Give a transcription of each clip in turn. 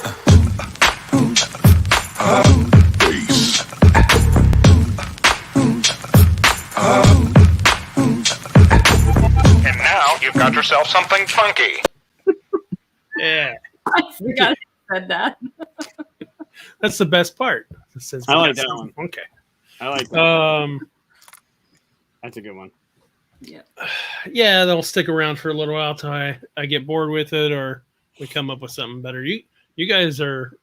And now you've got yourself something funky. Yeah. I forgot I said that. That's the best part. It says I like that one. Okay. I like that. That's a good one. Yeah. Yeah, they'll stick around for a little while till I get bored with it or we come up with something better. You guys are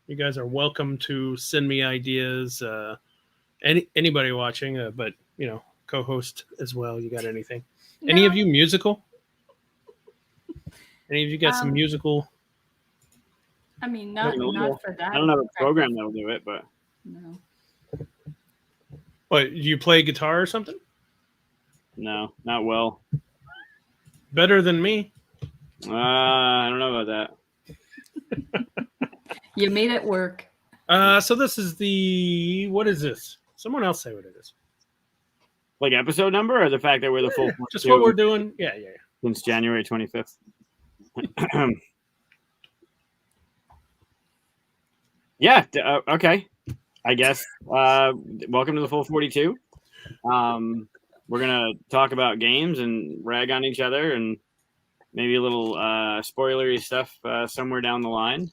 welcome to send me ideas. Anybody watching, but co-host as well. You got anything? No. Any of you musical? Any of you got some musical? I mean, not for that. I don't have a program that'll do it, but no. What, do you play guitar or something? no, not well. Better than me. I don't know about that. You made it work. So this is what is this? Someone else say what it is. Like episode number or the fact that we're the full Just what we're doing. Yeah. since January 25th. Yeah. Okay. I guess. Welcome to the full 42. We're gonna talk about games and rag on each other and maybe a little spoilery stuff somewhere down the line.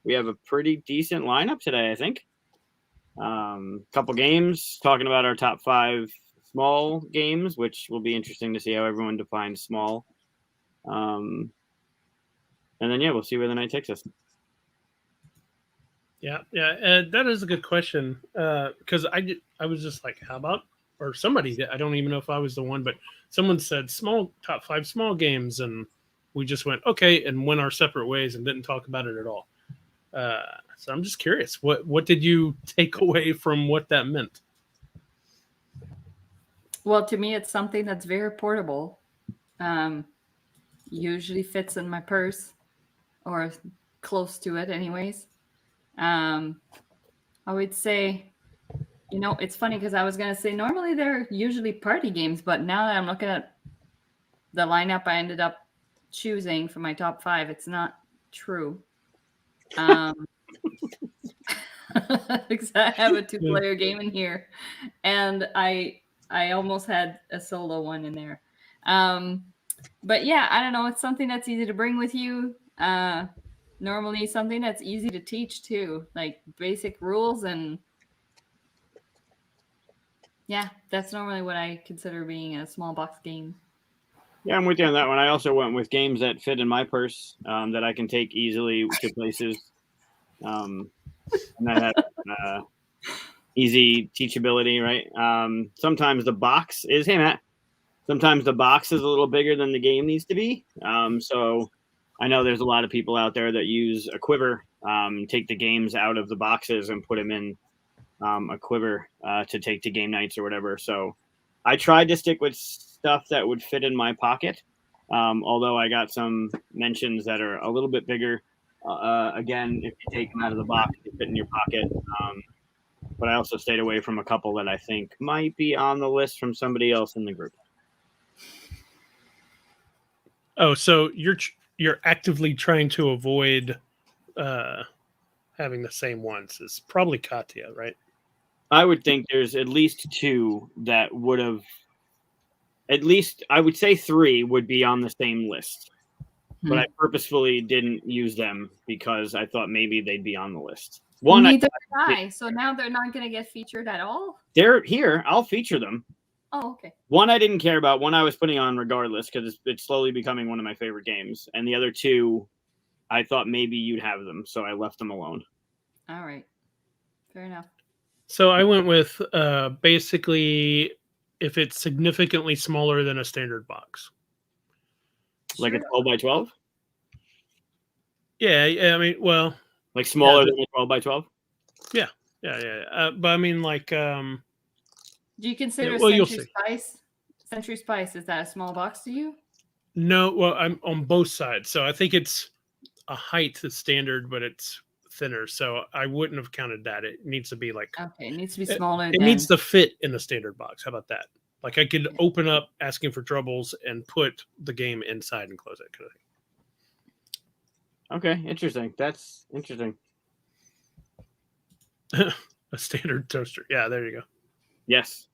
We have a pretty decent lineup today, I think. Couple games, talking about our top 5 small games, which will be interesting to see how everyone defines small. And then, we'll see where the night takes us. Yeah. That is a good question because I was just like, how about, or somebody, I don't even know if I was the one, but someone said top 5 small games, and we just went, okay, and went our separate ways and didn't talk about it at all. So I'm just curious, what did you take away from what that meant? Well, to me, it's something that's very portable. Usually fits in my purse or close to it anyways. I would say, it's funny because I was going to say normally they're usually party games, but now that I'm looking at the lineup I ended up choosing for my top 5, it's not true. Because I have a 2-player game in here, and I almost had a solo one in there. But yeah, I don't know. It's something that's easy to bring with you. Normally something that's easy to teach too, like basic rules, and yeah, that's normally what I consider being a small box game. Yeah, I'm with you on that one. I also went with games that fit in my purse that I can take easily to places. And that have easy teachability, right? Sometimes the box is, sometimes the box is a little bigger than the game needs to be. So I know there's a lot of people out there that use a quiver, take the games out of the boxes and put them in a quiver to take to game nights or whatever. So I tried to stick with stuff that would fit in my pocket, although I got some mentions that are a little bit bigger. Again, if you take them out of the box, they fit in your pocket. But I also stayed away from a couple that I think might be on the list from somebody else in the group. Oh, so you're actively trying to avoid having the same ones. It's probably Katia, right? I would think there's at least 2 that would have. At least I would say 3 would be on the same list. But I purposefully didn't use them because I thought maybe they'd be on the list. Neither did I. So now they're not going to get featured at all? They're here. I'll feature them. Oh, okay. One I didn't care about. One I was putting on regardless because it's slowly becoming one of my favorite games. And the other 2, I thought maybe you'd have them. So I left them alone. All right. Fair enough. So I went with basically if it's significantly smaller than a standard box. Like a 12 by 12? Yeah. I mean, well, like smaller than a 12 by 12? Yeah. But I mean, like, do you consider Century Spice? Is that a small box to you? No. Well, I'm on both sides, so I think it's a height that's standard, but it's thinner. So I wouldn't have counted that. It needs to be like it needs to be smaller. It needs to fit in the standard box. How about that? Like I could open up Asking for Troubles and put the game inside and close it. Kind of thing. Okay, interesting. That's interesting. A standard toaster. Yeah, there you go. Yes.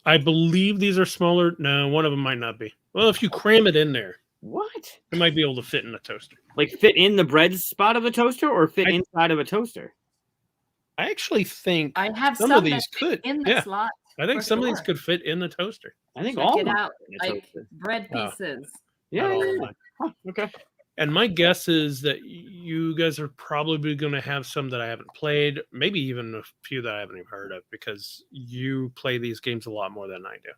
I believe these are smaller. No, one of them might not be. Well, if you cram it in there, What? it might be able to fit in a toaster. Like fit in the bread spot of a toaster, or fit I- inside of a toaster? I actually think I have some some of these that fit could. in the Yeah, slot. I think for some of these sure. could fit in the toaster. I think Check all it of them out, fit in a like toaster. bread Oh. pieces. Yeah. Not all of yeah. mine. Huh, okay. And my guess is that you guys are probably going to have some that I haven't played, maybe even a few that I haven't even heard of, because you play these games a lot more than I do.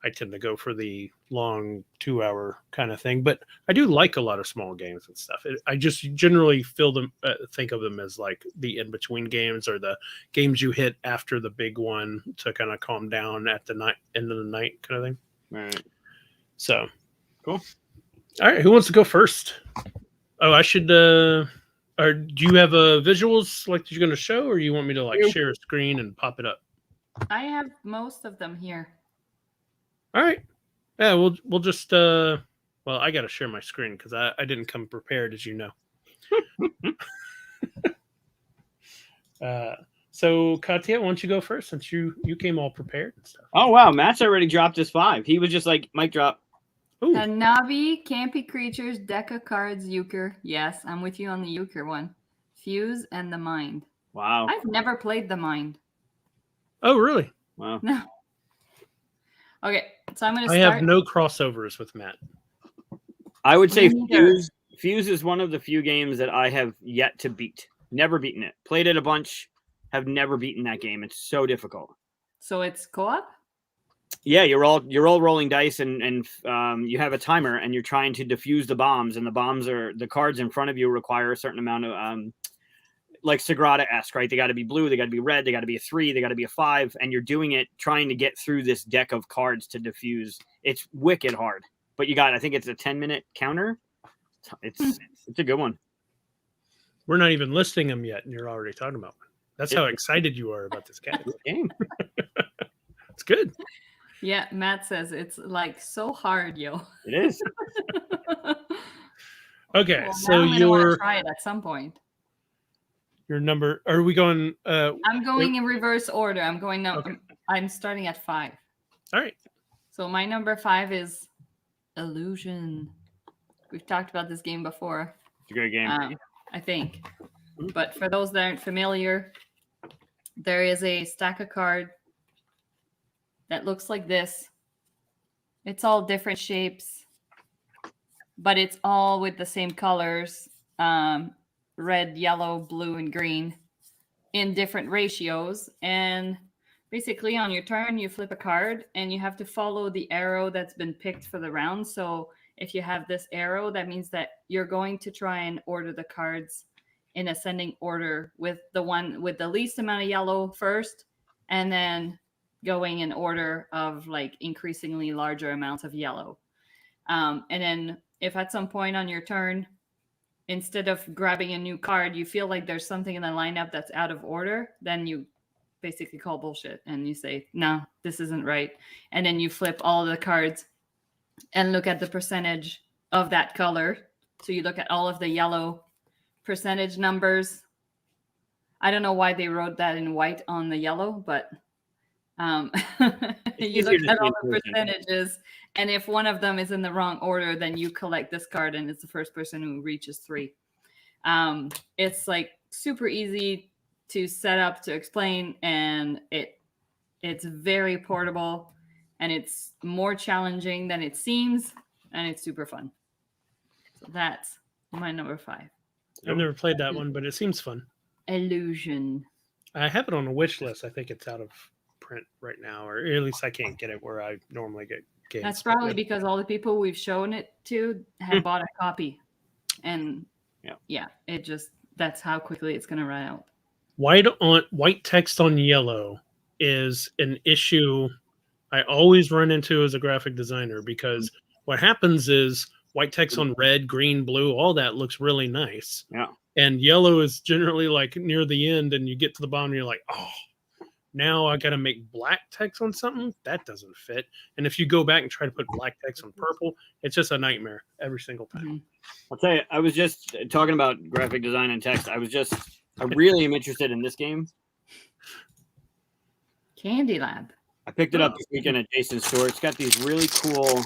I tend to go for the long 2-hour kind of thing, but I do like a lot of small games and stuff. I just generally think of them as like the in between games, or the games you hit after the big one to kind of calm down at the end of the night kind of thing. Right. So Cool. All right, who wants to go first? Oh, I should. Or do you have visuals like you're going to show, or you want me to like share a screen and pop it up? I have most of them here. All right. Yeah, we'll just. Well, I got to share my screen because I didn't come prepared, as you know. So Katia, why don't you go first, since you came all prepared and stuff? Oh wow, Matt's already dropped his 5. He was just like mic drop. Ooh, Hanabi, Campy Creatures, deck of cards, Euchre. Yes, I'm with you on the Euchre one. Fuse and the Mind. Wow. I've never played the Mind. oh really? Wow. No. Okay, so I'm going to I start. have no crossovers with Matt. I would say Me neither. Fuse is one of the few games that I have yet to beat. Never beaten it. Played it a bunch. Have never beaten that game. It's so difficult. So it's co-op? Yeah, you're all rolling dice, and you have a timer, and you're trying to defuse the bombs, and the cards in front of you require a certain amount of like Sagrada-esque, right? They got to be blue, they got to be red, they got to be a 3, they got to be a 5, and you're doing it trying to get through this deck of cards to defuse. It's wicked hard, but I think it's a 10-minute counter. It's a good one. We're not even listing them yet, and you're already talking about one. That's how excited you are about this game. It's good. Yeah, Matt says it's like so hard, yo. It is. Okay, Well, so now I'm gonna want to your try it at some point. number. Are we going? I'm going in reverse order. I'm going now. Okay. I'm starting at 5. All right. So my number 5 is Illusion. We've talked about this game before, It's a good game. I think. But for those that aren't familiar, there is a stack of cards that looks like this. It's all different shapes, but it's all with the same colors, red, yellow, blue, and green in different ratios. And basically on your turn, you flip a card and you have to follow the arrow that's been picked for the round. So if you have this arrow, that means that you're going to try and order the cards in ascending order, with the one with the least amount of yellow first, and then going in order of like increasingly larger amounts of yellow. And then if at some point on your turn, instead of grabbing a new card, you feel like there's something in the lineup that's out of order, then you basically call bullshit and you say, no, this isn't right. And then you flip all the cards and look at the percentage of that color. So you look at all of the yellow percentage numbers. I don't know why they wrote that in white on the yellow, but you look at all the percentages, and if one of them is in the wrong order, then you collect this card, and it's the first person who reaches 3. It's like super easy to set up, to explain, and it's very portable, and it's more challenging than it seems, and it's super fun. So that's my number 5. I've never played that one, but it seems fun. Illusion. I have it on a wish list. I think it's out of print right now, or at least I can't get it where I normally get games. That's probably because all the people we've shown it to have bought a copy, and that's how quickly it's going to run out. White text on yellow is an issue I always run into as a graphic designer, because what happens is white text on red, green, blue, all that looks really nice. Yeah. And yellow is generally like near the end, and you get to the bottom and you're like, oh, Now I got to make black text on something that doesn't fit. And if you go back and try to put black text on purple, it's just a nightmare every single time. Mhm. I'll tell you, I was just talking about graphic design and text. I really am interested in this game. Candy Lab. I picked it up this weekend at Jason's store. It's got these really cool.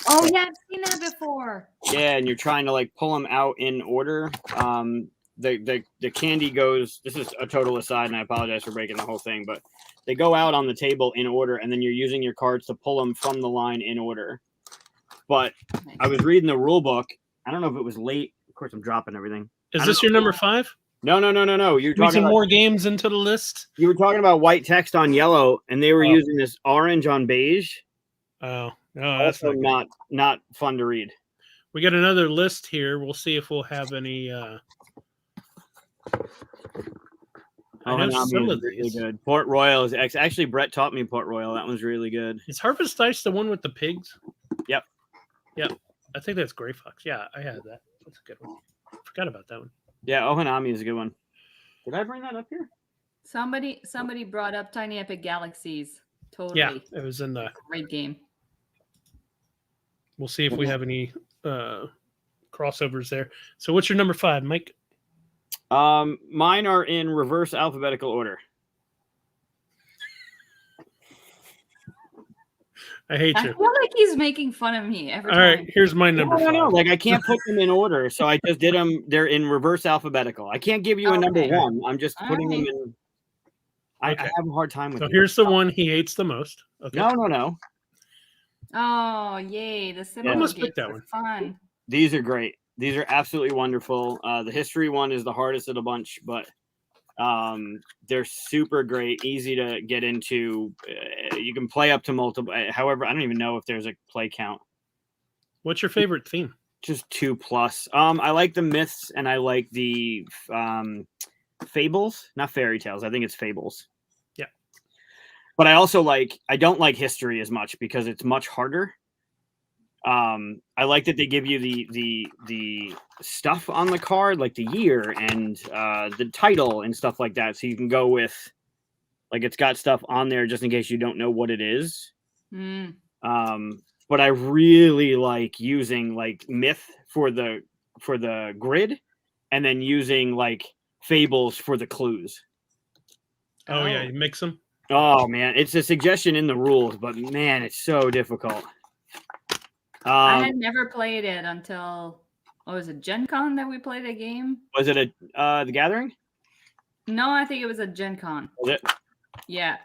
Oh yeah, I've seen that before. Yeah, and you're trying to like pull them out in order. The candy goes. This is a total aside, and I apologize for breaking the whole thing, but they go out on the table in order, and then you're using your cards to pull them from the line in order. But Nice. I was reading the rule book. I don't know if it was late. Of course, I'm dropping everything. Is this your number 5? No. You're Need talking some about, more games into the list? You were talking about white text on yellow, and they were Oh. using this orange on beige. Oh, no, that's Also not good. not fun to read. We got another list here. We'll see if we'll have any. I know Hanami some is of really these. good. Port Royal is actually Brett taught me Port Royal. That one's really good. Is Harvest Dice the one with the pigs? Yep. I think that's Gray Fox. Yeah, I had that. That's a good one. Forgot about that one. Yeah, Hanami is a good one. Did I bring that up here? Somebody brought up Tiny Epic Galaxies. Totally. Yeah, it was in the. Great game. We'll see if we have any crossovers there. So, what's your number 5, Mike? Mine are in reverse alphabetical order. I hate I you. feel like he's making fun of me every All time. right, here's my number 5. No. Like I can't put them in order, so I just did them. They're in reverse alphabetical. I can't give you a number Okay. 1. I'm just All putting them right. in. I Okay. have a hard time with So it. here's the one he hates the most. Okay. No. Oh, yay. The symbol almost games picked that are one. fun. These are great. These are absolutely wonderful. The history one is the hardest of the bunch, but they're super great, easy to get into. You can play up to multiple. However, I don't even know if there's a play count. What's your favorite theme? Just 2+. I like the myths and I like the fables, not fairy tales. I think it's fables. Yeah. But I don't like history as much because it's much harder. I like that they give you the stuff on the card, like the year and the title and stuff like that. So you can go with, like, it's got stuff on there just in case you don't know what it is. Mm. But I really like using like myth for the grid, and then using like fables for the clues. Oh, yeah, you mix them. Oh man, it's a suggestion in the rules, but man, it's so difficult. I had never played it until, was it Gen Con that we played a game? Was it the Gathering? No, I think it was a Gen Con. Was it? Yeah.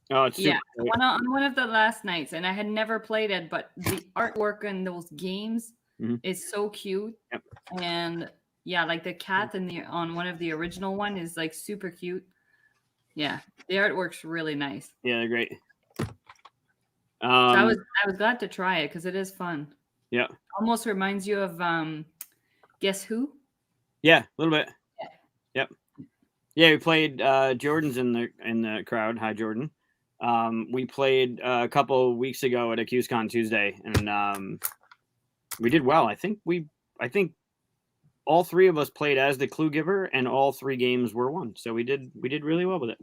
Oh, it's super Yeah. great. On one of the last nights, and I had never played it, but the artwork in those games Mhm. is so cute. Yep. And yeah, like the cat on one of the original one is like super cute. Yeah, the artwork's really nice. Yeah, they're great. So I was glad to try it because it is fun. Yeah. Almost reminds you of Guess Who? Yeah, a little bit. Yeah. Yep. Yeah, we played. Jordan's in the crowd. Hi, Jordan. We played a couple weeks ago at a QSCon Tuesday, and we did well. I think all 3 of us played as the clue giver, and all 3 games were won. So we did really well with it.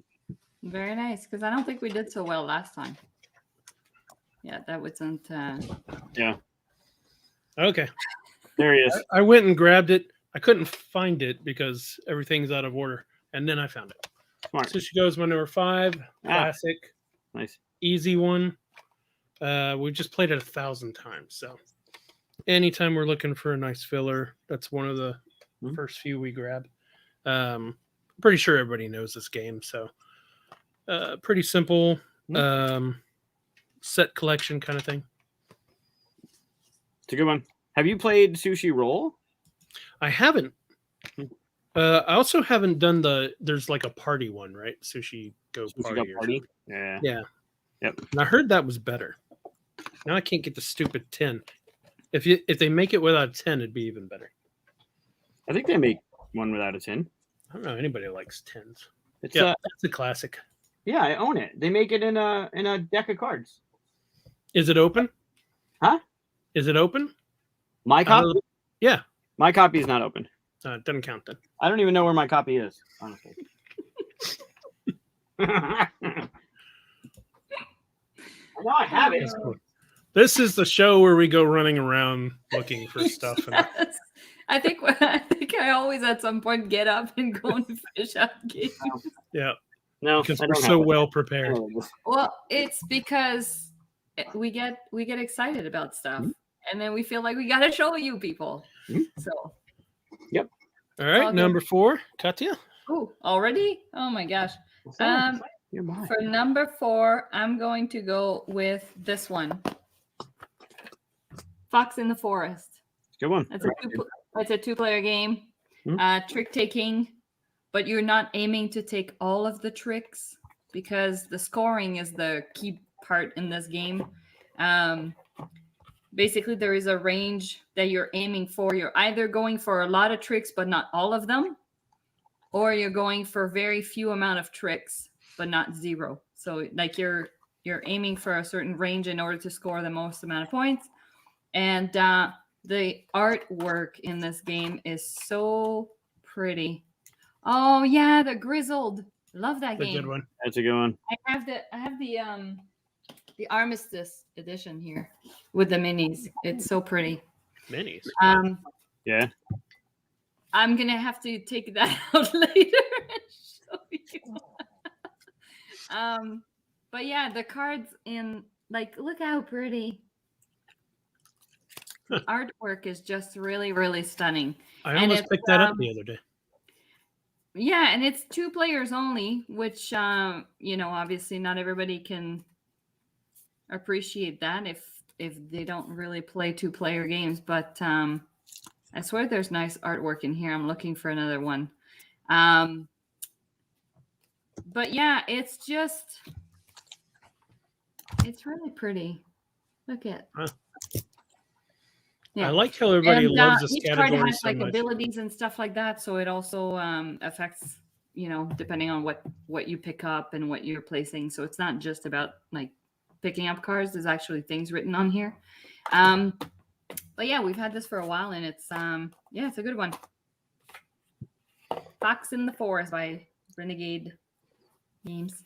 Very nice, because I don't think we did so well last time. Yeah, that wasn't. Yeah. Okay. There he is. I went and grabbed it. I couldn't find it because everything's out of order. And then I found it. Smart. Sushi Go's my number 5. Classic. Nice. Easy one. We've just played it 1,000 times. So anytime we're looking for a nice filler, that's one of the first few we grab. I'm pretty sure everybody knows this game. So pretty simple. Set collection kind of thing. It's a good one. Have you played Sushi Roll? I haven't. I also haven't done there's like a party one, right? Sushi Go Sushi Party. Go or Party? something. Yeah. Yeah. Yep. And I heard that was better. Now I can't get the stupid 10. If they make it without a 10, it'd be even better. I think they make one without a 10. I don't know anybody likes 10s. It's Yeah, that's a classic. yeah, I own it. They make it in a deck of cards. Is it open? Huh? Is it open? My copy? Yeah. My copy is not open. It doesn't count then. I don't even know where my copy is, honestly. I know I have it. That's cool. This is the show where we go running around looking for stuff. And Yes. I think I always at some point get up and go and fish out games. yeah, No, because I we're don't so have it. well prepared. Well, it's because we get excited about stuff, and then we feel like we got to show you people. So, All right, all number 4, Katia. oh, already? Oh my gosh. For number 4, I'm going to go with this one. Fox in the Forest. Good one. It's a 2-player game. Trick taking, but you're not aiming to take all of the tricks because the scoring is the key part in this game. Basically, there is a range that you're aiming for. You're either going for a lot of tricks, but not all of them, or you're going for very few amount of tricks, but not 0. So like you're aiming for a certain range in order to score the most amount of points. And the artwork in this game is so pretty. Oh yeah, the Grizzled. Love that That's a game. good one. That's a good one. I have the Armistice edition here with the minis. It's so pretty. Minis. Yeah. I'm gonna have to take that out later and show you. But yeah, the cards in look how pretty. The artwork is just really, really stunning. I almost picked that up the other day. Yeah, and it's 2 players only, which obviously not everybody can appreciate that if they don't really play 2-player games. But I swear there's nice artwork in here. I'm looking for another one. But yeah, it's really pretty. Look at. Huh. Yeah. I like how everybody loves this each card category has so much. abilities and stuff like that, so it also affects, depending on what you pick up and what you're placing. So it's not just about picking up cards. There's actually things written on here. But yeah, we've had this for a while, and it's it's a good one. Fox in the Forest by Renegade Games.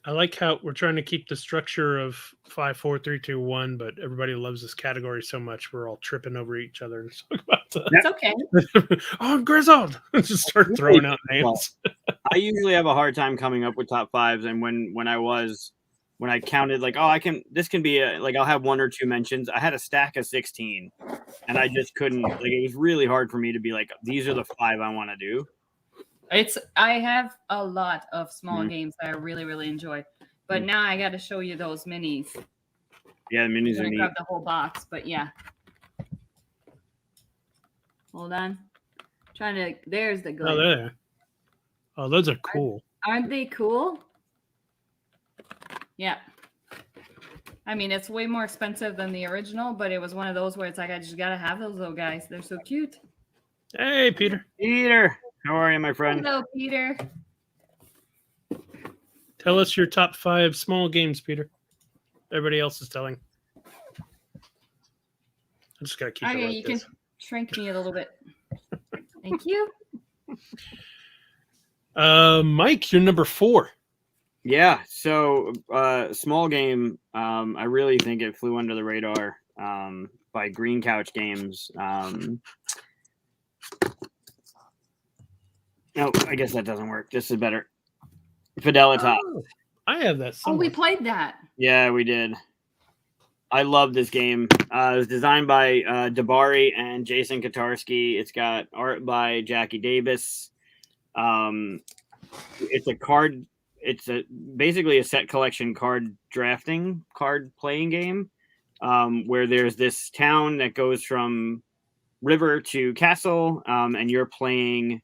I like how we're trying to keep the structure of 5, 4, 3, 2, 1, but everybody loves this category so much we're all tripping over each other and talk about that. It's okay. Oh, I'm Grizzled. Just start throwing out names. I usually have a hard time coming up with top 5s, and when I counted this can be I'll have 1 or 2 mentions. I had a stack of 16, and I just couldn't. It was really hard for me to be like, these are the 5 I want to do. I have a lot of small games that I really, really enjoy, but now I got to show you those minis. Yeah, the minis are neat. Grab the whole box, but yeah. Hold on. There's the glare. Oh, there. Oh, those are cool. Aren't they cool? Yeah. I mean, it's way more expensive than the original, but it was one of those where it's like, I just got to have those little guys. They're so cute. Hey, Peter. Peter, how are you, my friend? Hello, Peter. Tell us your top 5 small games, Peter. Everybody else is telling. I'm just going to keep it like You this. can shrink me a little bit. Thank you. Mike, you're number 4. Yeah, so small game. I really think it flew under the radar by Green Couch Games. No, I guess that doesn't work. This is better. Tabletop. Oh, I have that. Oh, we somewhere. played that. Yeah, we did. I love this game. It was designed by Dabari and Jason Kotarski. It's got art by Jackie Davis. It's a card. It's basically a set collection card playing game where there's this town that goes from river to castle, and you're playing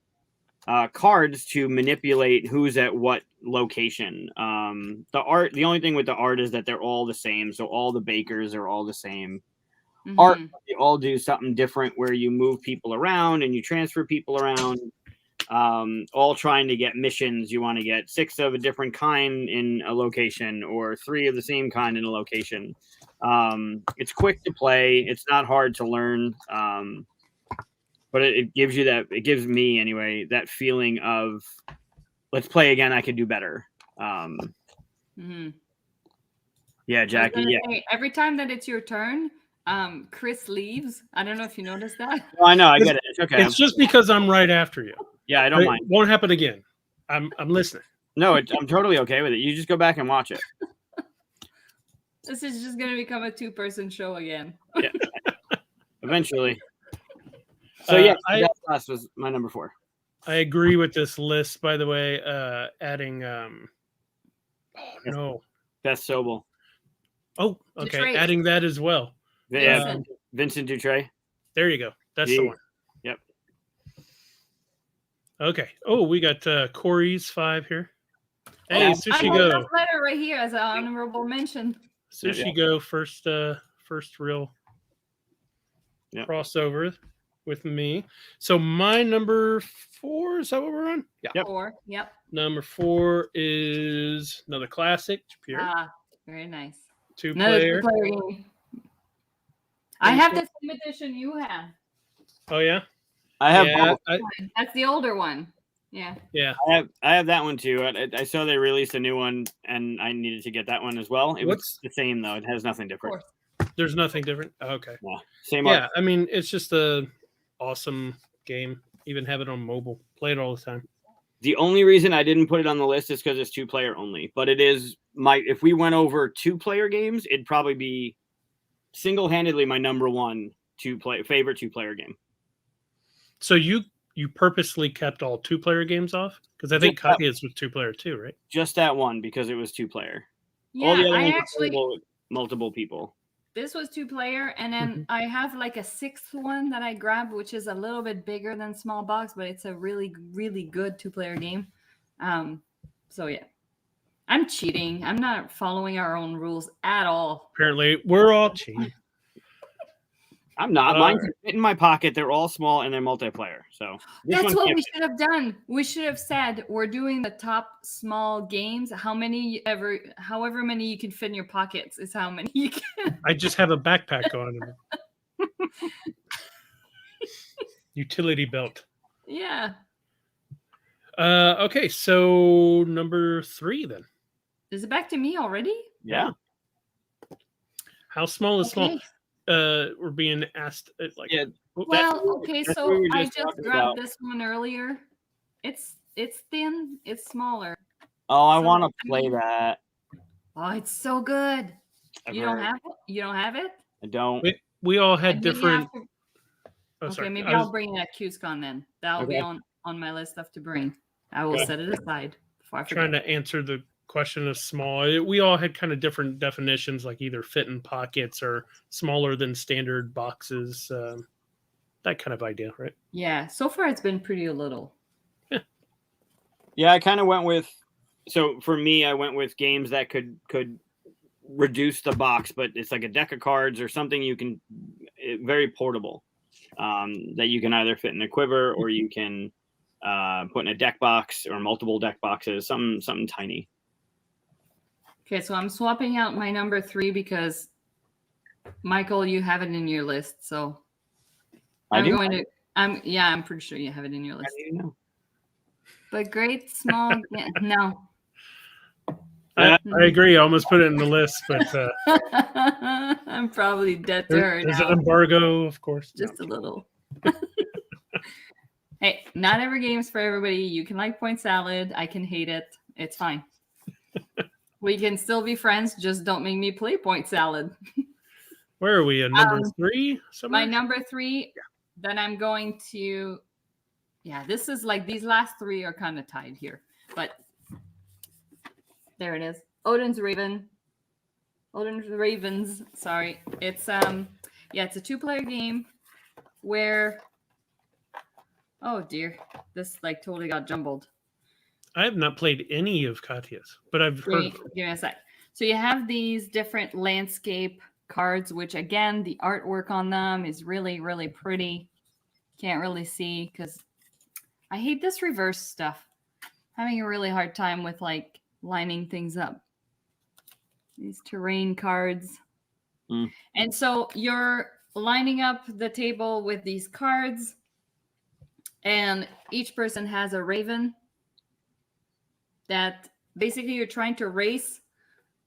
cards to manipulate who's at what location. The only thing with the art is that they're all the same, so all the bakers are all the same. Mm-hmm. Art, they all do something different where you move people around and you transfer people around, all trying to get missions. You want to get 6 of a different kind in a location or 3 of the same kind in a location. It's quick to play. It's not hard to learn. But it gives me anyway, that feeling of let's play again. I could do better. Mhm. Yeah, I was Jackie. gonna Yeah. say, every time that it's your turn, Chris leaves. I don't know if you noticed that. Oh, I know. I get it. It's okay. It's just because I'm right after you. Yeah, I don't It mind. won't happen again. I'm listening. No, I'm totally okay with it. You just go back and watch it. This is just gonna become a 2-person show again. Yeah. Eventually. So yeah, I that last was my number 4. agree with this list. By the way, adding no. Beth Sobel. Oh, okay. Detroit. Adding that as well. Yeah, Vincent. Vincent Dutray. There you go. That's the Gee. one. Yep. Okay. Oh, we got Corey's 5 here. Hey, Oh, I Sushi have Go. that letter right here as an honorable mention. Sushi Go first real Yep. crossover with me. So my number 4, is that what we're on? Yeah. Yep. 4. Yep. Number 4 is another classic, Pure. Ah, very nice. 2-player. Another 2-player game. I have the same edition you have. Oh yeah? I have Yeah, both. That's the older one. Yeah. yeah. I have that one too. I saw they released a new one, and I needed to get that one as well. It was What's the same though. It has nothing Of different. course. there's nothing different. Okay. Yeah, same. Yeah, art. I mean it's just a awesome game. Even have it on mobile. Play it all the time. The only reason I didn't put it on the list is because it's 2-player only. But it is if we went over 2-player games, it'd probably be single-handedly my number 1 favorite 2-player game. So you purposely kept all 2-player games off? Because I think Katia's was 2-player too, right? Just that one because it was 2-player. Yeah, All the other I ones actually were with multiple people. this was 2-player, and then I have like a 6th one that I grabbed, which is a little bit bigger than Small Box, but it's a really, really good 2-player game. So yeah. I'm cheating. I'm not following our own rules at all. Apparently, we're all cheating. I'm not. Mine can fit in my pocket. They're all small and they're multiplayer. So That's what we should have done. We should have said we're doing the top small games. However many you can fit in your pockets is how many you can. I just have a backpack on. Utility belt. Yeah. Okay, so number 3 then. Is it back to me already? Yeah. How small is Okay. small? We're being asked like Yeah. Well, okay, that's so what we were I just just talking grabbed about. this one earlier. It's thin, it's smaller. Oh, I So, want to I play mean- that. Oh, it's so good. I've You don't heard. have it? You don't have it? I don't. we all had Maybe different. after- Oh, okay, sorry. maybe I was I'll bring it at QSCon then. That'll be Okay. on my list of to bring. I will Okay. set it aside before I forget. trying to answer the question of small. We all had kind of different definitions, like either fit in pockets or smaller than standard boxes. That kind of idea, right? Yeah, so far it's been pretty little. Yeah, I kind of went with. So for me, I went with games that could reduce the box, but it's like a deck of cards or something you can very portable that you can either fit in a quiver or you can put in a deck box or multiple deck boxes, something tiny. Okay, so I'm swapping out my number 3 because Michael, you have it in your list. So I'm pretty sure you have it in your list. But great small no. I agree. I almost put it in the list, but I'm probably dead to her there's now. an embargo, of course. Just a little. Hey, not every game's for everybody. You can like point salad. I can hate it. It's fine. We can still be friends. Just don't make me play point salad. Where are we? At number 3? My number 3, then I'm going to. Yeah, this is like these last 3 are kind of tied here, but there it is. Odin's Ravens. Sorry, it's it's a 2-player game where. Oh dear, this like totally got jumbled. I have not played any of Katia's, but I've heard. Give me a sec. So you have these different landscape cards, which again, the artwork on them is really, really pretty. Can't really see because I hate this reverse stuff. Having a really hard time with like lining things up. These terrain cards. And so you're lining up the table with these cards, and each person has a raven that basically you're trying to race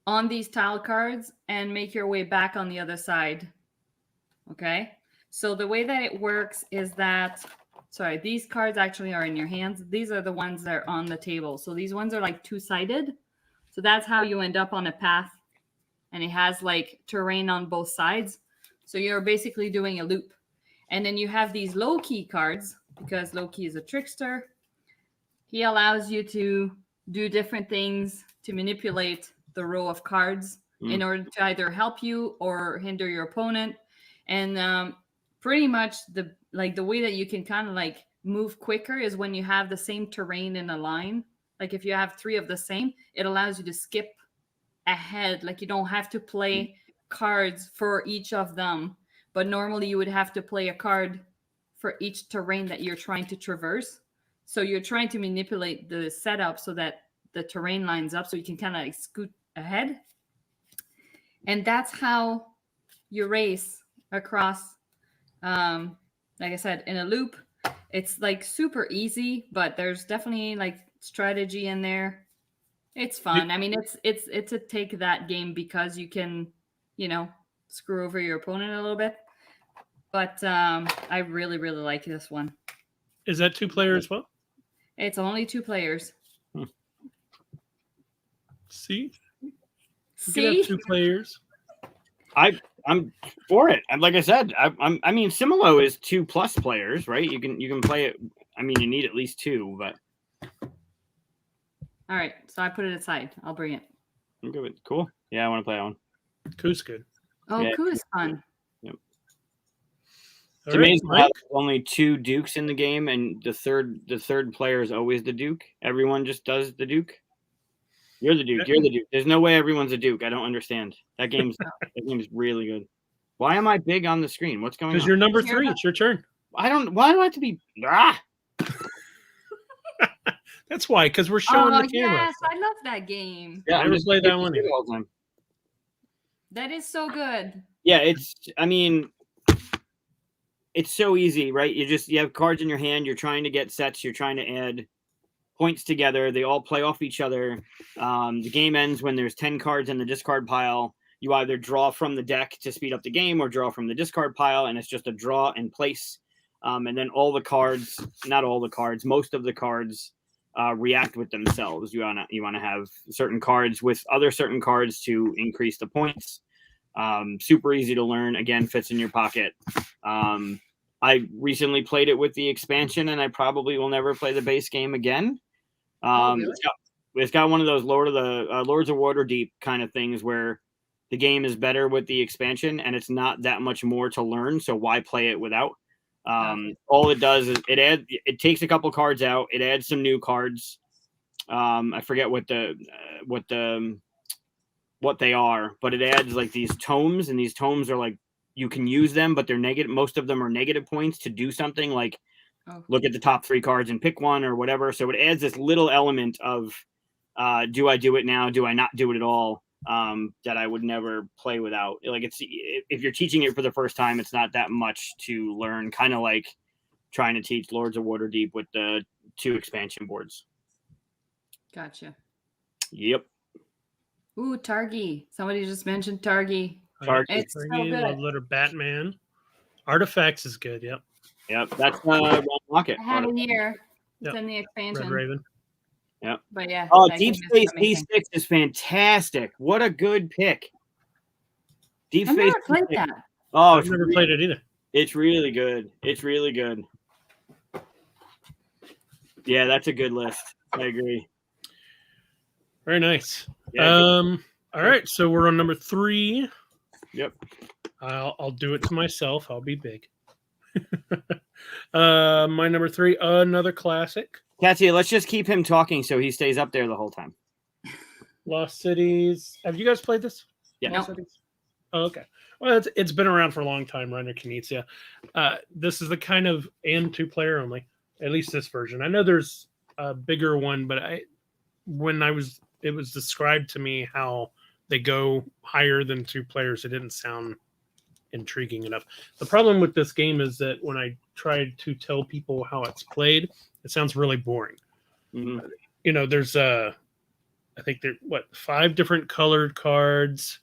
on these tile cards and make your way back on the other side. Okay, so the way that it works is that, sorry, these cards actually are in your hands. These are the ones that are on the table. So these ones are like two-sided. So that's how you end up on a path, and it has like terrain on both sides. So you're basically doing a loop. And then you have these low-key cards, because Loki is a trickster. He allows you to do different things to manipulate the row of cards in order to either help you or hinder your opponent. And pretty much the way that you can kind of like move quicker is when you have the same terrain in a line. Like if you have 3 of the same, it allows you to skip ahead. Like you don't have to play cards for each of them, but normally you would have to play a card for each terrain that you're trying to traverse. So you're trying to manipulate the setup so that the terrain lines up so you can kind of like scoot ahead. And that's how you race across, like I said, in a loop. It's like super easy, but there's definitely like strategy in there. It's fun. I mean, it's a take that game because you can, screw over your opponent a little bit. But I really, really like this one. Is that 2-player as well? It's only 2 players. See? See? 2 players. I'm for it. And like I said, I mean, Similo is 2+ players, right? You can play it. I mean, you need at least 2, but. All right, so I put it aside. I'll bring it. I'm good with cool. Yeah, I want to play that one. Cool's good. Oh, Yeah. cool is fun. Yep. All It's right, amazing how Mike? there's only 2 dukes in the game, and the third player is always the duke. Everyone just does the duke. You're the duke. You're the duke. There's no way everyone's a duke. I don't understand. That game's really good. Why am I big on the screen? What's going on? Because you're number 3. It's your turn. Why do I have to be? Ah! That's why, because we're showing the camera. Yes, I love that game. Yeah, I never played that one either. all the time. That is so good. Yeah, it's so easy, right? You have cards in your hand, you're trying to get sets, you're trying to add points together, they all play off each other. The game ends when there's 10 cards in the discard pile. You either draw from the deck to speed up the game or draw from the discard pile, and it's just a draw and place. And then all the cards, not all the cards, most of the cards react with themselves. You wanna have certain cards with other certain cards to increase the points. Super easy to learn. Again, fits in your pocket. I recently played it with the expansion, and I probably will never play the base game again. Really? It's got one of those Lords of Waterdeep kind of things where the game is better with the expansion, and it's not that much more to learn. So why play it without? All it does is it takes a couple cards out. It adds some new cards. I forget what they are, but it adds like these tomes, and these tomes are like, you can use them, but they're negative. Most of them are negative points to do something like look at the top 3 cards and pick one or whatever. So it adds this little element of, do I do it now? Do I not do it at all? That I would never play without. Like if you're teaching it for the first time, it's not that much to learn. Kind of like trying to teach Lords of Waterdeep with the 2 expansion boards. Gotcha. Yep. Ooh, Targi. Somebody just mentioned Targi. Targi. It's so Targi, good. Love Letter Batman. Artifacts is good. Yep. Yep. That's Ron Rocket. I have it here. It's Yep. in the expansion. Red Raven. Yep. But yeah. Oh, that Deep game is Space amazing. P6 is fantastic. What a good pick. Deep I've Space never played P6. that. Oh, I've never played it either. It's really good. It's really good. Yeah, that's a good list. I agree. Very nice. Yeah, All right, so we're on number 3. Yep. I'll do it to myself. I'll be big. My number 3, another classic, Katia, let's just keep him talking so he stays up there the whole time. Lost Cities. Have you guys played this? Yeah. No. Lost Cities? Oh, okay. Well, it's been around for a long time, Reiner Knizia. This is the kind of 2-player only, at least this version. I know there's a bigger one, but it was described to me how they go higher than 2 players. It didn't sound intriguing enough. The problem with this game is that when I tried to tell people how it's played, it sounds really boring. Mm-hmm. There's I think there 5 different colored cards.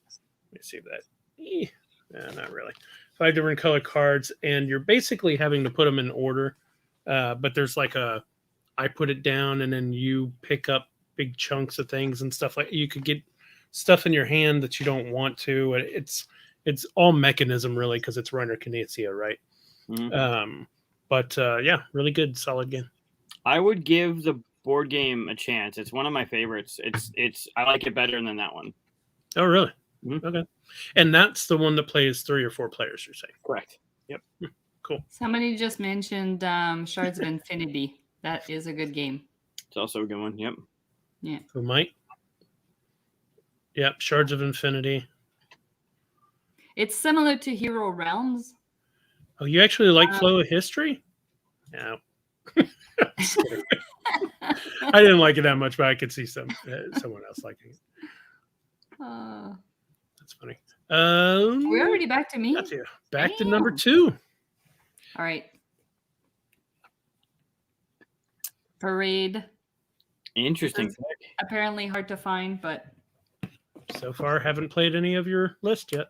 Let me see that. Not really. 5 different color cards, and you're basically having to put them in order. But there's like I put it down, and then you pick up big chunks of things and stuff like. You could get stuff in your hand that you don't want to. It's all mechanism really because it's Reiner Knizia, right? Mhm. But yeah, really good, solid game. I would give the board game a chance. It's one of my favorites. I like it better than that one. Oh, really? Mhm. Okay. And that's the one that plays 3 or 4 players, you're saying? Correct. Yep. Cool. Somebody just mentioned Shards of Infinity. That is a good game. It's also a good one. Yep. Yeah. Who might? Yep, Shards of Infinity. It's similar to Hero Realms. Oh, you actually like Flow of History? No. I didn't like it that much, but I could see someone else liking it. That's funny. We're already back to me. Katia, back to Damn. number 2. All right. Parade. Interesting That's pick. apparently hard to find, but So far, haven't played any of your list yet.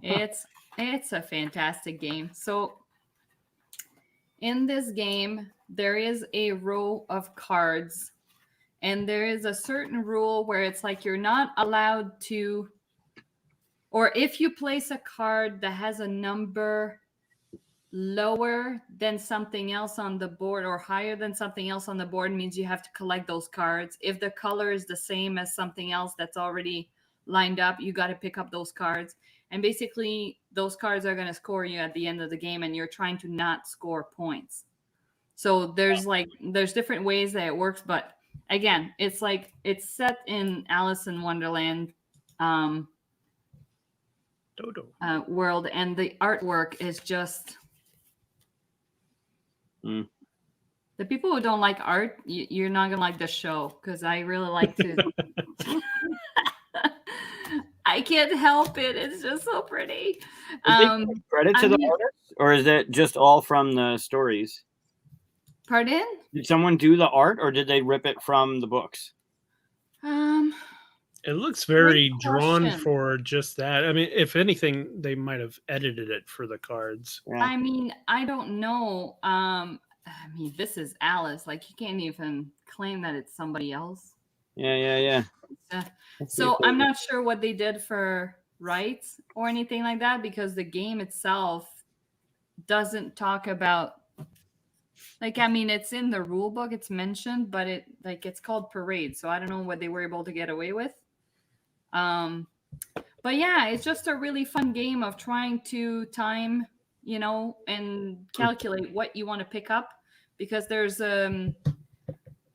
it's a fantastic game. So in this game, there is a row of cards, and there is a certain rule where it's like you're not allowed to, or if you place a card that has a number lower than something else on the board or higher than something else on the board, means you have to collect those cards. If the color is the same as something else that's already lined up, you got to pick up those cards. And basically, those cards are going to score you at the end of the game, and you're trying to not score points. So there's different ways that it works, but again, it's set in Alice in Wonderland Dodo. world, and the artwork is just. The people who don't like art, you're not gonna like the show, because I really like to. I can't help it. It's just so pretty. Credit to the artist, or is that just all from the stories? Pardon? Did someone do the art, or did they rip it from the books? It looks very Great drawn question. for just that. I mean, if anything, they might have edited it for the cards. Yeah. I mean, I don't know. I mean, this is Alice. Like, you can't even claim that it's somebody else. Yeah. So I'm not sure what they did for rights or anything like that, because the game itself doesn't talk about. Like, I mean, it's in the rule book, it's mentioned, but it's called Parade, so I don't know what they were able to get away with. But yeah, it's just a really fun game of trying to time, and calculate what you want to pick up, because there's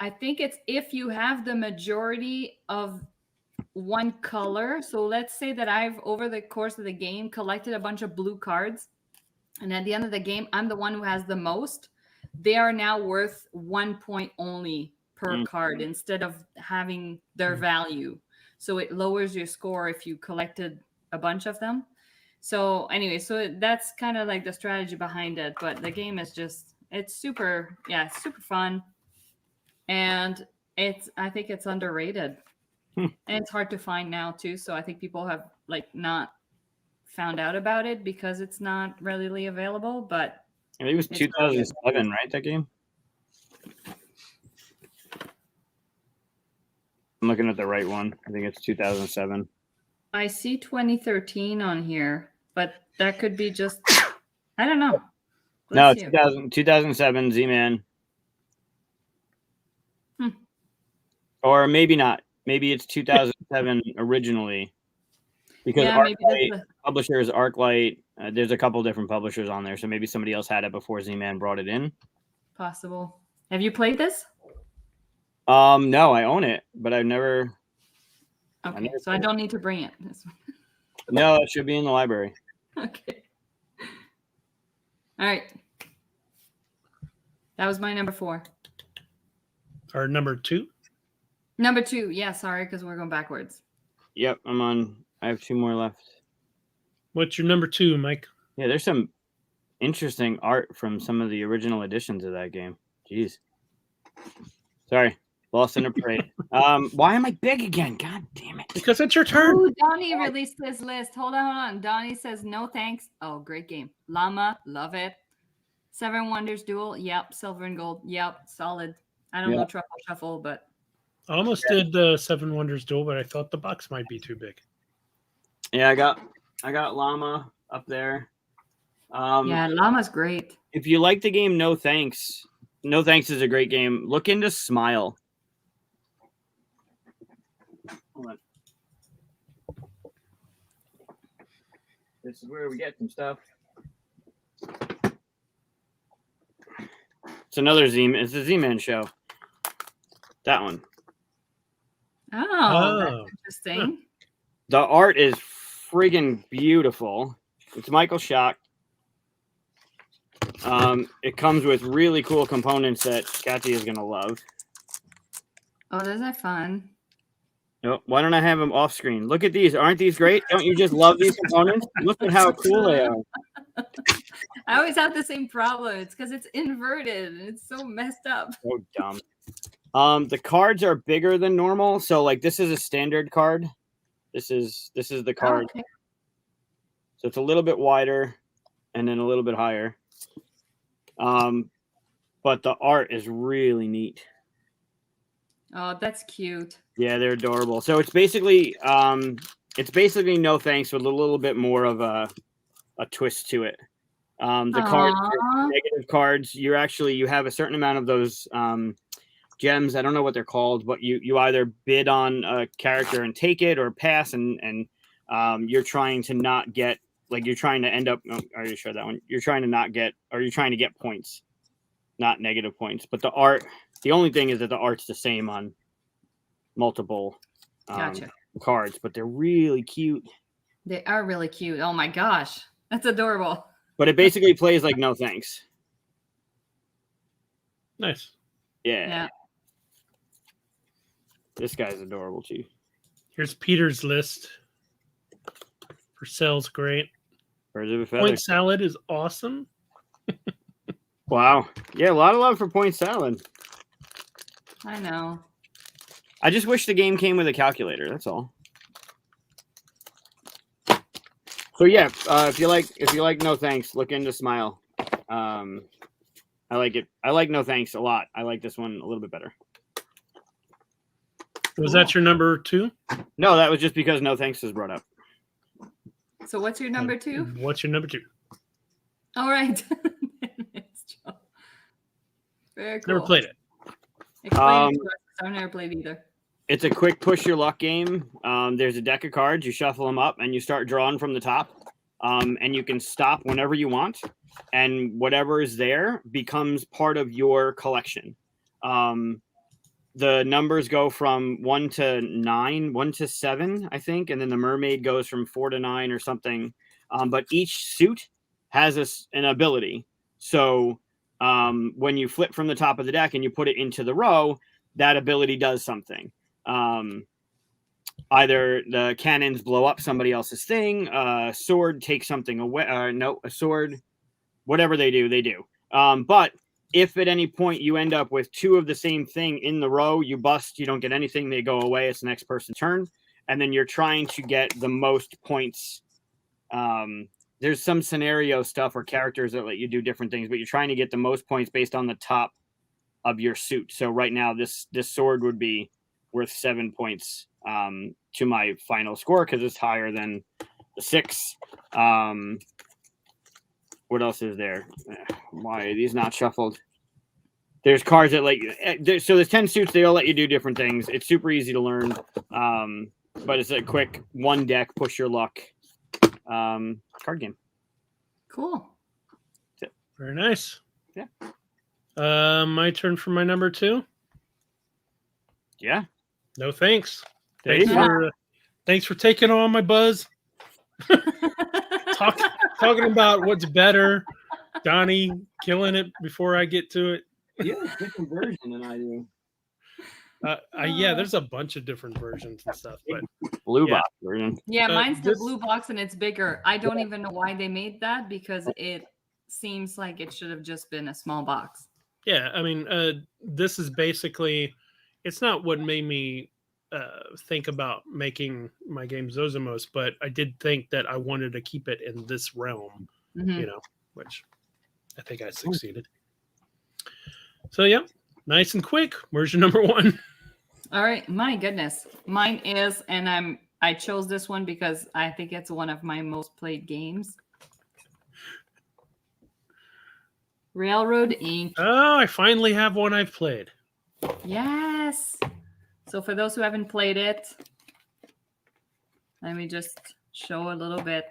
I think it's if you have the majority of one color. So let's say that I've, over the course of the game, collected a bunch of blue cards, and at the end of the game, I'm the one who has the most. They are now worth 1 point only per card instead of having their value. So it lowers your score if you collected a bunch of them. So anyway, so that's kind of like the strategy behind it. But the game is it's super fun. And I think it's underrated. And it's hard to find now too. So I think people have not found out about it because it's not readily available, but I think it was 2007, right? That game. I'm looking at the right one. I think it's 2007. I see 2013 on here, but that could be just, I don't know. No, 2007 Z-Man. Or maybe not. Maybe it's 2007 originally. Because ArcLight, publisher is ArcLight. There's a couple different publishers on there, so maybe somebody else had it before Z-Man brought it in. Possible. Have you played this? No, I own it, but I've never. Okay, so I don't need to bring it. No, it should be in the library. Okay. All right. That was my number 4. Or number 2? Number 2. Yeah, sorry, because we're going backwards. Yep, I'm on. I have 2 more left. What's your number 2, Mike? Yeah, there's some interesting art from some of the original editions of that game. Jeez. Sorry. Lost in a parade. Why am I big again? God damn it. Because it's your turn. Oh, Donnie released his list. Hold on. Donnie says no thanks. Oh, great game. Llama, love it. Seven Wonders Duel. Yep. Silver and Gold. Yep. Solid. I don't know Truffle Shuffle, but I almost did the Seven Wonders Duel, but I thought the box might be too big. Yeah, I got Llama up there. yeah, Llama's great. If you like the game No Thanks is a great game. Look into Smile. Hold on. This is where we get some stuff. It's another it's a Z-Man show. That one. Oh, that's interesting. The art is friggin' beautiful. It's Michael Schock. It comes with really cool components that Katia is gonna love. Oh, those are fun. No, why don't I have them off screen? Look at these. Aren't these great? Don't you just love these components? Look at how cool they are. I always have the same problem. It's because it's inverted and it's so messed up. So dumb. The cards are bigger than normal. So like this is a standard card. This is the card. Oh, okay. So it's a little bit wider and then a little bit higher. But the art is really neat. Oh, that's cute. Yeah, they're adorable. So it's basically No Thanks with a little bit more of a twist to it. The cards, negative cards, you have a certain amount of those gems. I don't know what they're called, but you either bid on a character and take it or pass, and you're trying to not get, like, you're trying to end up. Oh, I already showed that one. You're trying to not get, or you're trying to get points, not negative points. But the art, the only thing is that the art's the same on multiple cards, but they're really cute. They are really cute. Oh my gosh, that's adorable. But it basically plays like No Thanks. Nice. Yeah. This guy's adorable too. Here's Peter's list. For sale's great. Birds of a feather. Point Salad is awesome. Wow. Yeah, a lot of love for Point Salad. I know. I just wish the game came with a calculator. That's all. So yeah, if you like No Thanks, look into Smile. I like it. I like No Thanks a lot. I like this one a little bit better. Was that your number 2? No, that was just because No Thanks was brought up. So what's your number 2? What's your number 2? All right. Very cool. Never played it. Explain it to us. I've never played either. It's a quick push your luck game. There's a deck of cards. You shuffle them up and you start drawing from the top. And you can stop whenever you want. And whatever is there becomes part of your collection. The numbers go from 1 to 9, 1 to 7, I think. And then the mermaid goes from 4 to 9 or something. But each suit has an ability. So when you flip from the top of the deck and you put it into the row, that ability does something. Either the cannons blow up somebody else's thing, a sword takes something away. A sword, whatever they do. But if at any point you end up with 2 of the same thing in the row, you bust, you don't get anything, they go away. It's the next person's turn. And then you're trying to get the most points. There's some scenario stuff or characters that let you do different things, but you're trying to get the most points based on the top of your suit. So right now, this sword would be worth 7 points to my final score because it's higher than the 6. What else is there? Why are these not shuffled? There's cards that let you. So there's 10 suits. They all let you do different things. It's super easy to learn, but it's a quick 1 deck push your luck card game. Cool. Very nice. Yeah. My turn for my number 2. Yeah. No thanks. There Thanks for taking on my buzz. Talking about what's better. Donnie killing it before I get to it. You have a different version than I do. Yeah, there's a bunch of different versions and stuff, but Blue box version. Yeah, mine's the this- blue box and it's bigger. I don't even know why they made that because it seems like it should have just been a small box. yeah, I mean, this is basically it's not what made me think about making my game Zozimos, but I did think that I wanted to keep it in this realm, Mhm. Which I think I succeeded. So yeah, nice and quick. Where's your number one? All right, my goodness, mine is, and I chose this one because I think it's one of my most played games. Railroad Inc. Oh, I finally have one I've played. Yes. So for those who haven't played it, let me just show a little bit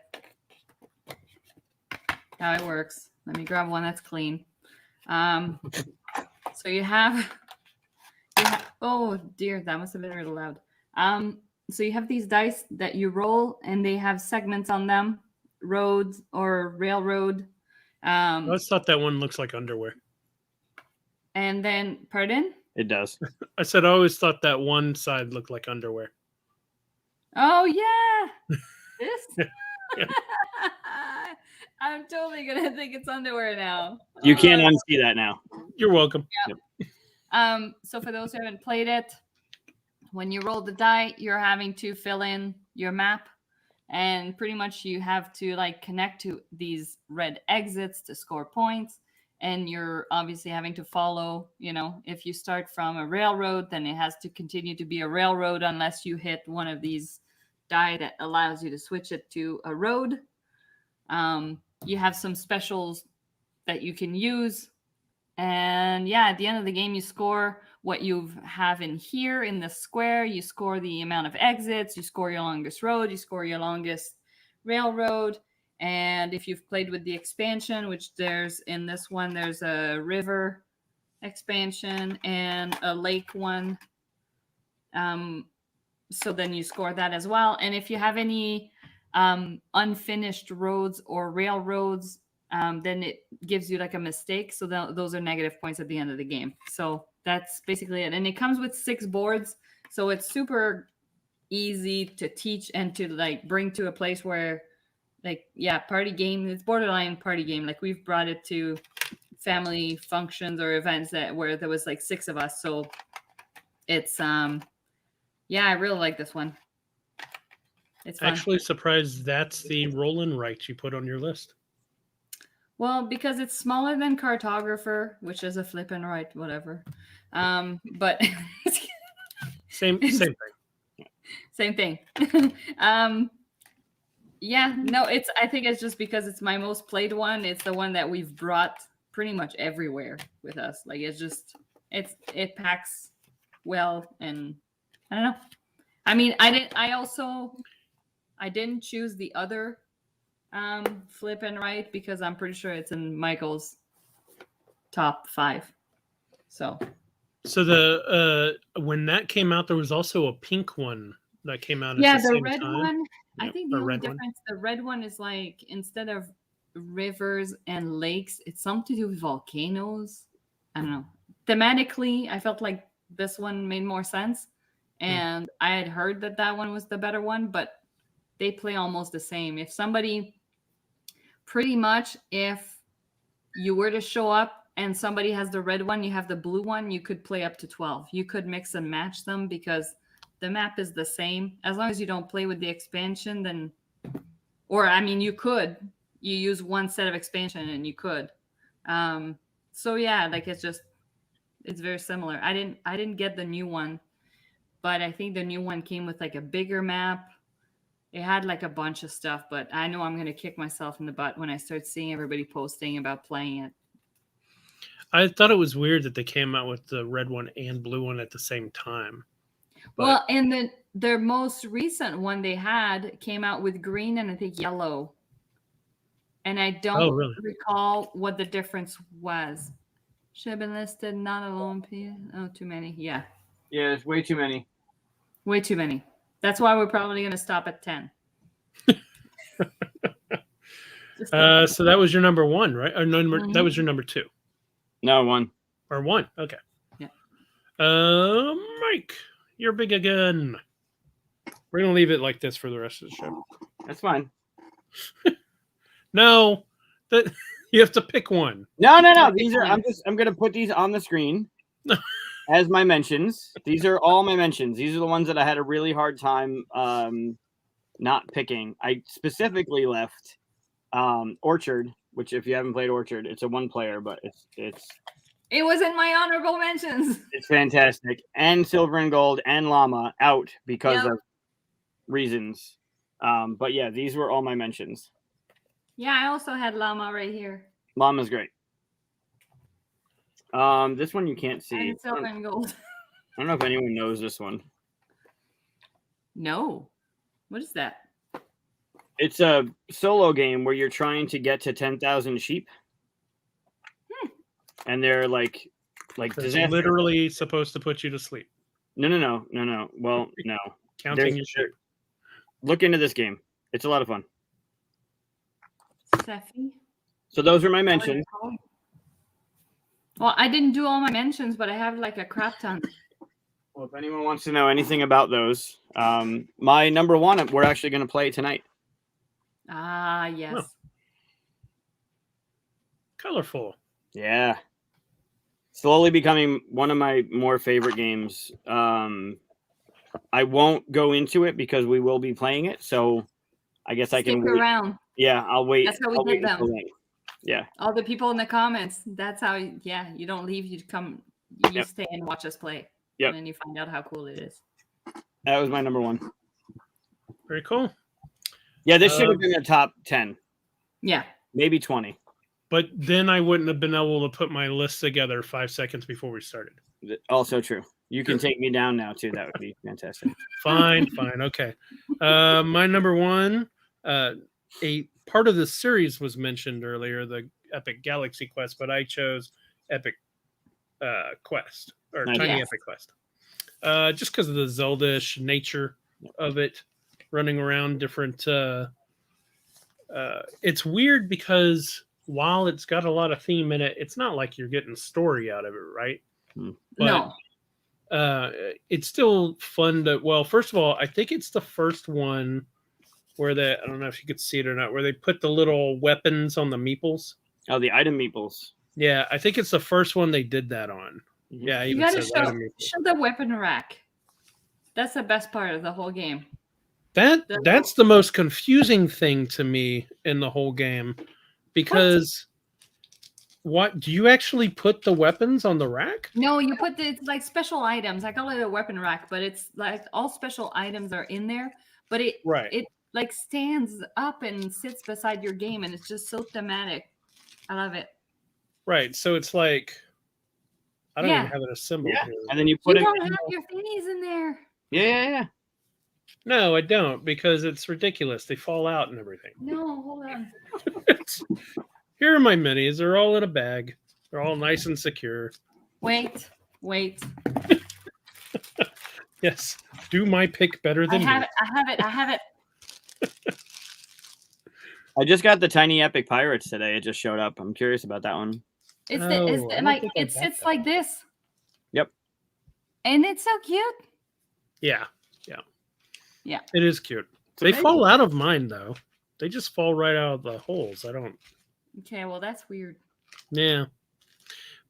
how it works. Let me grab one that's clean. So you have oh dear, that must have been really loud. So you have these dice that you roll, and they have segments on them, roads or railroad. I always thought that one looks like underwear. And then, pardon? It does. I said I always thought that one side looked like underwear. Oh yeah, this. Yeah. I'm totally gonna think it's underwear now. You can't unsee that now. You're welcome. Yep. So for those who haven't played it, when you roll the die, you're having to fill in your map, and pretty much you have to like connect to these red exits to score points. And you're obviously having to follow, if you start from a railroad, then it has to continue to be a railroad unless you hit one of these die that allows you to switch it to a road. You have some specials that you can use. And yeah, at the end of the game, you score what you have in here in the square. You score the amount of exits. You score your longest road. You score your longest railroad. And if you've played with the expansion, which there's in this one, there's a river expansion and a lake one. So then you score that as well. And if you have any unfinished roads or railroads, then it gives you like a mistake. So those are negative points at the end of the game. So that's basically it. And it comes with 6 boards. So it's super easy to teach and to like bring to a place where party game. It's borderline party game. Like we've brought it to family functions or events where there was like 6 of us. So it's I really like this one. It's fun. Actually surprised that's the roll and write you put on your list. Well, because it's smaller than Cartographer, which is a flip and write, whatever. But same thing. Same thing. Yeah, no, I think it's just because it's my most played one. It's the one that we've brought pretty much everywhere with us. Like it packs well, and I don't know. I mean, I didn't choose the other flip and write because I'm pretty sure it's in Michael's top 5. So the when that came out, there was also a pink one that came out. Yeah, at the the same red time. one. I think the only red one. difference, the red one is like instead of rivers and lakes, it's something to do with volcanoes. I don't know. Thematically, I felt like this one made more sense, and I had heard that one was the better one, but they play almost the same. If you were to show up and somebody has the red one, you have the blue one, you could play up to 12. You could mix and match them because the map is the same. As long as you don't play with the expansion, then, you could. You use one set of expansion and you could. So yeah, like it's very similar. I didn't get the new one, but I think the new one came with like a bigger map. It had like a bunch of stuff, but I know I'm going to kick myself in the butt when I start seeing everybody posting about playing it. I thought it was weird that they came out with the red one and blue one at the same time. But well, and then their most recent one they had came out with green and I think yellow. And I don't recall what the difference was. Should have been listed, not alone. Oh, too many. Yeah. Yeah, it's way too many. Way too many. That's why we're probably going to stop at 10. So that was your number 1, right? Or that was your number 2. No, 1. Or 1. Okay. Yeah. Mike, you're big again. We're gonna leave it like this for the rest of the show. That's fine. No, you have to pick one. No. These are. I'm gonna put these on the screen, as my mentions, these are all my mentions. These are the ones that I had a really hard time not picking. I specifically left Orchard, which if you haven't played Orchard, it's a one player, but It was in my honorable mentions. it's fantastic. And Silver and Gold and Llama out because Yep. of reasons. But yeah, these were all my mentions. Yeah, I also had Llama right here. Llama's great. This one you can't see. And Silver and Gold. I don't know if anyone knows this one. No. What is that? It's a solo game where you're trying to get to 10,000 sheep. And they're like It's disaster. literally supposed to put you to sleep. No. Well, no. Counting your shit. Look into this game. It's a lot of fun. Steffi? So those are my mentions. Well, I didn't do all my mentions, but I have like a crap ton. Well, if anyone wants to know anything about those, my number one, we're actually going to play tonight. Ah, yes. Oh. Colorful. Yeah. Slowly becoming one of my more favorite games. I won't go into it because we will be playing it. So I guess I can Stick wait. around. Yeah, I'll wait. That's how we I'll get wait them. until then. Yeah. All the people in the comments. That's how, yeah, you don't leave. You come, you Yep. stay and watch us play. Yep. And then you find out how cool it is. That was my number one. Very cool. Yeah, this should have been a top 10, Yeah. maybe 20. But then I wouldn't have been able to put my list together 5 seconds before we started. Also true. You can take me down now, too. That would be fantastic. Fine. Okay. My number one, a part of the series was mentioned earlier, the Epic Galaxy Quest, but I chose Epic Quest, or Nice. Tiny Yes. Epic Quest. Just because of the Zelda-ish nature of it, running around different... it's weird because while it's got a lot of theme in it, it's not like you're getting story out of it, right? But, No. it's still fun to... Well, first of all, I think it's the first one where I don't know if you could see it or not, where they put the little weapons on the meeples. Oh, the item meeples. Yeah, I think it's the first one they did that on. Mhm. Yeah, You even gotta says item meeples. show the weapon rack. That's the best part of the whole game. That's the most confusing thing to me in the whole game, because what do you actually put the weapons on the rack? No, you put it's like special items. I call it a weapon rack, but it's like all special items are in there. But it like stands up and sits beside your game, and it's just so thematic. I love it. Right. So it's like I don't Yeah. even have it assembled Yeah. here. And then you You put it. don't have your thingies in there. Yeah. No, I don't, because it's ridiculous. They fall out and everything. No, hold on. Here are my minis. They're all in a bag. They're all nice and secure. Wait. Yes. Do my pick better I than have me. it. I have it. I just got the Tiny Epic Pirates today. It just showed up. I'm curious about that one. It's Oh, I don't like think I it got sits that. like this. Yep. And it's so cute. Yeah. Yeah. It is cute. It's They amazing. fall out of mine though. They just fall right out of the holes. I don't. Okay, well that's weird. Yeah.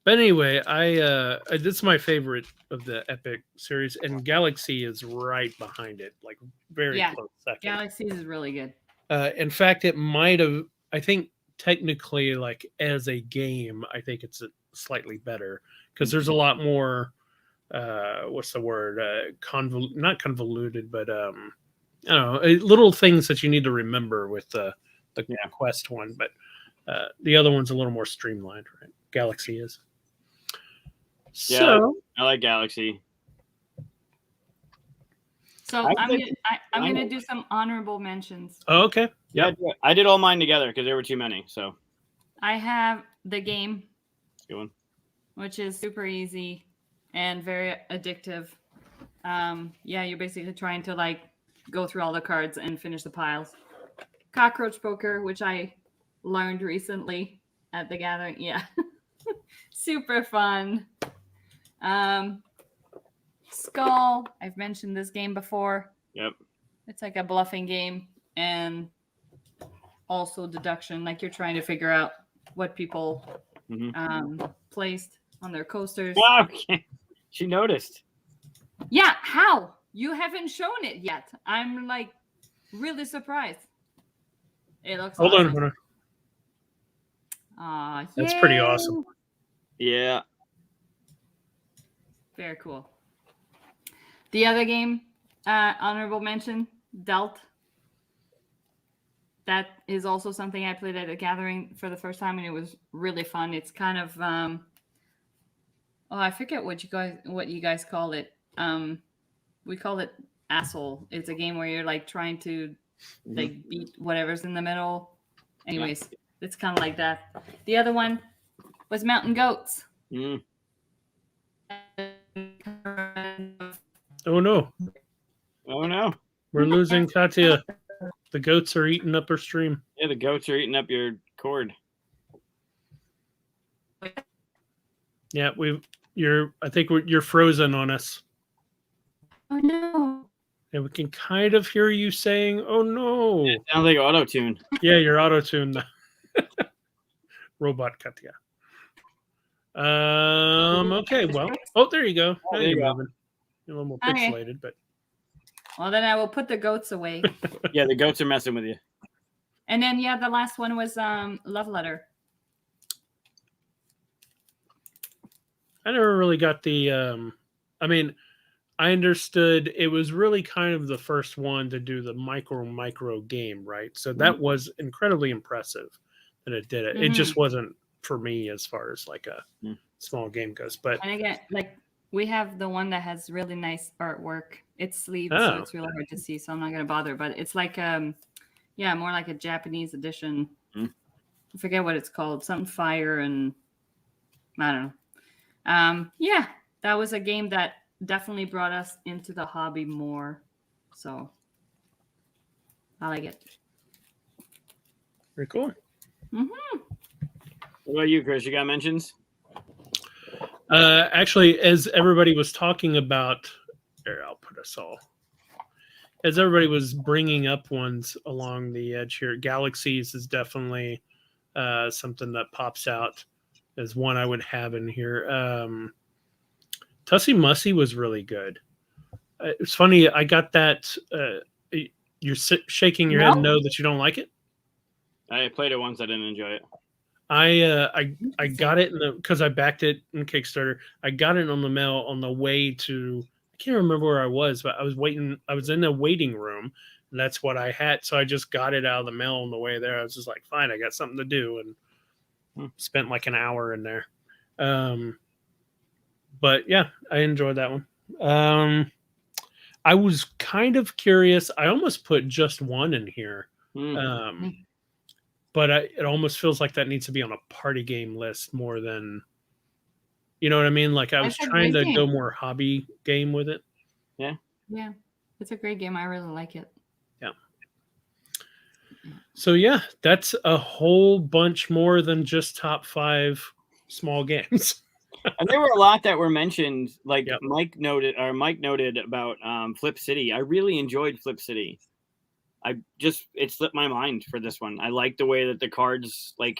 But anyway, this is my favorite of the Epic series, and Galaxy is right behind it, like very Yeah. close second. Galaxies is really good. In fact, it might have. I think technically, like as a game, I think it's slightly better because there's a lot more. What's the word? Not convoluted, but I don't know, little things that you need to remember with the Quest one. But the other one's a little more streamlined, right? Galaxy is. Yeah. So I like Galaxy. So I I'm think- gonna do some honorable mentions. okay, Yeah, I did all mine together because there were too many. So I have the game, good one. which is super easy and very addictive. Yeah, you're basically trying to like go through all the cards and finish the piles. Cockroach poker, which I learned recently at the gathering. Yeah, super fun. Skull. I've mentioned this game before. Yep. It's like a bluffing game and also deduction. Like you're trying to figure out what people Mhm. placed on their coasters. Okay. She noticed. Yeah, how? You haven't shown it yet. I'm like really surprised. It looks Hold awesome. on. Aw, That's pretty yay. awesome. Yeah. Very cool. The other game, honorable mention, Delt. That is also something I played at a gathering for the first time, and it was really fun. It's kind of I forget what you guys call it. We call it Asshole. It's a game where you're like trying to like beat whatever's in the middle. Anyways, it's kind of like that. The other one was Mountain Goats. Mm. Oh no. Oh no. We're losing Katia. The goats are eating up her stream. Yeah, the goats are eating up your cord. Yeah, you're frozen on us. Oh no. And we can kind of hear you saying, "Oh no." It sounds like auto tune. Yeah, you're auto-tuned. Robot Katia. Okay, well. Oh, there you go. Now there you you're go. moving. You're a little more Okay. pixelated, but Well, then I will put the goats away. Yeah, the goats are messing with you. And then the last one was Love Letter. I never really got the I understood it was really kind of the first one to do the micro game, right? So that was incredibly impressive that it did it. It just wasn't for me as far as like a small game goes. But And again, like we have the one that has really nice artwork. It's sleeved, so it's really hard to see, so I'm not gonna bother. But it's like more like a Japanese edition. I forget what it's called. Something fire and I don't know. Yeah, that was a game that definitely brought us into the hobby more. So I like it. very cool. Mm-hmm. What about you, Chris? You got mentions? Actually, as everybody was talking about, here, I'll put us all. As everybody was bringing up ones along the edge here, Galaxies is definitely something that pops out as one I would have in here. Tussie Mussy was really good. It's funny, I got that. You're shaking your head no that you don't like it? I played it once. I didn't enjoy it. I got it because I backed it in Kickstarter. I got it on the mail on the way to. I can't remember where I was, but I was waiting. I was in a waiting room, and that's what I had. So I just got it out of the mail on the way there. I was just like, fine, I got something to do, and spent like an hour in there. But yeah, I enjoyed that one. I was kind of curious. I almost put just one in here. But it almost feels like that needs to be on a party game list more than, you know what I mean? Like I was trying to go more hobby game with it. Yeah, it's a great game. I really like it. Yeah. So yeah, that's a whole bunch more than just top 5 small games. And there were a lot that were mentioned, like Mike noted about Flip City. I really enjoyed Flip City. It slipped my mind for this one. I like the way that the cards, like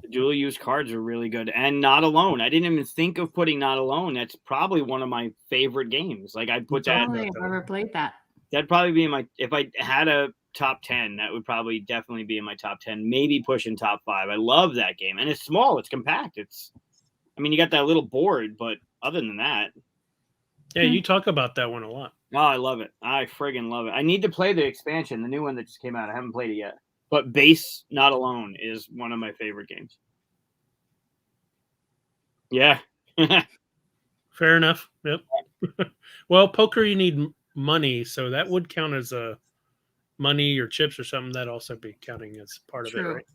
the dual use cards, are really good. And Not Alone. I didn't even think of putting Not Alone. That's probably one of my favorite games. Like I'd put that. I've never played that. That'd probably be if I had a top 10, that would probably definitely be in my top 10, maybe pushing top 5. I love that game. And it's small, it's compact. You got that little board, but other than that. Yeah, you talk about that one a lot. Oh, I love it. I friggin' love it. I need to play the expansion, the new one that just came out. I haven't played it yet. But base Not Alone is one of my favorite games. Yeah. Fair enough. Yep. Well, poker, you need money, so that would count as a money or chips or something. That'd also be counting as part of it, right?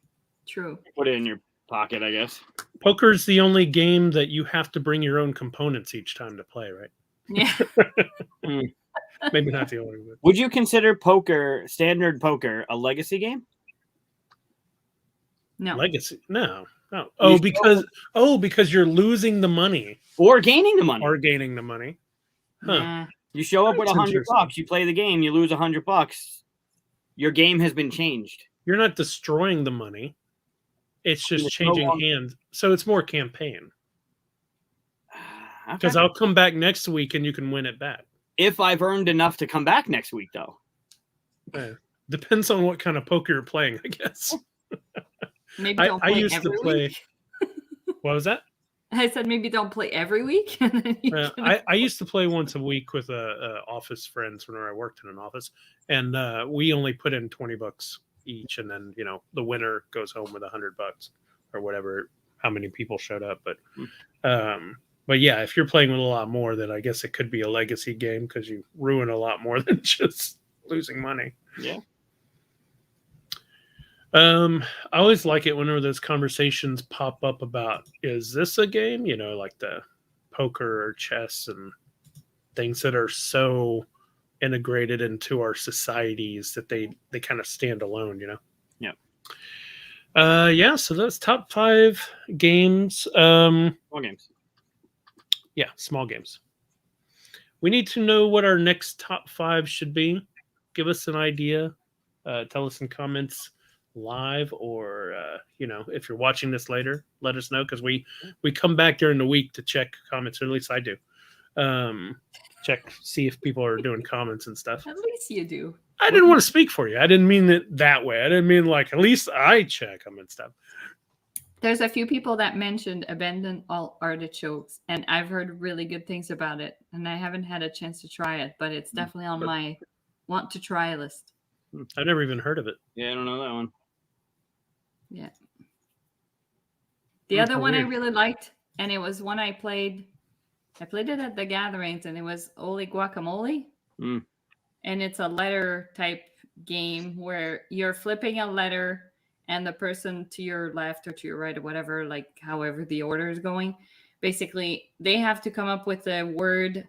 True. Put it in your pocket, I guess. Poker's the only game that you have to bring your own components each time to play, right? Yeah. Maybe not the only one. Would you consider standard poker, a legacy game? No. Legacy? No. Because you're losing the money. Or gaining the money. Huh. Yeah. You show up with $100, you play the game, you lose $100. Your game has been changed. You're not destroying the money. It's just changing hands. So it's more campaign. Because I'll come back next week and you can win it back. If I've earned enough to come back next week, though. Depends on what kind of poker you're playing, I guess. Maybe don't play used every to play. week. What was that? I said maybe don't play every week. And then I used to play once a week with office friends whenever I worked in an office, and we only put in $20 each, and then the winner goes home with $100 or whatever. How many people showed up? But yeah, if you're playing with a lot more, then I guess it could be a legacy game because you ruin a lot more than just losing money. Yeah. I always like it whenever those conversations pop up about, is this a game? Like the poker or chess and things that are so integrated into our societies that they kind of stand alone, Yeah. Yeah, so that's top 5 games. Small games. Yeah, small games. We need to know what our next top 5 should be. Give us an idea. Tell us in comments live, or if you're watching this later, let us know, because we come back during the week to check comments, or at least I do. See if people are doing comments and stuff. At least you do. I didn't want to speak for you. I didn't mean it that way. I didn't mean like, at least I check them and stuff. There's a few people that mentioned Abandon All Artichokes, and I've heard really good things about it, and I haven't had a chance to try it, but it's definitely on my want to try list. I never even heard of it. Yeah, I don't know that one. Yeah. The other one I really liked, and it was one I played it at the gatherings, and it was Oli Guacamole. Mm. And it's a letter type game where you're flipping a letter, and the person to your left or to your right or whatever, like however the order is going, basically they have to come up with a word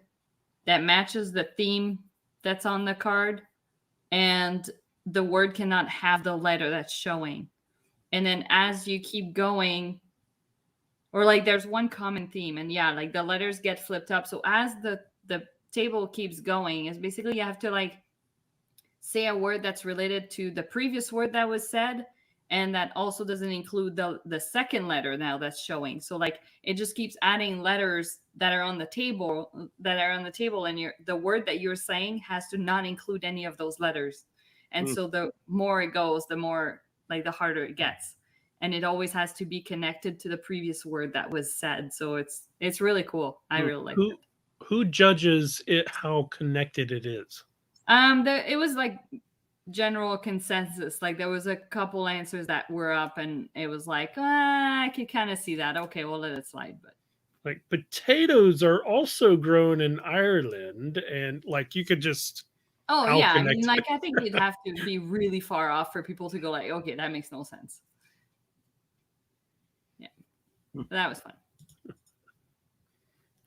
that matches the theme that's on the card, and the word cannot have the letter that's showing. And then as you keep going, or like there's one common theme, and yeah, like the letters get flipped up. So as the table keeps going, is basically you have to like say a word that's related to the previous word that was said, and that also doesn't include the second letter now that's showing. So like it just keeps adding letters that are on the table, and the word that you're saying has to not include any of those letters. And so the more it goes, the more like the harder it gets, and it always has to be connected to the previous word that was said. So it's really cool. I really like it. Who judges it how connected it is? It was like general consensus. Like there was a couple answers that were up, and it was like, I could kind of see that. Okay, we'll let it slide. But like potatoes are also grown in Ireland, and like you could just. Oh yeah, I mean, like I think you'd have to be really far off for people to go like, okay, that makes no sense. Yeah, but that was fun.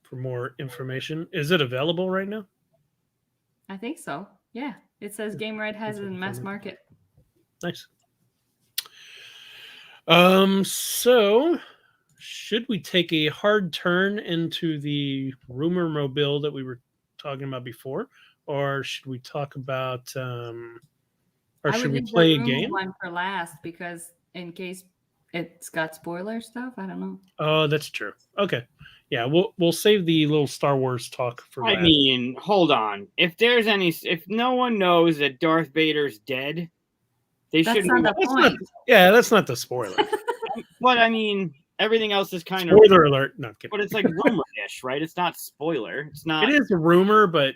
For more information, is it available right now? I think so. Yeah, it says Game Right has it in mass market. Nice. So should we take a hard turn into the rumor mobile that we were talking about before? Or should we talk about, or should we play a game? One for last, because in case it's got spoiler stuff, I don't know. Oh, that's true. Okay, yeah, we'll save the little Star Wars talk for. I mean, hold on. If no one knows that Darth Vader's dead, they shouldn't. That's not the point. That's not the spoiler. But I mean, everything else is kind of spoiler alert. No, but it's like rumor-ish, right? It's not spoiler. It's not. It is a rumor, but.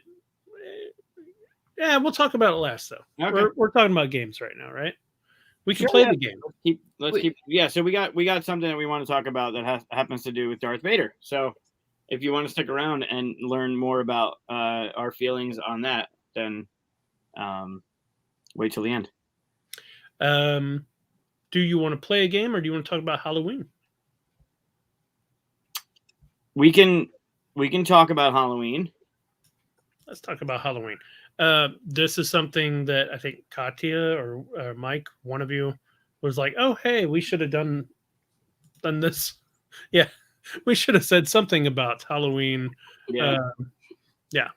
Yeah, we'll talk about it last though. Okay. We're talking about games right now, right? We can play the game. Let's keep. Yeah, so we got something that we want to talk about that happens to do with Darth Vader. So if you want to stick around and learn more about our feelings on that, then wait till the end. Do you want to play a game, or do you want to talk about Halloween? We can talk about Halloween. Let's talk about Halloween. This is something that I think Katia or Mike, one of you, was like, "Oh, hey, we should have done this." Yeah, we should have said something about Halloween. Yeah, yeah.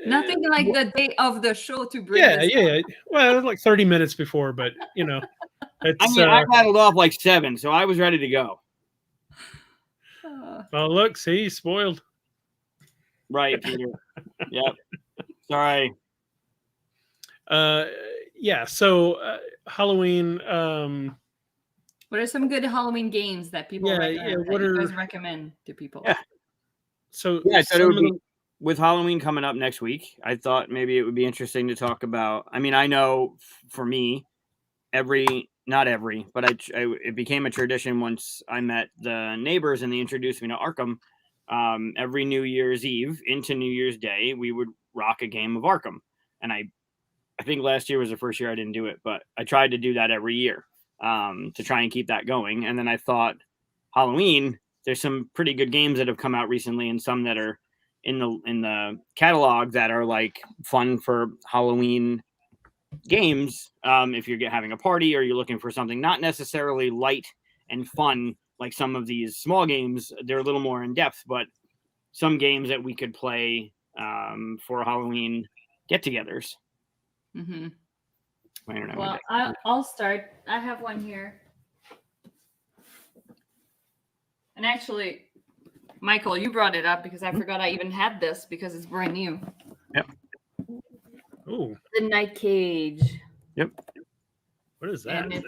Nothing like the day of the show to bring. Yeah. Well, it was like 30 minutes before, but it's. I rattled off like 7, so I was ready to go. Well, look, see, spoiled. Right, Peter. Yep. Sorry. Yeah. So Halloween. What are some good Halloween games that people Yeah, recommend, yeah, that what you are- guys recommend to people? Yeah. So Yeah, I thought it some would of be them. with Halloween coming up next week. I thought maybe it would be interesting to talk about. I mean, I know for me, not every, but it became a tradition once I met the neighbors and they introduced me to Arkham. Every New Year's Eve into New Year's Day, we would rock a game of Arkham, and I think last year was the first year I didn't do it, but I tried to do that every year to try and keep that going. And then I thought Halloween, there's some pretty good games that have come out recently, and some that are in the catalog that are like fun for Halloween games. If you're having a party or you're looking for something not necessarily light and fun, like some of these small games, they're a little more in depth, but some games that we could play for Halloween get-togethers. Mm-hmm. I don't know. Well, I'll start. I have one here. And actually, Michael, you brought it up because I forgot I even had this because it's brand new. Yep. Oh, The Night Cage. Yep. what is that? And it's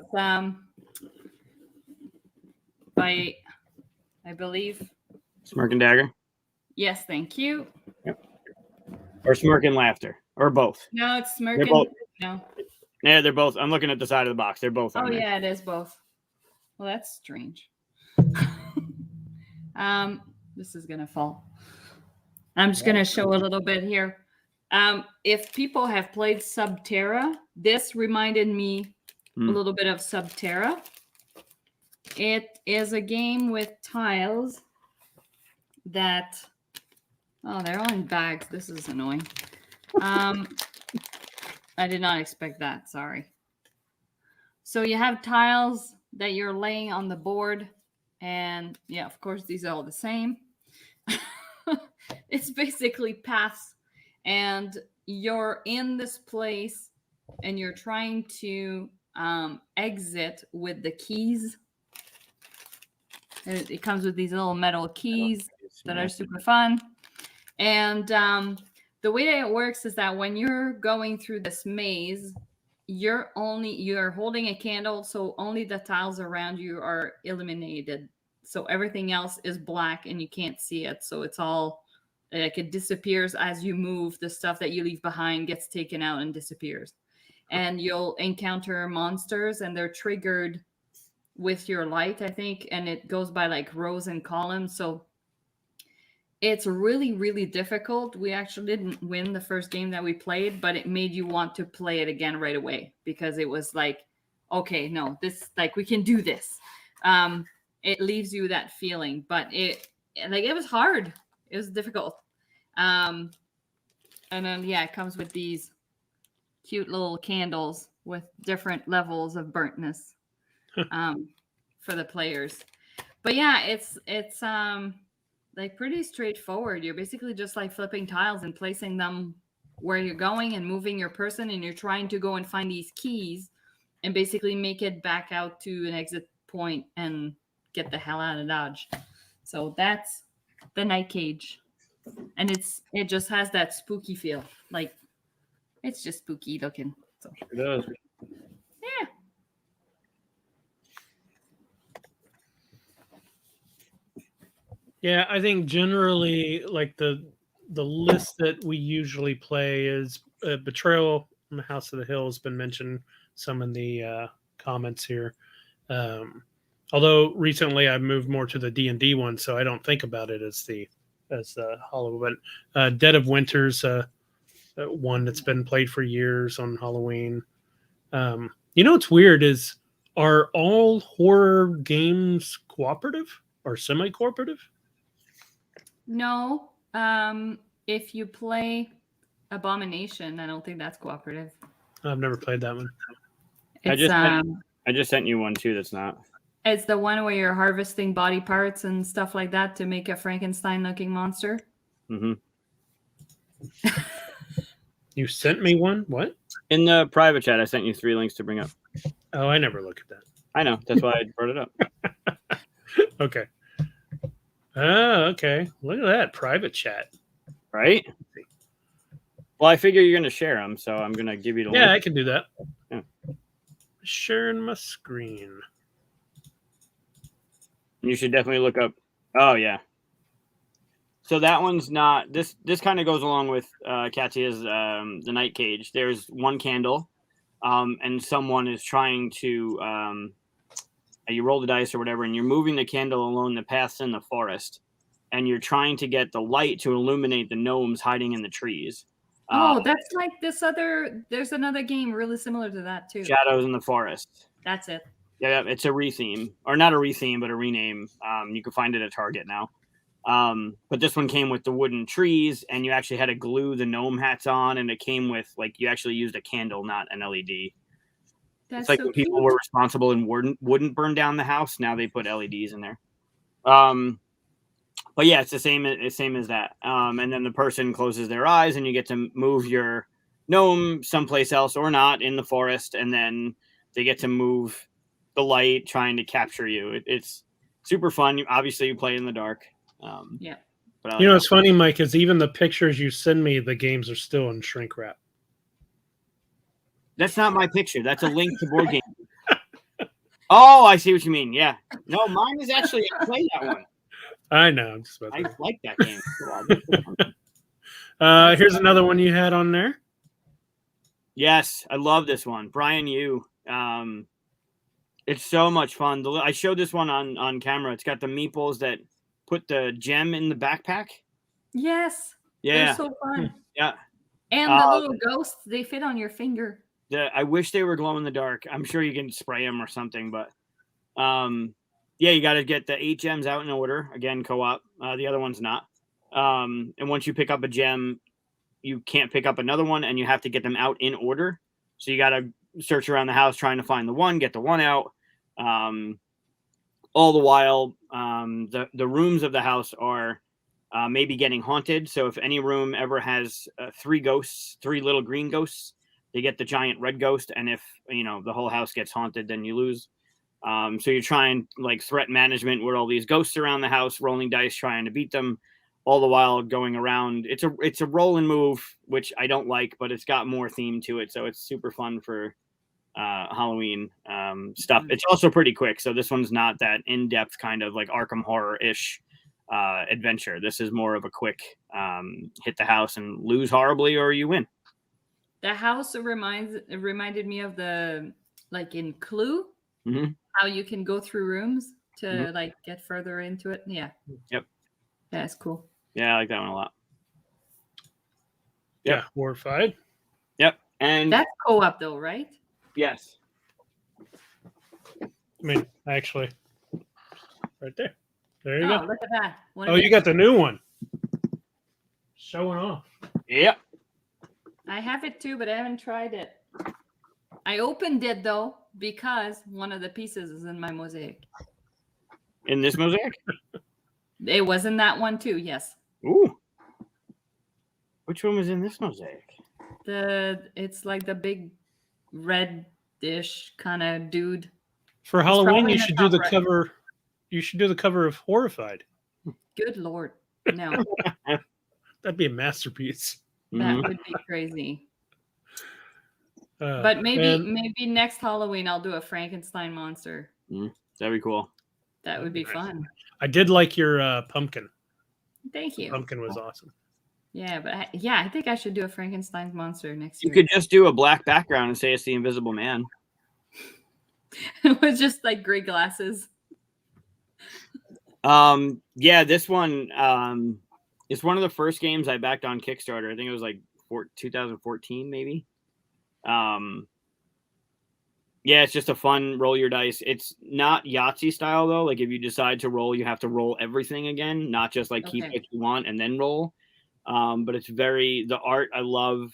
by, I believe. Smirk and Dagger. Yes, thank you. Or Smirk and Laughter. Or both. No, it's They're Smirking. both. No. Yeah, they're both. I'm looking at the side of the box. They're both on Oh there. yeah, it is both. Well, that's strange. This is gonna fall. I'm just gonna show a little bit here. If people have played Subterra, this reminded me a little bit of Subterra. It is a game with tiles that, oh, they're all in bags. This is annoying. I did not expect that. Sorry. So you have tiles that you're laying on the board. And yeah, of course, these are all the same. It's basically paths. And you're in this place and you're trying to exit with the keys. It comes with these little metal keys that are super fun. And the way that it works is that when you're going through this maze, you're holding a candle, so only the tiles around you are illuminated. So everything else is black and you can't see it. So it's all like it disappears as you move. The stuff that you leave behind gets taken out and disappears. And you'll encounter monsters and they're triggered with your light, I think, and it goes by like rows and columns. So it's really, really difficult. We actually didn't win the first game that we played, but it made you want to play it again right away because it was like, okay, no, this, like, we can do this. It leaves you that feeling, but it was hard. It was difficult. And then, yeah, it comes with these cute little candles with different levels of burntness for the players. But yeah, it's like pretty straightforward. You're basically just like flipping tiles and placing them where you're going and moving your person, and you're trying to go and find these keys and basically make it back out to an exit point and get the hell out of Dodge. So that's the Night Cage. And it just has that spooky feel. Like it's just spooky looking. So It does. yeah. Yeah, I think generally, like the list that we usually play is Betrayal on the House of the Hill has been mentioned some in the comments here. Although recently I've moved more to the D&D one, so I don't think about it as the Halloween. But Dead of Winter's one that's been played for years on Halloween. What's weird is, are all horror games cooperative or semi-cooperative? No. If you play Abomination, I don't think that's cooperative. I've never played that one. It's I just sent you one too. That's not. it's the one where you're harvesting body parts and stuff like that to make a Frankenstein-looking monster. Mm-hmm. You sent me one? What? In the private chat, I sent you 3 links to bring up. Oh, I never look at that. I know. That's why I brought it up. Okay. Oh, okay. Look at that private chat. Right? Well, I figure you're going to share them, so I'm going to give you the Yeah, I link. can do that. Yeah. Sharing my screen. You should definitely look up. Oh, yeah. So that one's not this. This kind of goes along with Katia's the night cage. There's one candle, and someone is trying to. You roll the dice or whatever, and you're moving the candle along the paths in the forest, and you're trying to get the light to illuminate the gnomes hiding in the trees. Oh, that's like this other. There's another game really similar to that too. Shadows in the Forest. That's it. Yeah, it's a retheme, or not a retheme, but a rename. You can find it at Target now. But this one came with the wooden trees, and you actually had to glue the gnome hats on, and it came with like you actually used a candle, not an LED. That's It's like so when people cute. were responsible and wouldn't burn down the house. Now they put LEDs in there. But yeah, it's the same as that. And then the person closes their eyes, and you get to move your gnome someplace else or not in the forest, and then they get to move the light, trying to capture you. It's super fun. Obviously, you play in the dark. Yeah. But I like You know, that what's funny, Mike, is even the pictures you send me, the games are still in shrink wrap. That's not my picture. That's a link to board game. Oh, I see what you mean. Yeah. No, mine is actually I played that one. I know. I'm just about I to... like that game. Here's another one you had on there. Yes, I love this one. Brian Yu. It's so much fun. I showed this one on camera. It's got the meeples that put the gem in the backpack. Yes. Yeah. They're so fun. Yeah. And the little ghosts, they fit on your finger. I wish they were glow in the dark. I'm sure you can spray them or something, but yeah, you got to get the 8 gems out in order. Again, co-op. The other one's not. And once you pick up a gem, you can't pick up another one, and you have to get them out in order. So you got to search around the house trying to find the one, get the one out. All the while, the rooms of the house are maybe getting haunted. So if any room ever has 3 ghosts, 3 little green ghosts, they get the giant red ghost. And if the whole house gets haunted, then you lose. So you're trying like threat management with all these ghosts around the house, rolling dice, trying to beat them, all the while going around. It's a roll and move, which I don't like, but it's got more theme to it, so it's super fun for Halloween stuff. It's also pretty quick, so this one's not that in-depth kind of like Arkham Horror-ish adventure. This is more of a quick hit the house and lose horribly, or you win. The house reminded me of the like in Clue, how you can go through rooms to like get further into it. Yeah. Yep. That's cool. Yeah, I like that one a lot. Yep. Yeah, Horrified. Yep. And that's co-op though, right? Yes. I mean, actually, right there. There you go. Look at that. Oh, you got the new one. Showing off. Yep. I have it too, but I haven't tried it. I opened it though because one of the pieces is in my mosaic. In this mosaic? It was in that one too, yes. Ooh. Which one was in this mosaic? It's like the big red-ish kind of dude. For Halloween, you should do the cover. You should do the cover of Horrified. Good Lord. No. That'd be a masterpiece. That would be crazy. But maybe next Halloween I'll do a Frankenstein monster. That'd be cool. That would be fun. I did like your pumpkin. Thank you. The pumpkin was awesome. Yeah, but I think I should do a Frankenstein monster next year. You could just do a black background and say it's the Invisible Man. It was just like gray glasses. Yeah, this one it's one of the first games I backed on Kickstarter. I think it was like 2014 maybe. Yeah, it's just a fun roll your dice. It's not Yahtzee style though. Like if you decide to roll, you have to roll everything again, not just like keep what you want and then roll. But it's the art I love.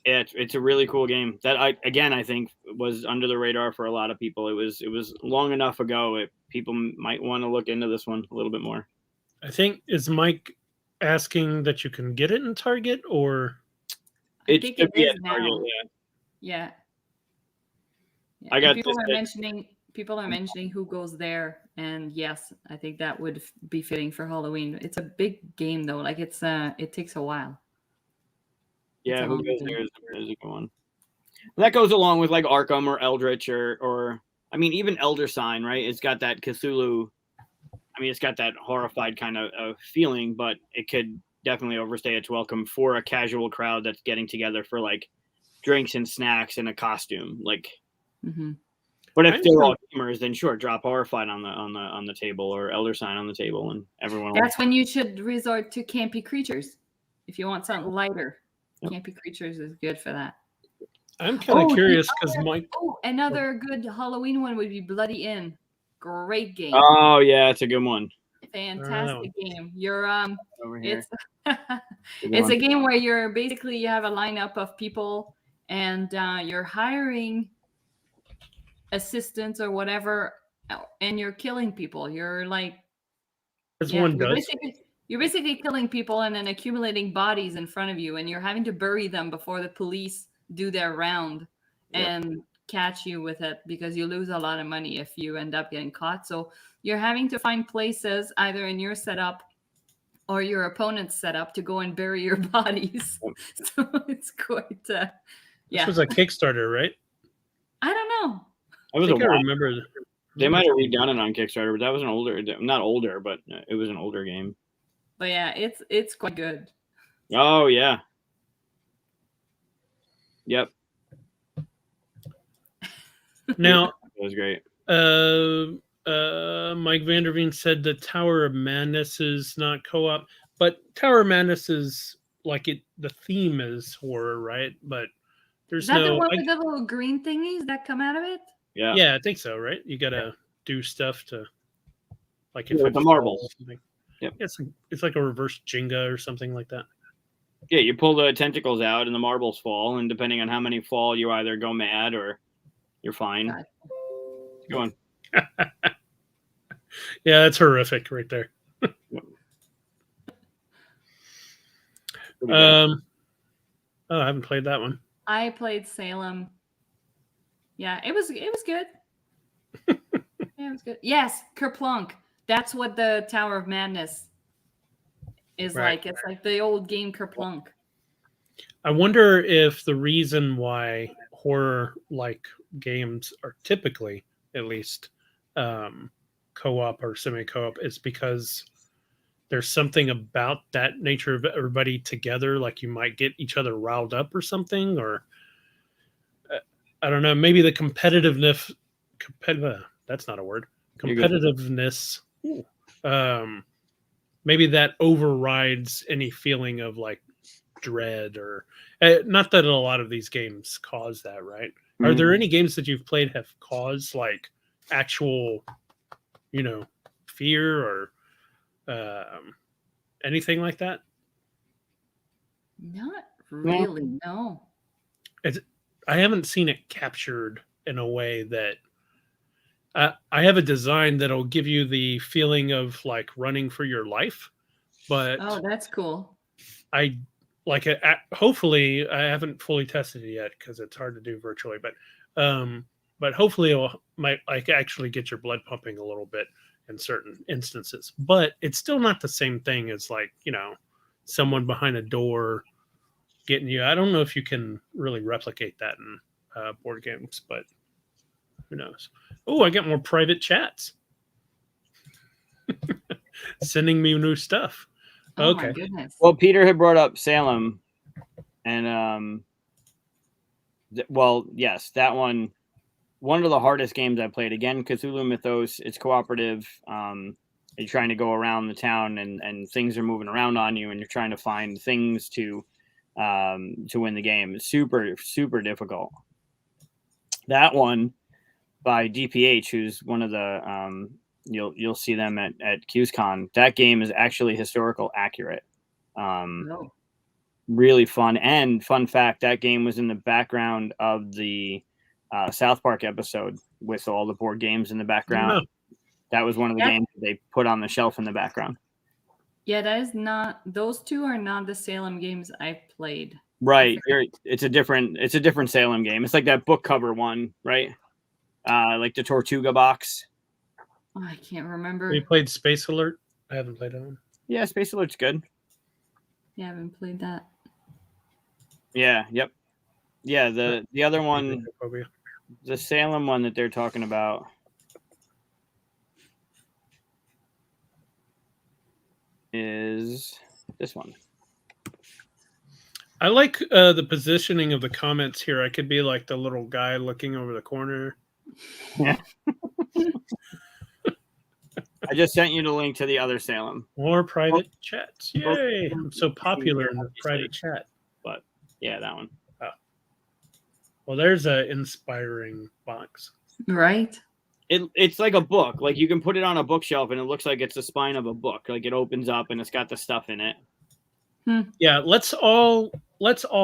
It's a really cool game that I think was under the radar for a lot of people. It was long enough ago. People might want to look into this one a little bit more. I think is Mike asking that you can get it in Target or I think it is now. Target, Yeah. I got people are mentioning People are mentioning who goes there, and yes, I think that would be fitting for Halloween. It's a big game though. Like it takes a while. Yeah, a who long goes game. there is a good one. That goes along with like Arkham or Eldritch or I mean even Elder Sign, right? It's got that Cthulhu. I mean, it's got that horrified kind of feeling, but it could definitely overstay its welcome for a casual crowd that's getting together for like drinks and snacks and a costume. Like, but if they're all gamers, then sure, drop Horrified on the table or Elder Sign on the table, and everyone. That's when you should resort to Campy Creatures if you want something lighter. Yep. Campy Creatures is good for that. I'm kind of curious because Mike. Oh, another good Halloween one would be Bloody Inn. Great game. Oh yeah, it's a good one. Fantastic game. You're Over here. it's a game where you're basically you have a lineup of people and you're hiring assistants or whatever, and you're killing people. You're like, you're basically killing people and then accumulating bodies in front of you, and you're having to bury them before the police do their round and catch you with it, because you lose a lot of money if you end up getting caught. So you're having to find places either in your setup or your opponent's setup to go and bury your bodies. So it's quite This was a Kickstarter, right? I don't know. I remember. They might have redone it on Kickstarter, but that was not older, but it was an older game. But yeah, it's quite good. Oh yeah. Yep. Now that was great. Mike Vanderveen said the Tower of Madness is not co-op, but Tower of Madness is like it. The theme is horror, right? But there's is that the one with the little green thingies that come out of it? Yeah, I think so. Right? You gotta do stuff to like if with the marbles. Yep. It's like a reverse Jenga or something like that. Yeah, you pull the tentacles out and the marbles fall, and depending on how many fall, you either go mad or you're fine. God. Go on. Yeah, that's horrific right there. I haven't played that one. I played Salem. Yeah, it was good. Yeah, it was good. Yes, Kerplunk. That's what the Tower of Madness is like. It's like the old game Kerplunk. I wonder if the reason why horror-like games are typically, at least, co-op or semi-co-op is because there's something about that nature of everybody together, like you might get each other riled up or something, or I don't know, maybe the competitiveness, that's not a word, competitiveness, maybe that overrides any feeling of like dread or not that a lot of these games cause that, right? Mm-hmm. Are there any games that you've played have caused like actual, fear or anything like that? Not really, no. I haven't seen it captured in a way that I have a design that'll give you the feeling of like running for your life, but that's cool. I like it. Hopefully, I haven't fully tested it yet because it's hard to do virtually, but hopefully it might like actually get your blood pumping a little bit in certain instances. But it's still not the same thing as like someone behind a door getting you. I don't know if you can really replicate that in board games, but who knows? Oh, I get more private chats sending me new stuff. Oh, okay. My goodness. Well, Peter had brought up Salem, and yes, that one of the hardest games I played. Again, Cthulhu Mythos. It's cooperative. You're trying to go around the town, and things are moving around on you, and you're trying to find things to win the game. It's super, super difficult. That one by DPH, who's one of the you'll see them at QsCon. That game is actually historical accurate. Really fun. And fun fact, that game was in the background of the South Park episode with all the board games in the background. Oh. That was one of the games that they put on the shelf in the background. Yeah, those two are not the Salem games I played. Right. It's a different Salem game. It's like that book cover one, right? like the Tortuga box. Oh, I can't remember. We played Space Alert. I haven't played that one. Yeah, Space Alert's good. Yeah, I haven't played that. Yeah, yep. Yeah, the other one, Phobia. the Salem one that they're talking about is this one. I like the positioning of the comments here. I could be like the little guy looking over the corner. Yeah. I just sent you the link to the other Salem. More private chats. Yay! I'm so popular in the private chat. But yeah, that one. Well, there's a inspiring box. Right? It's like a book. Like you can put it on a bookshelf and it looks like it's the spine of a book. Like it opens up and it's got the stuff in it. Yeah, let's all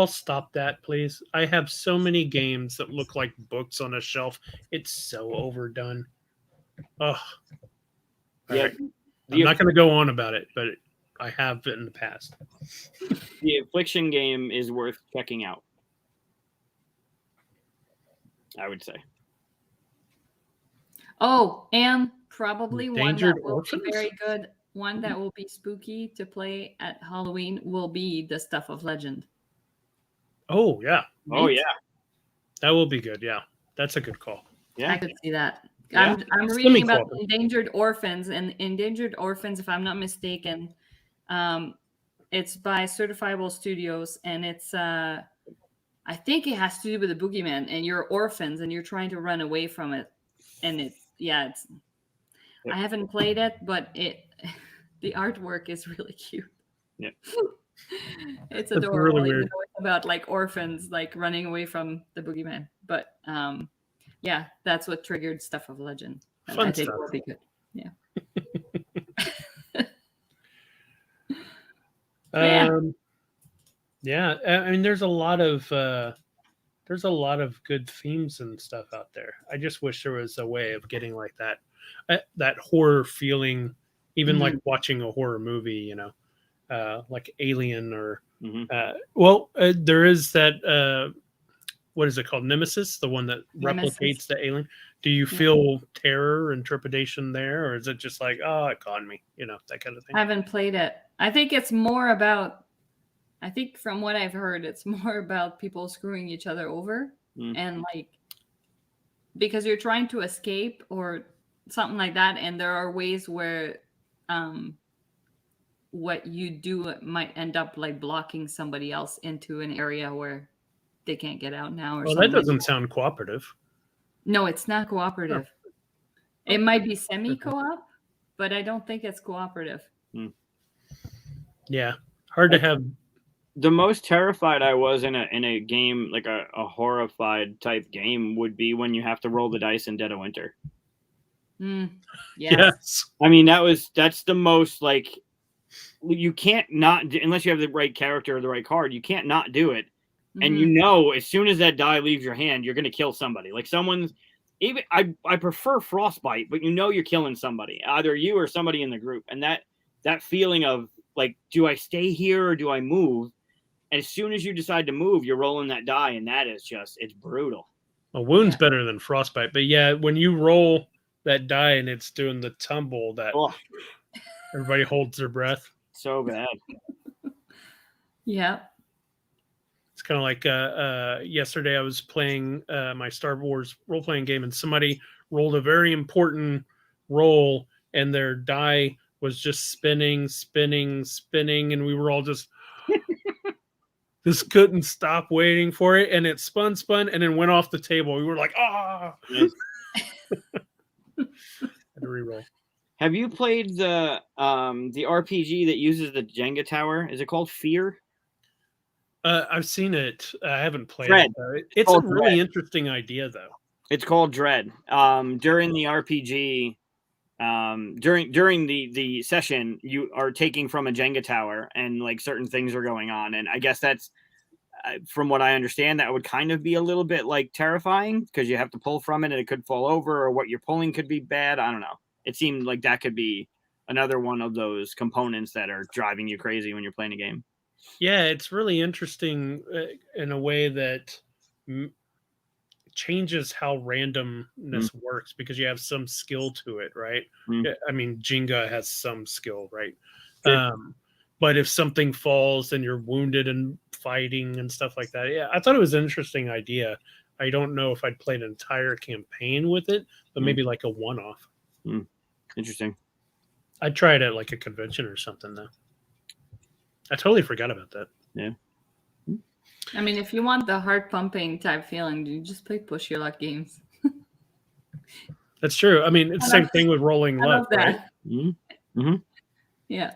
stop that, please. I have so many games that look like books on a shelf. It's so overdone. Ugh. Yeah. Right. I'm not going to go on about it, but I have in the past. The Affliction game is worth checking out, I would say. Oh, and probably one Endangered that will Orphans? be very good. One that will be spooky to play at Halloween will be the Stuff of Legend. Oh, yeah. Oh, yeah. That will be good. Yeah. That's a good call. Yeah. I could see that. Yeah. I'm Swimming reading about club. Endangered Orphans, and Endangered Orphans, if I'm not mistaken, it's by Certifiable Studios, and it's I think it has to do with the boogeyman, and you're orphans, and you're trying to run away from it, and it's Yeah. I haven't played it, but the artwork is really cute. Yeah. It's That's adorable. really even weird. though it's about like orphans like running away from the boogeyman, but yeah, that's what triggered Stuff of Legend. And Fun I think stuff. it will be good. Yeah. Yeah. I mean, there's a lot of good themes and stuff out there. I just wish there was a way of getting like that horror feeling, even like watching a horror movie, you know, like Alien or there is that what is it called? Nemesis, the one that Nemesis. replicates the alien. Do you feel terror and trepidation there, or is it just like, oh, it caught me, you know, that kind of thing? I haven't played it. I think it's more about, I think from what I've heard, it's more about people screwing each other over and like, because you're trying to escape or something like that. And there are ways where what you do might end up like blocking somebody else into an area where they can't get out now. Or Well, something that doesn't sound cooperative. No, it's not cooperative. Oh. It might be semi-co-op, but I don't think it's cooperative. Yeah, hard to have. The most terrified I was in a game, like a horrified type game, would be when you have to roll the dice in Dead of Winter. Yes. I mean, that's the most, like, you can't not, unless you have the right character or the right card, you can't not do it. And you know, as soon as that die leaves your hand, you're going to kill somebody. Like someone's, even I prefer Frostbite, but you know you're killing somebody, either you or somebody in the group. And that feeling of like, do I stay here or do I move? And as soon as you decide to move, you're rolling that die, and that is just, it's brutal. A wound's better than Frostbite, but yeah, when you roll that die and it's doing the tumble, that everybody holds their breath. So bad. Yeah. It's kind of like yesterday I was playing my Star Wars role-playing game, and somebody rolled a very important roll, and their die was just spinning, and we were all just couldn't stop waiting for it, and it spun, and then went off the table. We were like, ah! Yes. Had to reroll. Have you played the RPG that uses the Jenga tower? Is it called Fear? I've seen it. I haven't played Dread. it, though. It's a really interesting idea, though. It's called Dread. During the RPG, during the session, you are taking from a Jenga tower, and like certain things are going on. And I guess that's, from what I understand, that would kind of be a little bit like terrifying because you have to pull from it and it could fall over, or what you're pulling could be bad. I don't know. It seemed like that could be another one of those components that are driving you crazy when you're playing a game. Yeah, it's really interesting in a way that changes how randomness works because you have some skill to it, right? Mm. Yeah, I mean, Jenga has some skill, right? Sure. But if something falls, then you're wounded and fighting and stuff like that. Yeah, I thought it was an interesting idea. I don't know if I'd play an entire campaign with it, but maybe like a one-off. Interesting. I'd try it at like a convention or something, though. I totally forgot about that. Yeah. I mean, if you want the heart pumping type feeling, you just play push your luck games. That's true. I mean, it's the same thing with rolling I love luck, right? that. Mm-hmm. Yeah.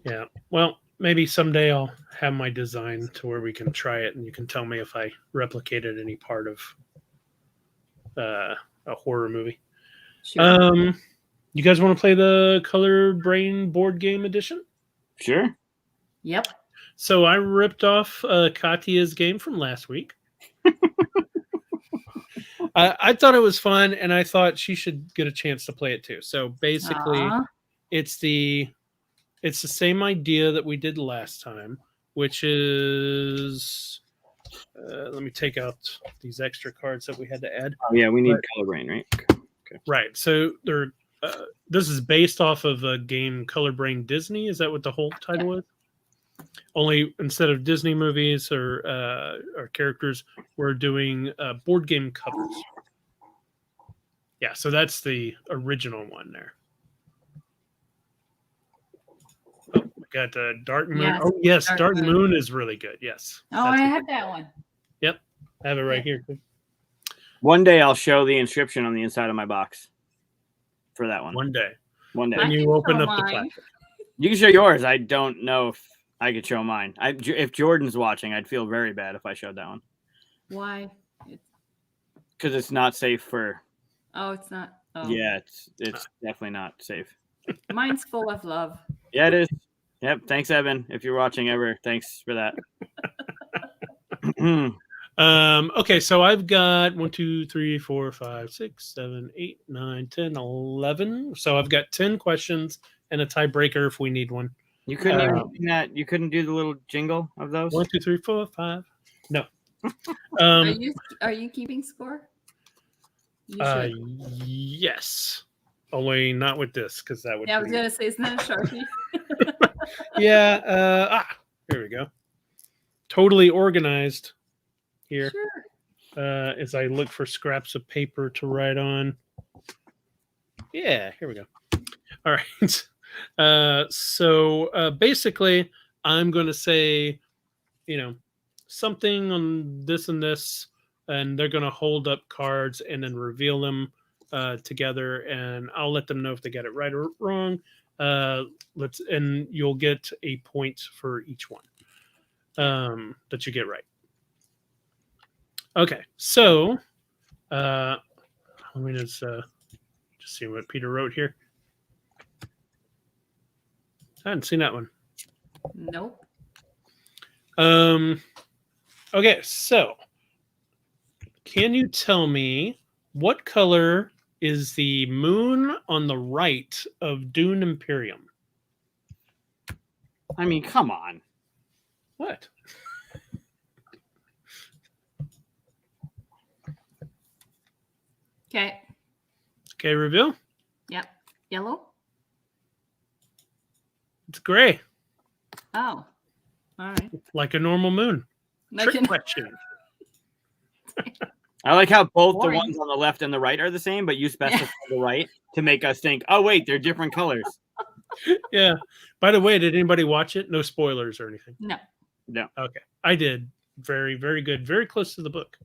Yeah. Well, maybe someday I'll have my design to where we can try it, and you can tell me if I replicated any part of a horror movie. Sure. You guys want to play the Color Brain board game edition? Sure. Yep. So I ripped off Katia's game from last week. I thought it was fun, and I thought she should get a chance to play it too. So basically, it's the same idea that we did last time, which is let me take out these extra cards that we had to add. Oh, yeah, we need Color Brain, right? Okay. Right. So they're this is based off of a game Color Brain Disney. Is that what the whole title was? Only instead of Disney movies or characters, we're doing board game covers. Yeah, so that's the original one there. Oh, we got Dark Moon. Yes, oh, yes, Dark Moon. Moon is really good. Yes. Oh, I have that one. Yep, I have it right here. One day I'll show the inscription on the inside of my box for that one. One day. One day. When I you can open show up the mine. plastic. You can show yours. I don't know if I could show mine. If Jordan's watching, I'd feel very bad if I showed that one. Why? Because it's not safe for. Oh, it's not. Oh. Yeah, it's definitely not safe. Mine's full of love. Yeah, it is. Yep. Thanks, Evan. If you're watching ever, thanks for that. Okay, so I've got 1, 2, 3, 4, 5, 6, 7, 8, 9, 10, 11. So I've got 10 questions and a tiebreaker if we need one. You couldn't even do that. You couldn't do the little jingle of those. 1, 2, 3, 4, 5. No. Are you keeping score? You should. Yes. Only not with this because that would. Yeah, I was gonna say, isn't that a Sharpie? Yeah. Here we go. Totally organized here. Sure. As I look for scraps of paper to write on. Yeah, here we go. All right. So basically, I'm going to say, something on this and this, and they're going to hold up cards and then reveal them together, and I'll let them know if they get it right or wrong. And you'll get a point for each one that you get right. Okay, so let me just see what Peter wrote here. I hadn't seen that one. Nope. Okay, so can you tell me what color is the moon on the right of Dune Imperium? I mean, come on. What? Okay. Okay, reveal. Yep. Yellow. It's gray, Oh. All right. like a normal moon. Trick question. I like how both Boring. the ones on the left and the right are the same, but you specify the right to make us think, oh, wait, they're different colors. Yeah. By the way, did anybody watch it? No spoilers or anything. No. No. Okay. I did. Very, very good. Very close to the book.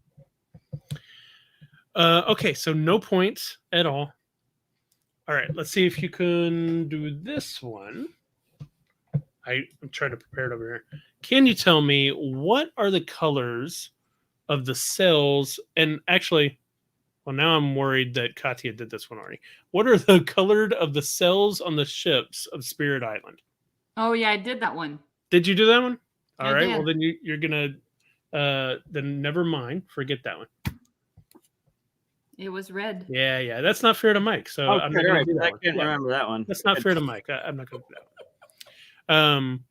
Okay, so no points at all. All right, let's see if you can do this one. I'm trying to prepare it over here. Can you tell me what are the colors of the cells? And actually, well, now I'm worried that Katia did this one already. What are the colored of the cells on the ships of Spirit Island? Oh yeah, I did that one. Did you do that one? All I right. did. Well, then you're gonna then never mind. Forget that one. It was red. Yeah. That's not fair to Mike. So Oh, I'm not right. gonna do that I one. can't Yeah, remember that one. that's not fair to Mike. I'm not gonna do that one.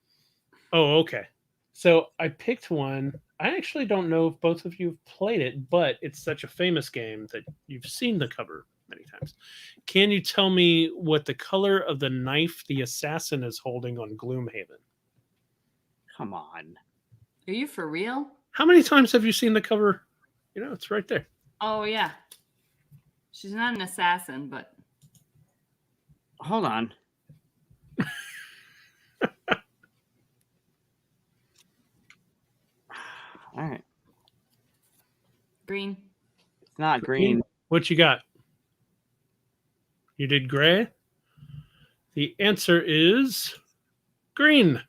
Oh, okay. So I picked one I actually don't know if both of you have played it, but it's such a famous game that you've seen the cover many times. Can you tell me what the color of the knife the assassin is holding on Gloomhaven? Come on. Are you for real? How many times have you seen the cover? You know, it's right there. Oh yeah. She's not an assassin, but Hold on. All right. green. It's not green. What you got? You did gray? The answer is green.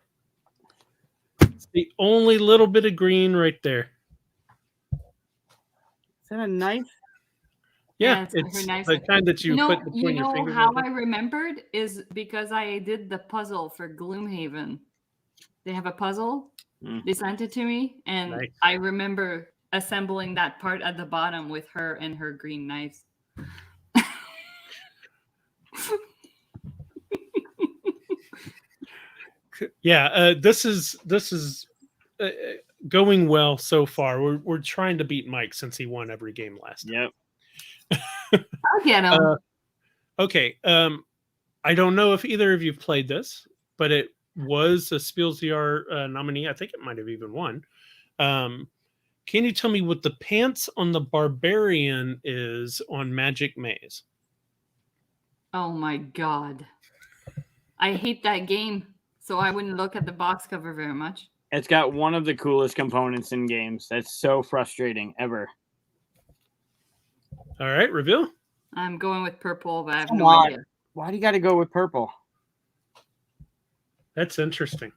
It's the only little bit of green right there. Is that a knife? Yeah, it's it's her knife. the kind that you put You between your know fingers. how I I think. remembered is because I did the puzzle for Gloomhaven. They have a puzzle. Mm. They sent it to me, and Nice. I remember assembling that part at the bottom with her and her green knives. Yeah, this is going well so far. We're trying to beat Mike since he won every game last time. Yep. I'll get them. Okay. I don't know if either of you have played this, but it was a Spiels VR nominee. I think it might have even won. Can you tell me what the pants on the barbarian is on Magic Maze? Oh my god. I hate that game, so I wouldn't look at the box cover very much. It's got one of the coolest components in games. That's so frustrating ever. All right, reveal. I'm going with purple, but I have Come no on. idea. Why do you got to go with purple? That's interesting.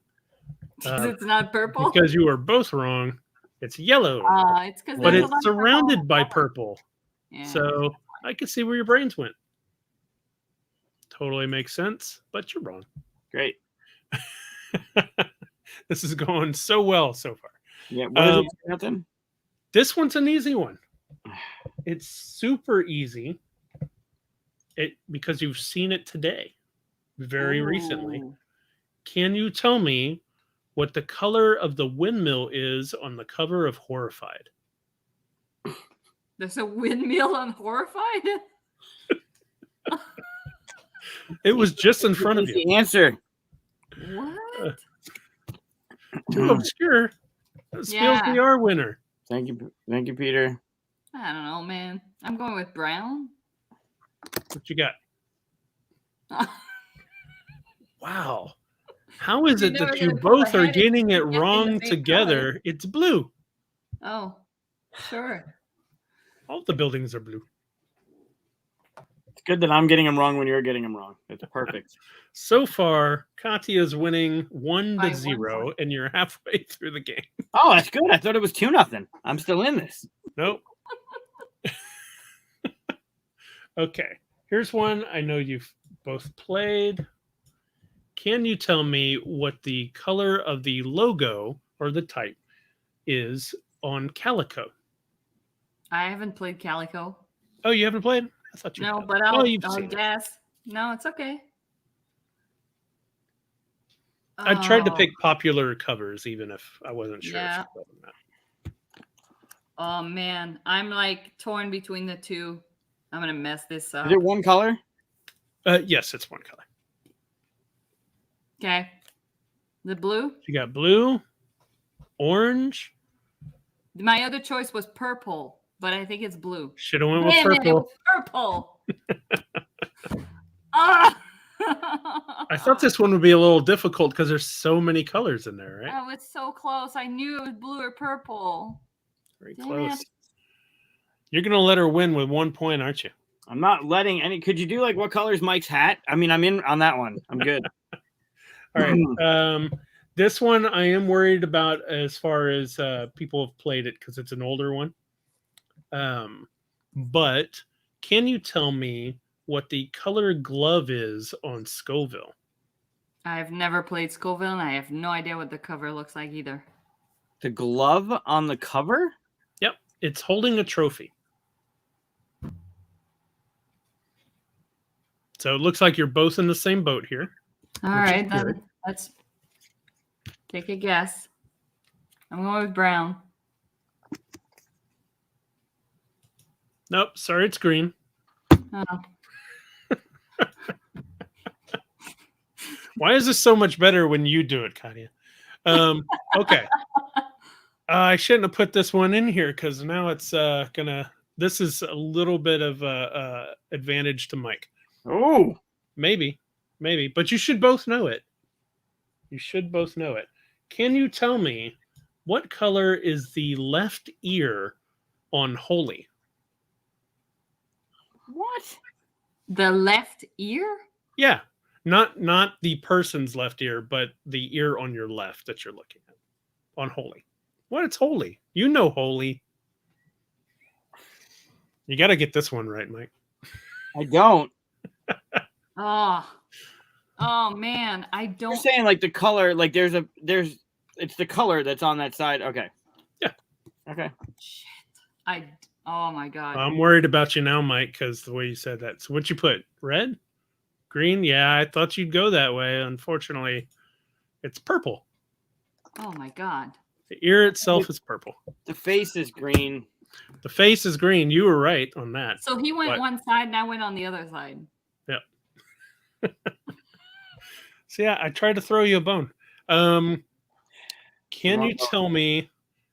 Because it's not purple? Because you are both wrong. It's yellow, It's because but there's a it's lot of surrounded purple. by purple. Yeah. So I can see where your brains went. Totally makes sense, but you're wrong. Great. This is going so well so far. Yeah. What is it, Jonathan? This one's an easy one. It's super easy. Because you've seen it today, very recently. Ooh. Can you tell me what the color of the windmill is on the cover of Horrified? There's a windmill on Horrified? It was just in front of What's you. the answer? What? Too obscure. Spiels Yeah. VR winner. Thank you, Peter. I don't know, man. I'm going with brown. What you got? Wow. How is it You're that never you gonna pull both are ahead if getting it you get in the wrong same together? It's blue. Oh, sure. All the buildings are blue. It's good that I'm getting them wrong when you're getting them wrong. It's perfect. So far, Katia is winning 1-0, By 1 point. and you're halfway through the game. Oh, that's good. I thought it was 2-0. I'm still in this. Nope. Okay. Here's one I know you've both played. Can you tell me what the color of the logo or the type is on Calico? I haven't played Calico. Oh, you haven't played? I thought you No, had. but Well, you've I'll seen it. guess. No, it's okay. I tried to Oh, pick popular covers, even if I wasn't sure. Yeah. If you played them or not. Oh man, I'm like torn between the two. I'm gonna mess this up. Is it one color? Yes, it's one color. Okay. The blue. You got blue, orange. My other choice was purple, but I think it's blue. Should have went with Damn it, it purple. was purple. Ah! I thought this one would be a little difficult because there's so many colors in there, right? Oh, it's so close. I knew it was blue or purple. Very Damn close. it. You're gonna let her win with 1 point, aren't you? I'm not letting any. Could you do like what color is Mike's hat? I mean, I'm in on that one. I'm good. All right. This one I am worried about as far as people have played it because it's an older one. But can you tell me what the color glove is on Scoville? I've never played Scoville, and I have no idea what the cover looks like either. The glove on the cover? Yep, it's holding a trophy. So it looks like you're both in the same boat here. All Which right, is then good. let's take a guess. I'm going with brown. Nope. Sorry, it's green. Oh. Why is this so much better when you do it, Katia? Okay. I shouldn't have put this one in here because now it's gonna. This is a little bit of advantage to Mike. Oh, Maybe, but you should both know it. You should both know it. Can you tell me what color is the left ear on Holy? what? The left ear? Yeah, not the person's left ear, but the ear on your left that you're looking at on Holy. What? It's Holy. You know Holy. You got to get this one right, Mike. I don't. Oh man, I You're don't. saying like the color, like there's it's the color that's on that side. Okay. Yeah. Okay. Shit. Oh my god. I'm worried about you now, Mike, because the way you said that. So what you put? Red? Green? Yeah, I thought you'd go that way. Unfortunately, it's purple. Oh my god. The ear itself is purple. The face is green. The face is green. You were right on that. So he went But- one side and I went on the other side. So yeah, I tried to throw you a bone. Can you tell me?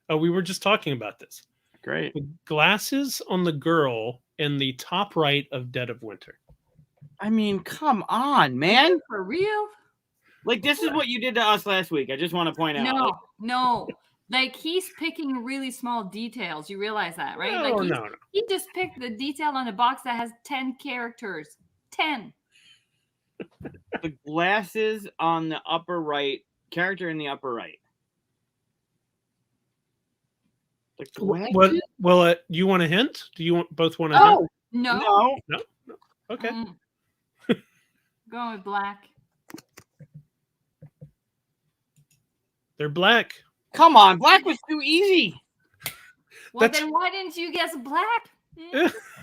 Oh, we were just talking about this. Great. The glasses on the girl in the top right of Dead of Winter. I mean, come on, man. For real? Like this is what you did to us last week. I just want to point out. No, Like, no. Like he's picking really small details. You realize that, right? Like No. he just picked the detail on a box that has 10 characters. 10. the glasses on the upper right, character in the upper right. The glasses? Well, you want a hint? Do you both want a hint? Oh No. no. Okay. Going with black. They're black. Come on, black was too easy. Well, That's- then why didn't you guess black?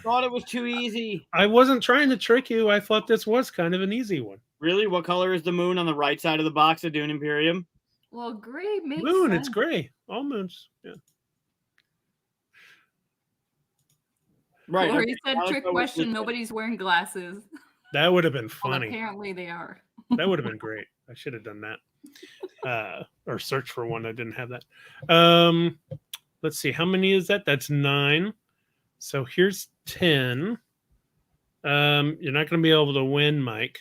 Thought it was too easy. I wasn't trying to trick you. I thought this was kind of an easy one. Really? What color is the moon on the right side of the box of Dune Imperium? Well, gray makes Moon, sense. it's gray. All moons. Yeah. Right. Or okay. you said Now let's trick go with question. this. Nobody's wearing glasses. That would have been Well, funny. apparently they are. That would have been great. I should have done that. Or search for one. I didn't have that. Let's see. How many is that? That's 9. So here's 10. You're not going to be able to win, Mike.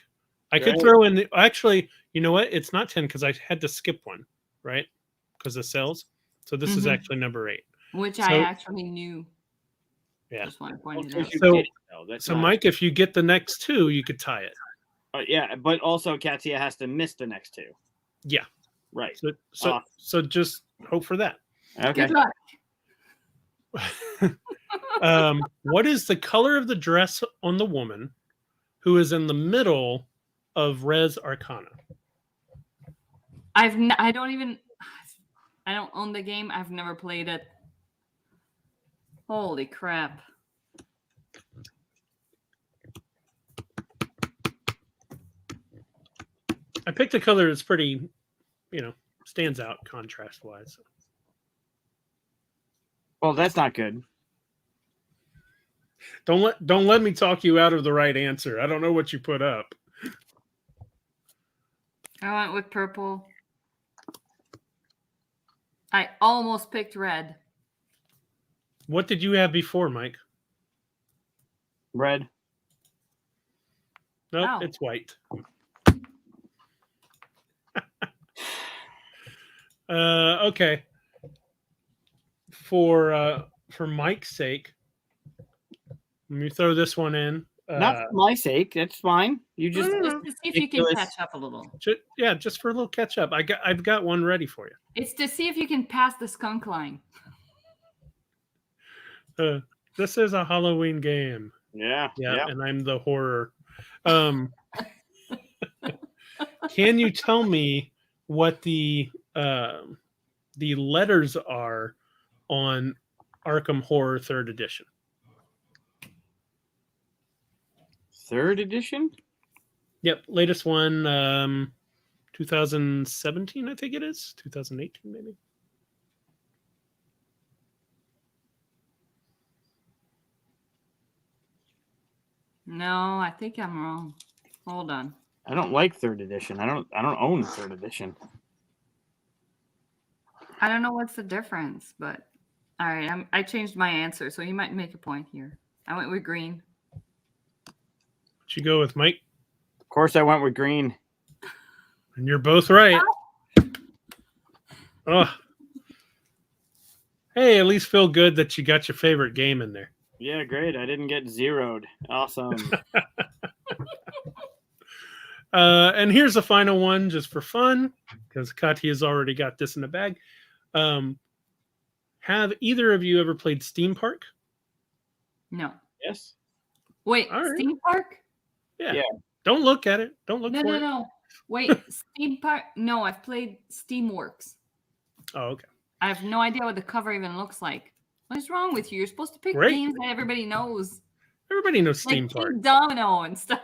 I could Right. throw in actually, you know what? It's not 10 because I had to skip one, right? Because of cells. So this is Mhm. actually number 8. Which So- I actually knew. Yeah. Just want to point it Also, out. you So- did it, though. That's So not- Mike, if you get the next 2, you could tie it. yeah, but also Katia has to miss the next 2. Yeah. Right. So just hope for that. Okay. Good luck. What is the color of the dress on the woman who is in the middle of Res Arcana? I don't own the game. I've never played it. Holy crap. I picked a color that's pretty, stands out contrast wise. Well, that's not good. Don't let me talk you out of the right answer. I don't know what you put up. I went with purple. I almost picked red. What did you have before, Mike? Red. Nope, Oh. it's white. Okay. For Mike's sake, let me throw this one in. Not for my sake. That's fine. You just Just to see if you can ridiculous. catch up a little. Just for a little catch up. I've got one ready for you. It's to see if you can pass the skunk line. This is a Halloween game. Yeah. Yeah, and I'm the horror. Can you tell me what the letters are on Arkham Horror 3rd edition? 3rd edition? Yep, latest one, 2017, I think it is. 2018, maybe. No, I think I'm wrong. Hold on. I don't like third edition. I don't own third edition. I don't know what's the difference, but all right. I changed my answer, so you might make a point here. I went with green. Did you go with Mike? Of course, I went with green. And you're both right. Oh. Hey, at least feel good that you got your favorite game in there. Yeah, great. I didn't get zeroed. Awesome. And here's the final one just for fun, because Katia's already got this in the bag. Have either of you ever played Steam Park? No. Yes. Wait, All right. Steam Park? Yeah. Yeah. Don't look at it. Don't look No, for no, it. no. Wait, Steam Park? No, I've played Steamworks. Oh, okay. I have no idea what the cover even looks like. What is wrong with you? You're supposed to pick Right. games that everybody knows. Everybody knows Steam Like Park. King Domino and stuff.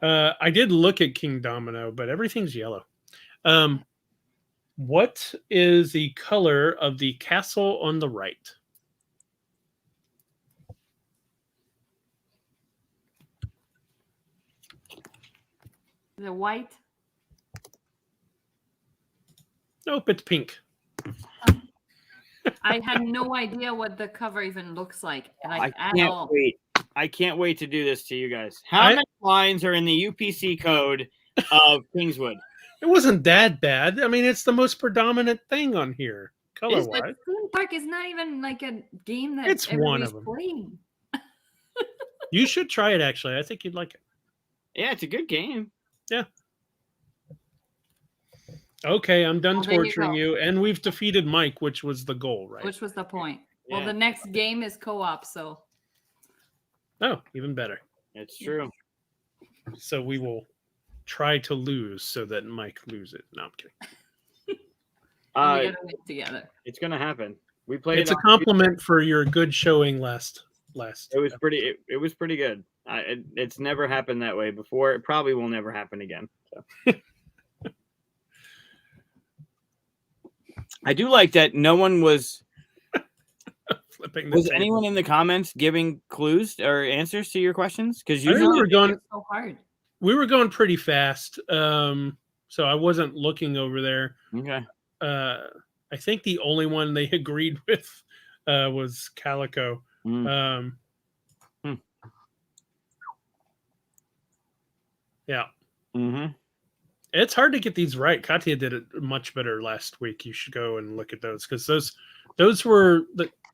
I did look at King Domino, but everything's yellow. What is the color of the castle on the right? The white. Nope, it's pink. I had no idea what the cover even looks like. I At can't all. wait. I can't wait to do this to you guys. How many lines are in the UPC code of Kingswood? It wasn't that bad. I mean, it's the most predominant thing on here, color But wise. Steam Park is not even like a game that It's one everybody's of them. playing. You should try it, actually. I think you'd like it. Yeah, it's a good game. Okay, I'm done Well, there you torturing go. you. And we've defeated Mike, which was the goal, right? Which was the point. Yeah. Well, the next game is co-op, so Oh, even better. It's true. So we will try to lose so that Mike loses. No, I'm kidding. we Uh, gotta win together. it's gonna happen. We played. It's a on- compliment for your good showing last. It was pretty. It was pretty good. It's never happened that way before. It probably will never happen again. So. I do like that no one was. Flipping the Was table. anyone in the comments giving clues or answers to your questions? Because I think usually, It's so hard. we were going pretty fast. So I wasn't looking over there. okay. I think the only one they agreed with was Calico. Mm. Yeah. Mm-hmm. It's hard to get these right. Katia did it much better last week. You should go and look at those, because those were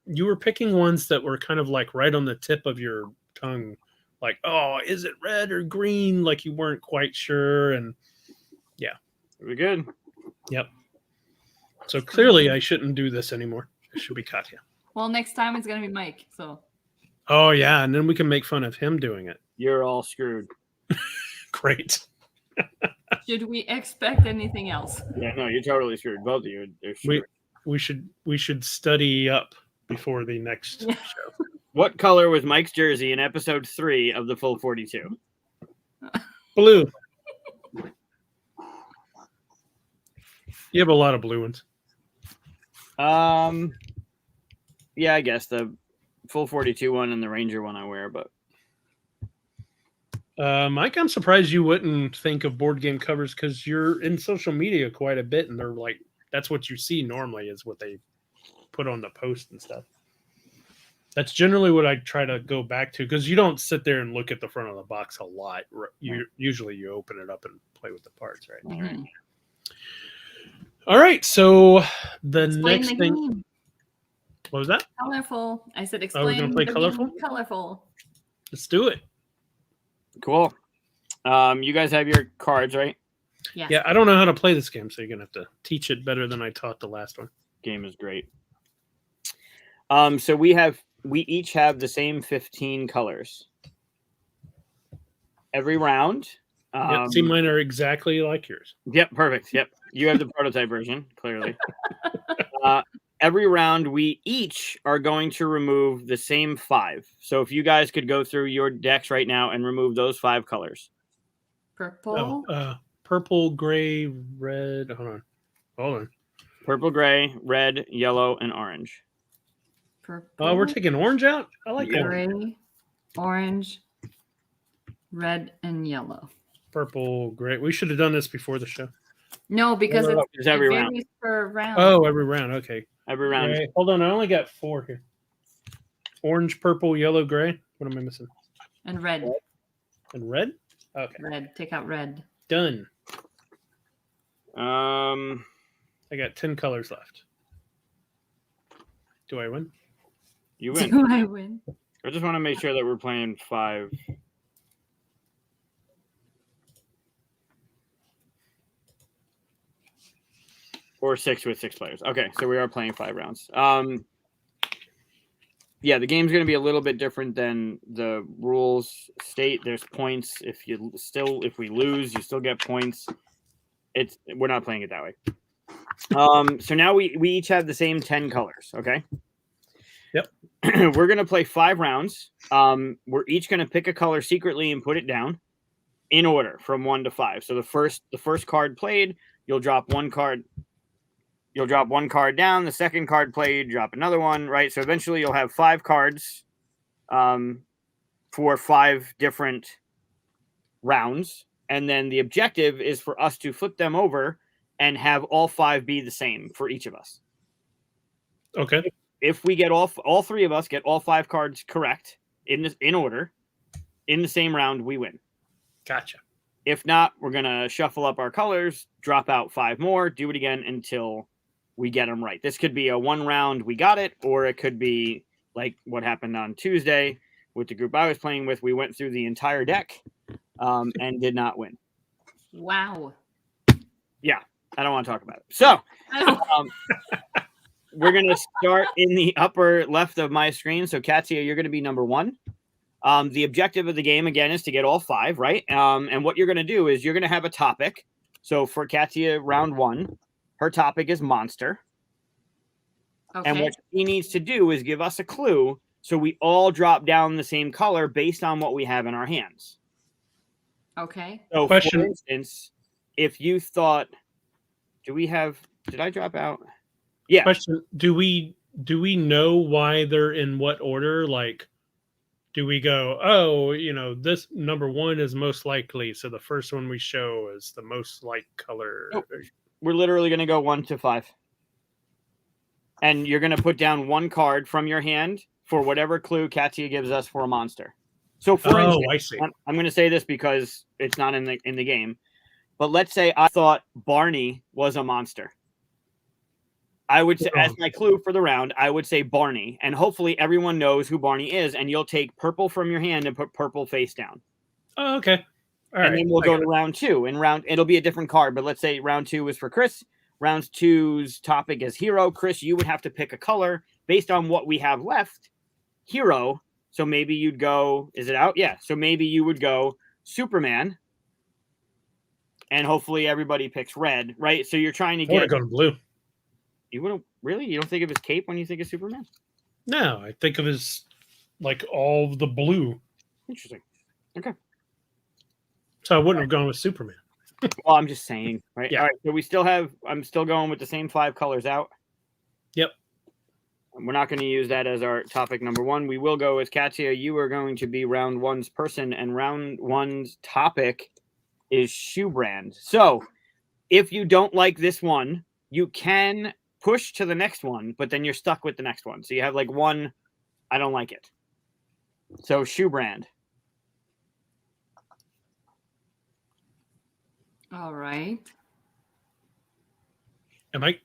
you were picking ones that were kind of like right on the tip of your tongue, like, oh, is it red or green? Like you weren't quite sure, and Very good. yep. So clearly, I shouldn't do this anymore. It should be Katia. Well, next time it's gonna be Mike. So Oh yeah, and then we can make fun of him doing it. You're all screwed. Great. should we expect anything else? Yeah, no, you're totally screwed. Both of you are screwed. We should study up before the next Yeah. show. What color was Mike's jersey in episode 3 of the Full 42? Blue. You have a lot of blue ones. Yeah, I guess the Full 42 one and the Ranger one I wear, but Mike, I'm surprised you wouldn't think of board game covers, because you're in social media quite a bit, and they're like, that's what you see normally is what they put on the post and stuff. That's generally what I try to go back to, because you don't sit there and look at the front of the box a lot. Usually you open it up and play with the parts, right? Mhm. All right, so the Explain next the thing. game. What was that? Colorful. I said we're explain. gonna play the colorful? game colorful. Let's do it. cool. You guys have your cards, right? Yeah. Yeah, I don't know how to play this game, so you're gonna have to teach it better than I taught the last one. Game is great. So we each have the same 15 colors. Every round. Yep, see, mine are exactly like yours. Yep, perfect. Yep. You have the prototype version, clearly. Every round, we each are going to remove the same 5. So if you guys could go through your decks right now and remove those 5 colors. Purple. Purple, gray, red. Hold on. Purple, gray, red, yellow, and orange. Purple. Oh, we're taking orange out. I like Yeah. orange. gray. orange, red, and yellow. Purple, gray. We should have done this before the show. No, because No, it's every it round. varies per round. Oh, every round. Okay. Every round. Gray. Hold on. I only got 4 here. Orange, purple, yellow, gray. What am I missing? And red. And red? Okay. Red. Take out red. Done. Um, I got 10 colors left. Do I win? you win. Do I win? I just want to make sure that we're playing 5. Or 6 with 6 players. Okay, so we are playing 5 rounds. Yeah, the game's going to be a little bit different than the rules state. There's points. If we lose, you still get points. We're not playing it that way. So now we each have the same 10 colors. Okay. Yep. We're going to play 5 rounds. We're each going to pick a color secretly and put it down in order from 1 to 5. So the first card played, you'll drop one card. You'll drop one card down. The second card played, drop another one, right? So eventually you'll have 5 cards for 5 different rounds. And then the objective is for us to flip them over and have all 5 be the same for each of us. Okay. If we get all 3 of us get all 5 cards correct in order in the same round, we win. Gotcha. If not, we're going to shuffle up our colors, drop out 5 more, do it again until we get them right. This could be a 1 round, we got it, or it could be like what happened on Tuesday with the group I was playing with. We went through the entire deck and did not win. Wow. Yeah, I don't want to talk about it. So we're going to start in the upper left of my screen. So Katia, you're going to be number 1. The objective of the game, again, is to get all 5, right? And what you're going to do is you're going to have a topic. So for Katia, round 1, her topic is monster. Okay. And what she needs to do is give us a clue so we all drop down the same color based on what we have in our hands. Okay. So Question. for instance, if you thought, did I drop out? Yeah. Question. Do we know why they're in what order? Like, do we go, oh, this number 1 is most likely, so the first one we show is the most like color? Nope. We're literally going to go 1 to 5. And you're going to put down 1 card from your hand for whatever clue Katia gives us for a monster. So for instance, I see. I'm going to say this because it's not in the game. But let's say I thought Barney was a monster. I would say, as my clue for the round, I would say Barney. And hopefully everyone knows who Barney is. And you'll take purple from your hand and put purple face down. Oh, okay. All and right. then we'll go to round 2. It'll be a different card, but let's say round 2 is for Chris. Round 2's topic is hero. Chris, you would have to pick a color based on what we have left. Hero. So maybe you'd go, is it out? Yeah. So maybe you would go Superman. And hopefully everybody picks red, right? So you're trying to I would have get. gone blue. You wouldn't really? You don't think of his cape when you think of Superman? No, I think of his like all the blue. Interesting. Okay. So I wouldn't have gone with Superman. Well, I'm just saying, right? Yeah. All right. So I'm still going with the same 5 colors out. Yep. We're not going to use that as our topic number 1. We will go with Katia. You are going to be round 1's person, and round 1's topic is shoe brand. So if you don't like this one, you can push to the next one, but then you're stuck with the next one. So you have like 1, I don't like it. So shoe brand. All right. Am I?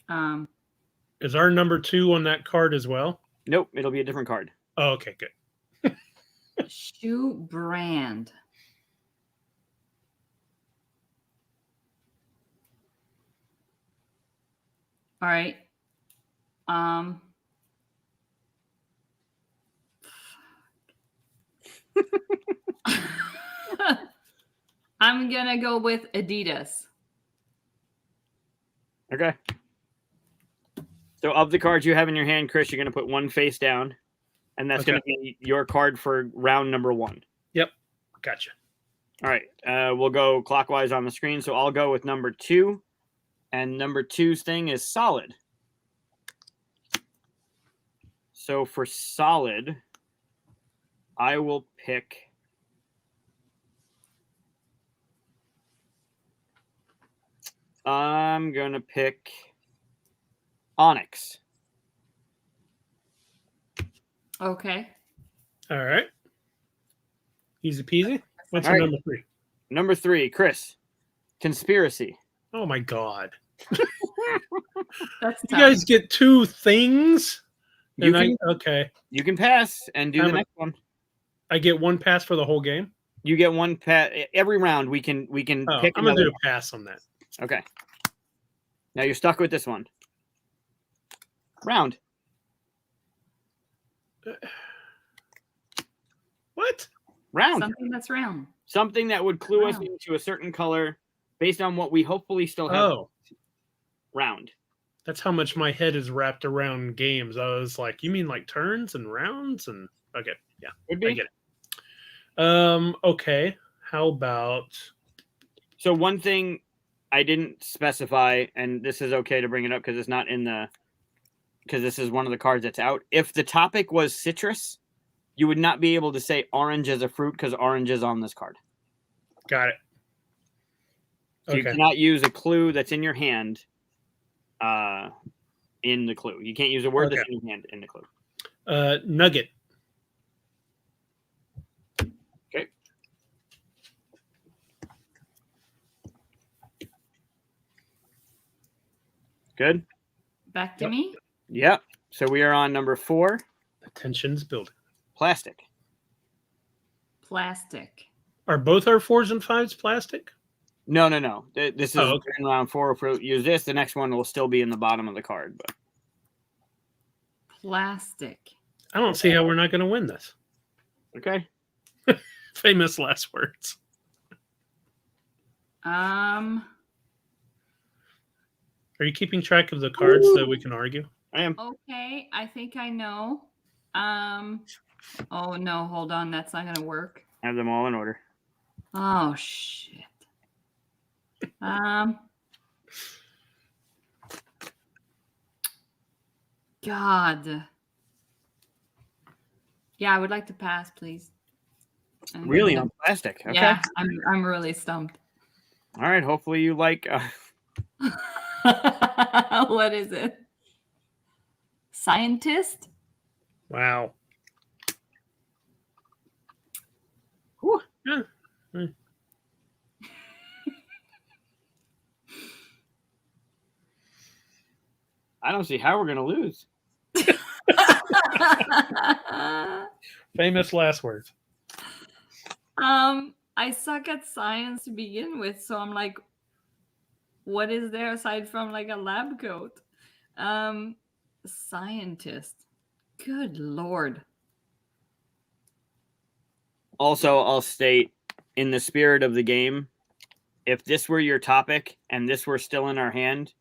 Um, Is our number 2 on that card as well? Nope, it'll be a different card. Oh, okay, good. shoe brand. All right. I'm gonna go with Adidas. Okay. So of the cards you have in your hand, Chris, you're going to put 1 face down, and that's going to be your card for round number 1. Yep. Gotcha. All right. We'll go clockwise on the screen. So I'll go with number 2, and number 2's thing is solid. So for solid, I will pick. I'm gonna pick Onyx. Okay. All right. Easy peasy. What's All your right. number 3? Number 3, Chris. Conspiracy. Oh my god. That's You tough. guys get 2 things. You And can okay. you can pass and do the I'm a- next one. I get 1 pass for the whole game. You get 1 pass every round. We can Oh, pick I'm gonna another do a pass on that. one. Okay. Now you're stuck with this one. Round. What? Round. Something that's round. Something that would clue us Round. into a certain color based on what we hopefully still have. Oh, Round. that's how much my head is wrapped around games. I was like, you mean like turns and rounds? And okay, yeah, Could I be. get it. Okay. How about So one thing I didn't specify, and this is okay to bring it up because it's not in the because this is one of the cards that's out. If the topic was citrus, you would not be able to say orange as a fruit because orange is on this card. got it? So you Okay. cannot use a clue that's in your hand in the clue. You can't use a word that's in your hand in the clue. Nugget. Okay. Good. Back to Yep. me. Yep. So we are on number 4, The tension's building. plastic. Plastic. Are both our 4s and 5s plastic? No. This is Oh, okay. in round 4. If we use this, the next one will still be in the bottom of the card. But Plastic. I don't see how we're not going to win this. okay. Famous last words. Um. Are you keeping track of the cards so we can argue? I am. Okay. I think I know. Oh no! Hold on. That's not gonna work. I have them all in order. Oh shit. God. Yeah, I would like to pass, please. I'm Really gonna- on plastic. Okay. Yeah, I'm really stumped. All right. Hopefully you like. What is it? Scientist? Wow. Whew. Yeah. Hmm. I don't see how we're gonna lose. Famous last words. I suck at science to begin with, so I'm like, what is there aside from like a lab coat? Scientist. Good Lord. Also, I'll state, in the spirit of the game, if this were your topic and this were still in our hand,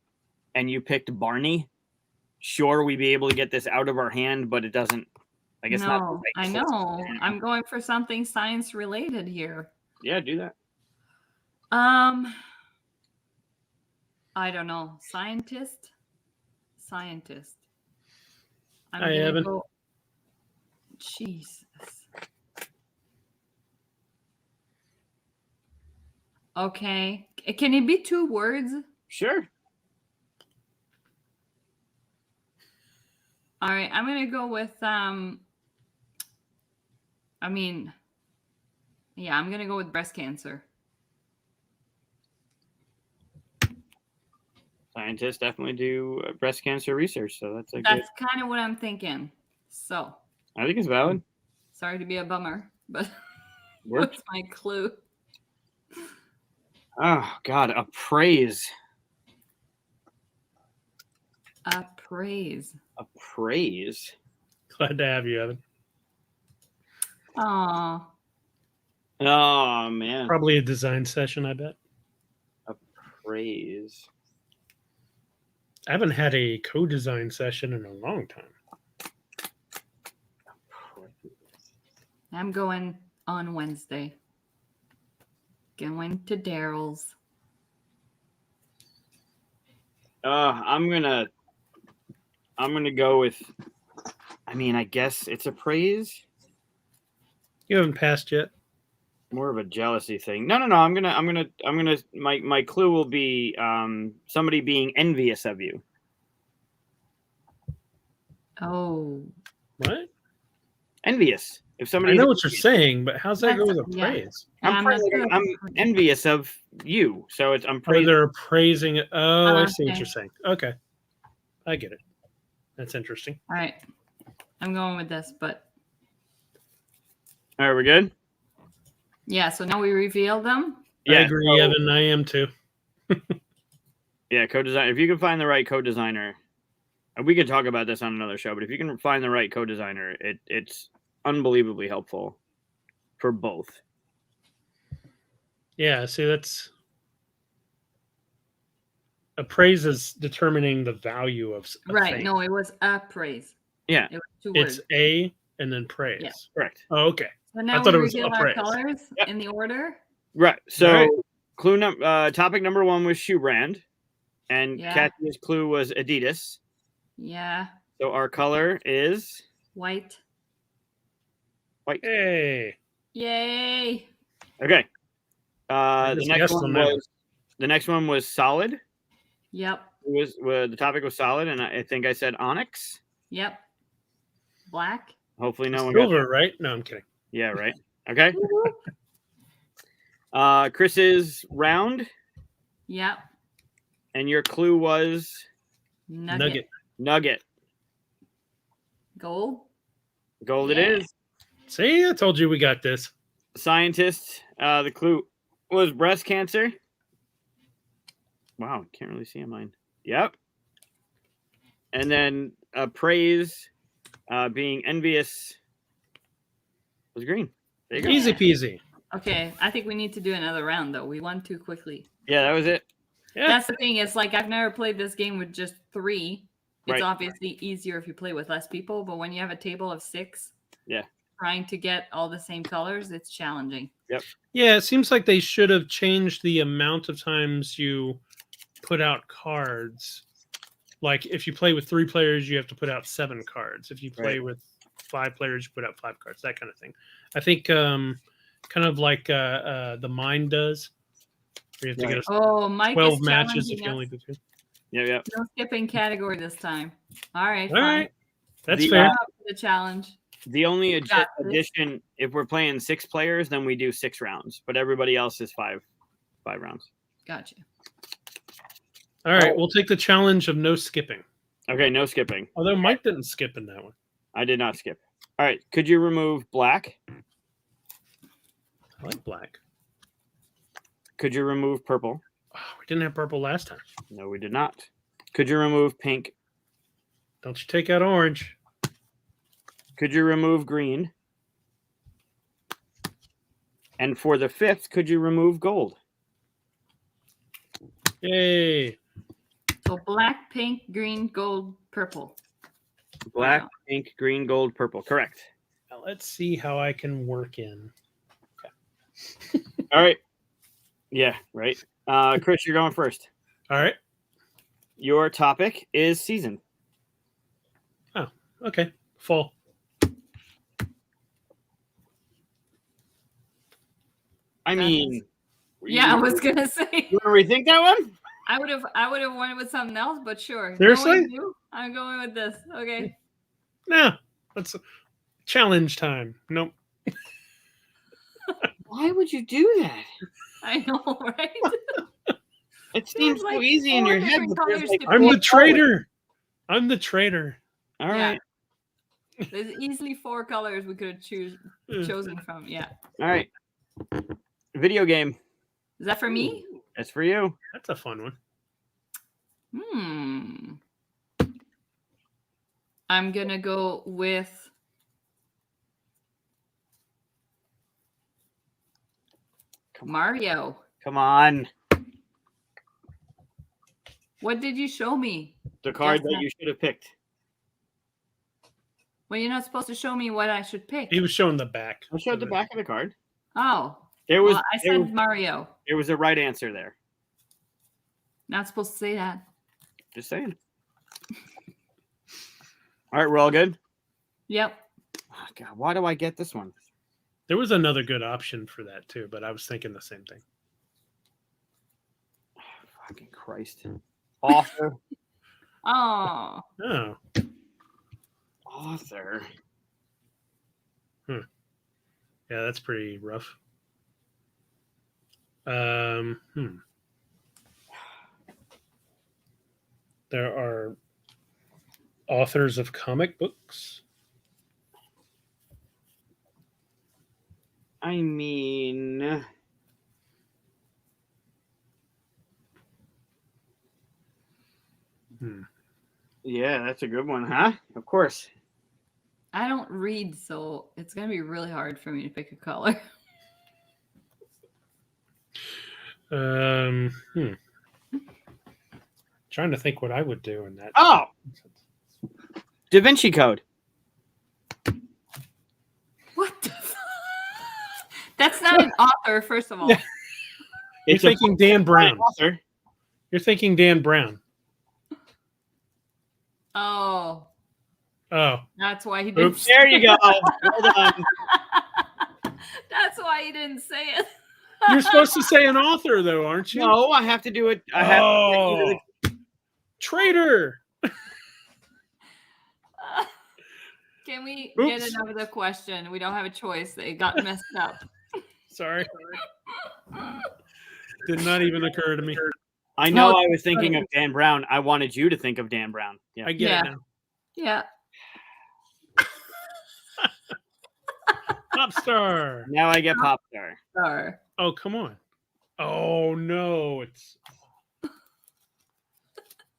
and you picked Barney, sure we'd be able to get this out of our hand, but it doesn't. I guess not. No, I know. I'm going for something science related here. Yeah, do that. I don't know. Scientist. I'm Hi, gonna Evan. go. Jesus. Okay. Can it be 2 words? Sure. All right. I'm gonna go with I'm gonna go with breast cancer. Scientists definitely do breast cancer research, so that's a good. That's kind of what I'm thinking. So I think it's valid. sorry to be a bummer, but Works. what's my clue? Oh God, appraise. Appraise. Appraise. Glad to have you, Evan. Oh, Oh man. Probably a design session, I bet. Appraise. I haven't had a co-design session in a long time. I'm going on Wednesday. Going to Daryl's. I'm gonna go with. I mean, I guess it's appraise. You haven't passed yet. More of a jealousy thing. No. I'm gonna. My clue will be somebody being envious of you. Oh, What? Envious. If somebody, I know what you're saying, but how's that go with a That's- yeah. praise? I'm not sure. I'm envious of you. So I'm Or praising. they're praising it. Oh, I see what Okay. you're saying. Okay. I get it. That's interesting. All right. I'm going with this, but All right, we're good. yeah. So now we reveal them. I Yeah, agree, so- Evan. I am too. Yeah, co-design. If you can find the right co-designer, and we could talk about this on another show. But if you can find the right co-designer, it's unbelievably helpful for both. Yeah, see, that's appraise is determining the value of a Right. thing. No, it was appraise. Yeah, It was 2 It's words. a and then praise. Yeah. correct. Oh, okay. So now thought we it was reveal our appraise. colors Yep. in the order. Right. So All right. topic number 1 was shoe brand, and Yeah. Katia's clue was Adidas. Yeah. So our color is White. white. Hey. Yay. Okay. I The just next guessed one on that was solid. Yep. The topic was solid, and I think I said onyx. Yep. Black. Hopefully, no one got. Silver, right? No, I'm kidding. Yeah, right. Okay. Woo-hoo. Chris's round, Yep. and your clue was Nugget. nugget. Gold. Gold it Yeah. is. See, I told you we got this. Scientist, the clue was breast cancer. Wow, can't really see on mine. Yep. And then praise, being envious, was green. There you go. Easy peasy. Okay. I think we need to do another round though. We won too quickly. Yeah, that was it. Yeah. That's the thing. It's like I've never played this game with just 3. It's Right. obviously easier if you play with less people, but when you have a table of 6, Yeah. trying to get all the same colors, it's challenging. Yeah, it seems like they should have changed the amount of times you put out cards. Like if you play with 3 players, you have to put out 7 cards. If you play Right. with 5 players, you put out 5 cards. That kind of thing. I think kind of like the Mind does. Where you have to Right. get Oh, Mike 12 is matches if challenging you only us. do 2. Yep. No skipping category this time. All right, All fine. right, that's The, fair. Up for the challenge. The only Got this. addition, if we're playing 6 players, then we do 6 rounds, but everybody else is 5 rounds. Gotcha. All right, we'll take the challenge of no skipping. Okay, no skipping. Although Mike didn't skip in that one. I did not skip. All right, could you remove black? I like black. Could you remove purple? Oh, we didn't have purple last time. No, we did not. Could you remove pink? Don't you take out orange? Could you remove green? And for the 5th, could you remove gold? Yay! So black, pink, green, gold, purple. Black, Wow. pink, green, gold, purple. Correct. Now let's see how I can work in. All right. Yeah, right. Chris, you're going first. All right. Your topic is season. Okay. Fall. I mean, Yeah, I was gonna say You want to rethink that one? I would have went with something else, but sure. Seriously? Knowing you, I'm going with this. Okay. No. That's challenge time. Nope. Why would you do that? I know, right? It seems so like easy in 4 your head. different But there's colors like to I'm pick. the traitor. I'm the traitor. All Yeah. right. There's easily 4 colors we could have chosen from. Yeah. All right. Video game. Is that for me? That's for you. That's a fun one. I'm gonna go with Mario. Come on. What did you show me? The card Just that now. you should have picked. Well, you're not supposed to show me what I should pick. He was showing the back. I showed the back of the card. Oh, There was well, I there said was, Mario. there was a right answer there. Not supposed to say that. Just saying. All right, we're all good. Yep. Oh, God, why do I get this one? There was another good option for that too, but I was thinking the same thing. Fucking Christ. Author. Oh, Oh, Author. yeah, that's pretty rough. There are authors of comic books. I mean, yeah, that's a good one, huh? Of course. I don't read, so it's gonna be really hard for me to pick a color. Trying to think what I would do in that. Oh, Da Vinci Code. What? That's not an author, first of all. You're It's thinking Dan Brown. author. You're thinking Dan Brown. Oh, Oh, that's why he didn't. Oops. There you go. Well done. That's why he didn't say it. you're supposed to say an author, though, aren't you? No, I have to do it. I have to get you to Traitor. Can we Oops. get another question? We don't have a choice. They got messed up. Sorry. Did not even occur to me. I know No, I was thinking of Dan Brown. I wanted you to think of Dan Brown. Yeah. I get Yeah. it now. Yeah. Pop star. Now I get Pop Star. Star. Oh, come on. Oh, no. It's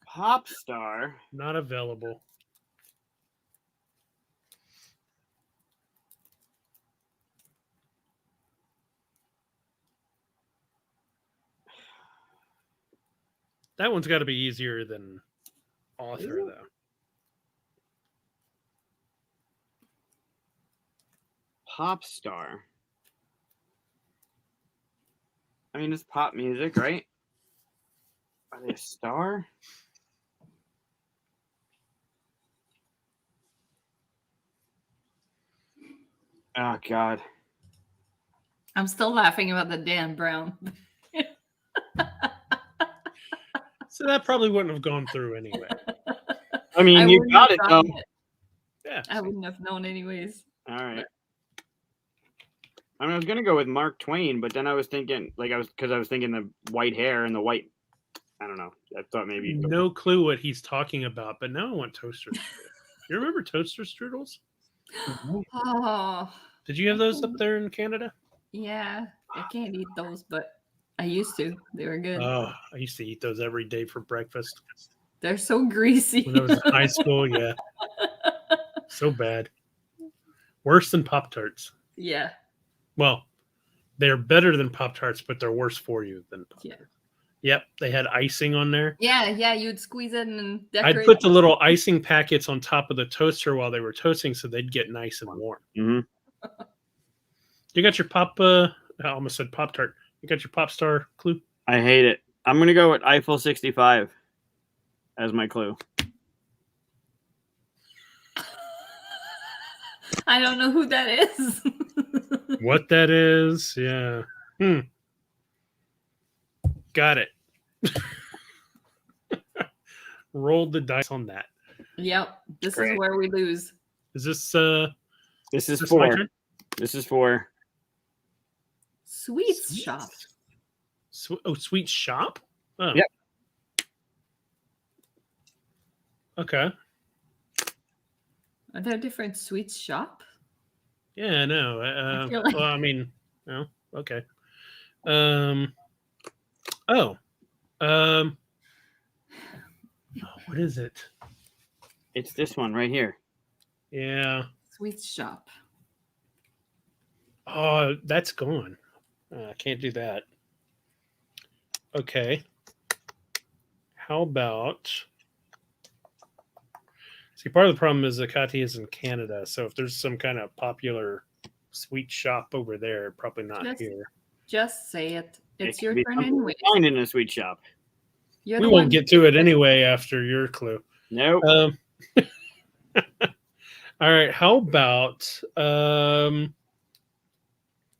Pop Star. not available. That one's got to be easier than author, though. Pop Star. I mean, it's pop music, right? Are they a star? Oh, God. I'm still laughing about the Dan Brown. So that probably wouldn't have gone through anyway. I mean, I you wouldn't got have it, though. gotten it. Yeah. I wouldn't have known anyways. All right. I mean, I was gonna go with Mark Twain, but then I was thinking, because I was thinking the white hair and the white. I don't know. I thought maybe. you'd go- No clue what he's talking about, but now I want toaster strudels. You remember toaster strudels? Oh, Did you have those up there in Canada? yeah. I can't eat those, but I used to. They were good. Oh, I used to eat those every day for breakfast They're so greasy. when I was in high school. Yeah, so bad. Worse than Pop Tarts. Yeah. Well, they're better than Pop Tarts, but they're worse for you than Pop Yeah. Tarts. Yep, they had icing on there. Yeah, yeah. You'd squeeze it and decorate. I'd put the little icing packets on top of the toaster while they were toasting, so they'd get nice and warm. Mhm. You got your pop? I almost said Pop Tart. You got your Pop Star clue? I hate it. I'm gonna go with Eiffel 65 as my clue. I don't know who that is. What that is? Yeah. Got it. Rolled the dice on that. Yep. This Great. is where we lose. Is this This is this my for. turn? This is for. Sweets shop. Sweet shop? Oh. Yep. Okay. Are there different sweets shop? Yeah, I know. I feel like- Well, I mean, no. Okay. What is it? It's this one right here. Yeah. Sweets shop. Oh, that's gone. I can't do that. Okay. How about? See, part of the problem is that Katia is in Canada, so if there's some kind of popular sweet shop over there, probably not Just- here. Just say it. It's It your could be turn something anyway. we find in a sweet shop. You're We the won't one. get to it anyway after your clue. Nope. All right. How about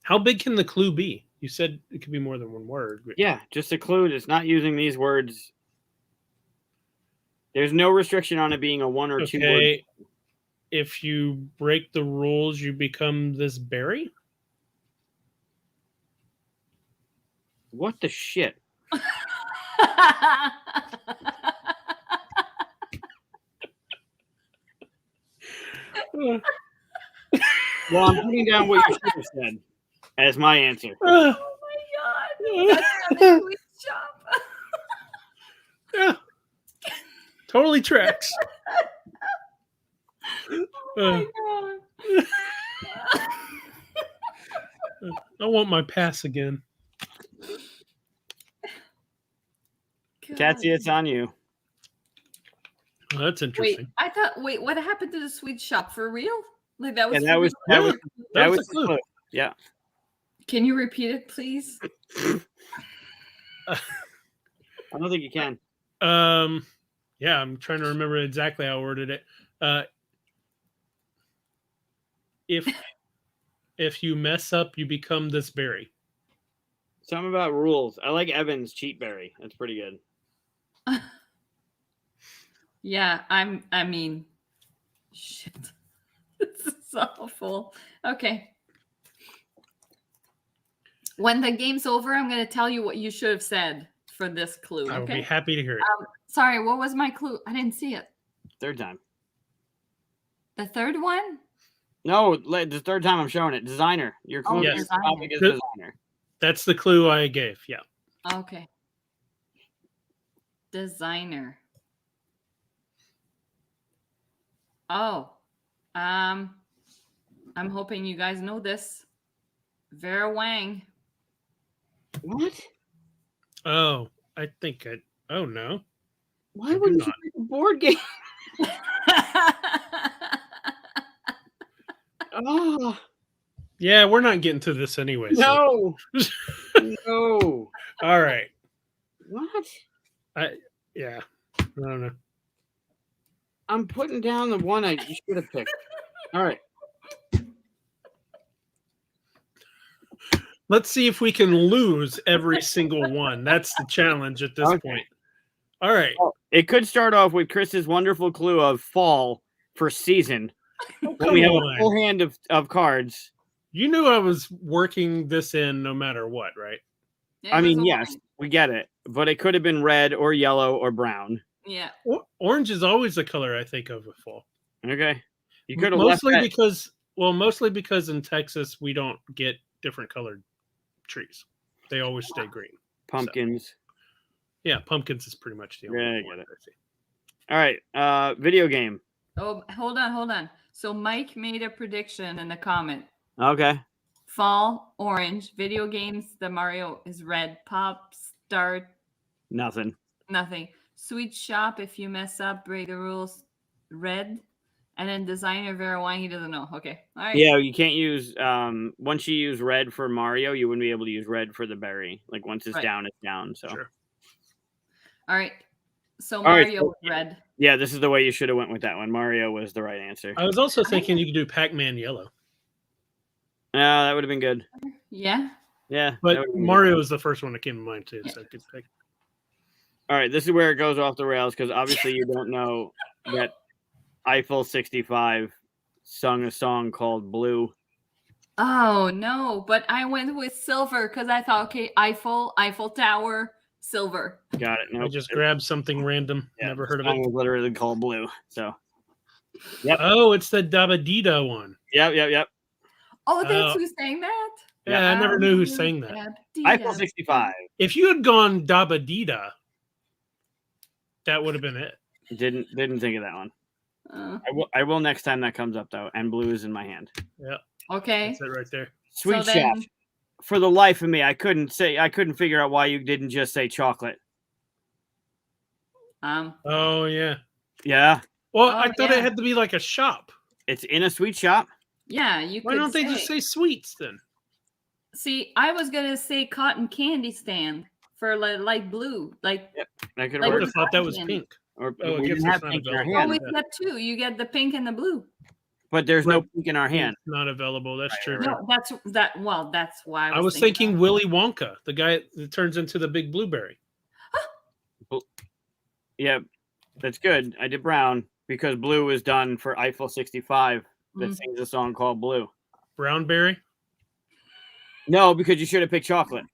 How big can the clue be? You said it could be more than one word. But Yeah, just a clue. It's not using these words. There's no restriction on it being a one or two word. okay. If you break the rules, you become this berry? What the shit? Uh, Well, I'm putting down what you should have said as my answer. uh, Oh my god. That's from the sweet shop. yeah. Totally tracks. Oh my god. I want my pass again. Katia, it's on you. Oh, that's Wait, interesting. what happened to the sweet shop for real? Like that was And that for was real? that That was was the a clue. clue. Yeah. Can you repeat it, please? I don't think you can. Yeah, I'm trying to remember exactly how I worded it. If you mess up, you become this berry. Something about rules. I like Evan's cheat berry. That's pretty good. Yeah, I mean, shit. This is awful. Okay. When the game's over, I'm going to tell you what you should have said for this clue. I would be Okay. happy to hear it. Sorry, what was my clue? I didn't see it. Third time. The third one? No, the third time I'm showing it. Designer. Your clue Yes. is topic is Good. designer. That's the clue I gave. Yeah. Okay. Designer. Oh. I'm hoping you guys know this. Vera Wang. What? Oh, I think I. Oh no. Why I do wouldn't you not. make a board game? Oh Yeah, we're not getting to this anyway. So. no. No. All right. What? Yeah. I don't know. I'm putting down the one you should have picked. All right. Let's see if we can lose every single one. That's the challenge at this Okay. point. All right. Well, it could start off with Chris's wonderful clue of fall for season. Oh, When we have on. a full hand of cards. You knew I was working this in no matter what, right? It I was mean, a yes, wine. we get it. But it could have been red or yellow or brown. Yeah. Orange is always the color I think of with fall. Okay. You could have left Mostly that. mostly because in Texas we don't get different colored trees. They always stay green. Pumpkins. Yeah, pumpkins is pretty much the only Yeah, I one get it. I see. All right. Video game. Oh, hold on. So Mike made a prediction in the comment. Okay. Fall, orange. Video games, the Mario is red. Pop, start, Nothing. nothing. Sweet shop, if you mess up, break the rules, red. And then designer Vera Wang, he doesn't know. Okay. All right. Yeah, you can't use once you use red for Mario, you wouldn't be able to use red for the berry. Like once it's Right. down, it's down. So Sure. All right. So All right, Mario so- was red. yeah, this is the way you should have went with that one. Mario was the right answer. I was also thinking you could do Pac-Man yellow. Yeah, that would have been good. Yeah. Yeah. that But would've been good. Mario was the first one that came to mind too, so I could pick. All right, this is where it goes off the rails because obviously you don't know that Eiffel 65 sung a song called Blue. Oh no, but I went with silver because I thought, okay, Eiffel Tower, silver. Got it. I Nope. just grabbed something random. Yeah, Never heard of the song it. was literally called Blue. So, Oh, it's the Dabadida one. yep. Oh, that's Oh. who sang that? Yeah, I never knew who sang that. Eiffel 65. If you had gone Dabadida, that would have been it. Didn't think of that one. Uh, I will next time that comes up though. And Blue is in my hand. Yeah, okay. that's it right there. Sweet So Chef. then- For the life of me, I couldn't figure out why you didn't just say chocolate. Oh yeah. Yeah, Well, Oh, I thought yeah. it had to be like a shop. it's in a sweet shop. Yeah, you Why could don't they just say sweets then? See, I was gonna say cotton candy stand for like blue, like That could I Like would work. have thought that was Candy. pink. Or Oh, I we guess didn't it's have not pink in our available. oh, we hand. get two. You get the pink and the blue. but there's no Right. pink in our hand. It's not available. That's true. Right. No, that's why I was thinking Willy Wonka, the guy that turns into the big blueberry. Yeah, that's good. I did brown because blue was done for Eiffel 65 that Mm. sings a song called Blue. Brownberry. No, because you should have picked chocolate.